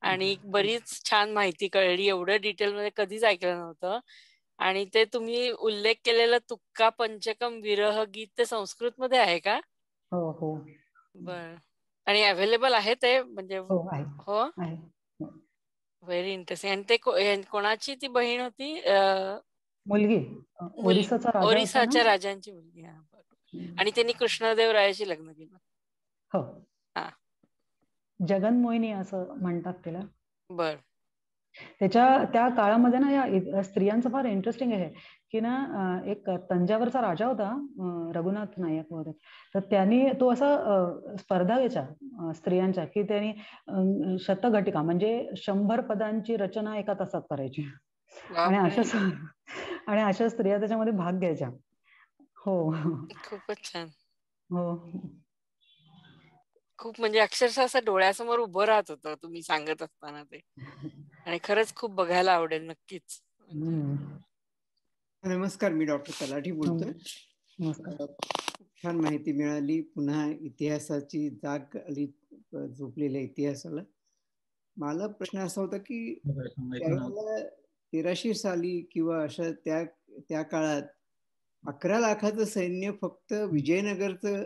आणि बरीच छान माहिती कळली. एवढं डिटेलमध्ये कधीच ऐकलं नव्हतं. आणि ते तुम्ही उल्लेख केलेलं तुक्का पंचकम विरह गीत ते संस्कृत मध्ये आहे का?
हो.
बर. आणि अवेलेबल आहे ते, म्हणजे? हो, व्हेरी इंटरेस्टिंग. आणि ते कोणाची ती बहीण होती?
मुलगी,
ओरिसाच्या राजांची मुलगी. आणि त्यांनी कृष्णदेवरायाशी लग्न केलं.
हो, जगन्मोहिनी असं म्हणतात तिला.
बर.
त्या काळामध्ये ना या स्त्रियांचं फार इंटरेस्टिंग आहे की ना, एक तंजावरचा राजा होता, रघुनाथ नायक वगैरे, तर त्यांनी तो असा स्पर्धा घ्यायच्या स्त्रियांच्या, की त्यांनी शतघटिका म्हणजे 100 पदांची रचना एका तासात करायची, आणि अशा स्त्रिया त्याच्यामध्ये भाग घ्यायच्या. हो,
खूपच छान.
हो.
खूप म्हणजे अक्षरशः असं डोळ्यासमोर उभं राहत होतं तुम्ही सांगत असताना ते. आणि खरंच खूप बघायला आवडेल नक्कीच.
नमस्कार, मी डॉक्टर तलाठी बोलतोय. छान माहिती मिळाली. पुन्हा इतिहासाची जाग आली झोपलेल्या इतिहासाला. मला प्रश्न असा होता की त्यावेळेला 1300 साली किंवा अशा त्या काळात 11 लाखाचं सैन्य फक्त विजयनगरचं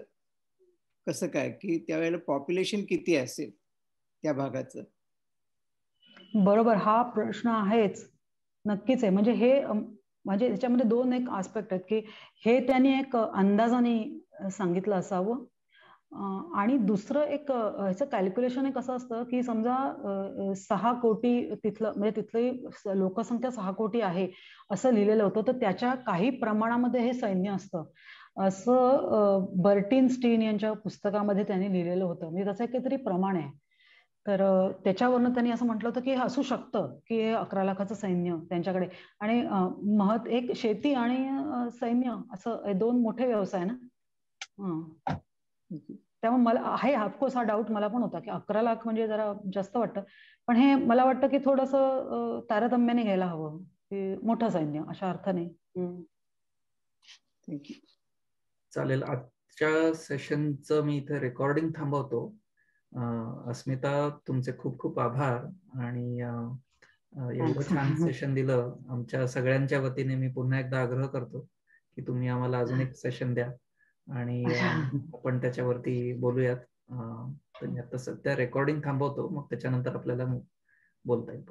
कसं काय, की त्यावेळेला पॉप्युलेशन किती असेल त्या भागाचं?
बरोबर, हा प्रश्न आहेच, नक्कीच आहे. म्हणजे हे म्हणजे याच्यामध्ये दोन एक आस्पेक्ट आहेत की हे त्यांनी एक अंदाजाने सांगितलं असावं, आणि दुसरं एक ह्याचं कॅल्क्युलेशन एक असं असतं की समजा 6 कोटी तिथलं म्हणजे तिथली लोकसंख्या 6 कोटी आहे असं लिहिलेलं होतं, तर त्याच्या काही प्रमाणामध्ये हे सैन्य असतं असं बर्टिनस्टीन यांच्या पुस्तकामध्ये त्यांनी लिहिलेलं होतं. म्हणजे त्याचं काहीतरी प्रमाण आहे. तर त्याच्यावरनं त्यांनी असं म्हटलं होतं की हे असू शकतं की 11 लाखाचं सैन्य त्यांच्याकडे. आणि एक शेती आणि सैन्य असं हे दोन मोठे व्यवसाय ना. त्यामुळे मला आहे ऑफकोर्स हा डाऊट मला पण होता की 11 लाख म्हणजे जरा जास्त वाटतं, पण हे मला वाटतं की थोडंसं तारतम्याने घ्यायला हवं की मोठं सैन्य अशा अर्थाने.
थँक्यू. चालेल, आजच्या सेशनचं मी इथे रेकॉर्डिंग थांबवतो. अस्मिता, तुमचे खूप खूप आभार. आणि एवढं छान सेशन दिलं आमच्या सगळ्यांच्या वतीने. मी पुन्हा एकदा आग्रह करतो की तुम्ही आम्हाला अजून एक सेशन द्या आणि आपण त्याच्यावरती बोलूयात. तर मी आता सध्या रेकॉर्डिंग थांबवतो, मग त्याच्यानंतर आपल्याला बोलता येईल.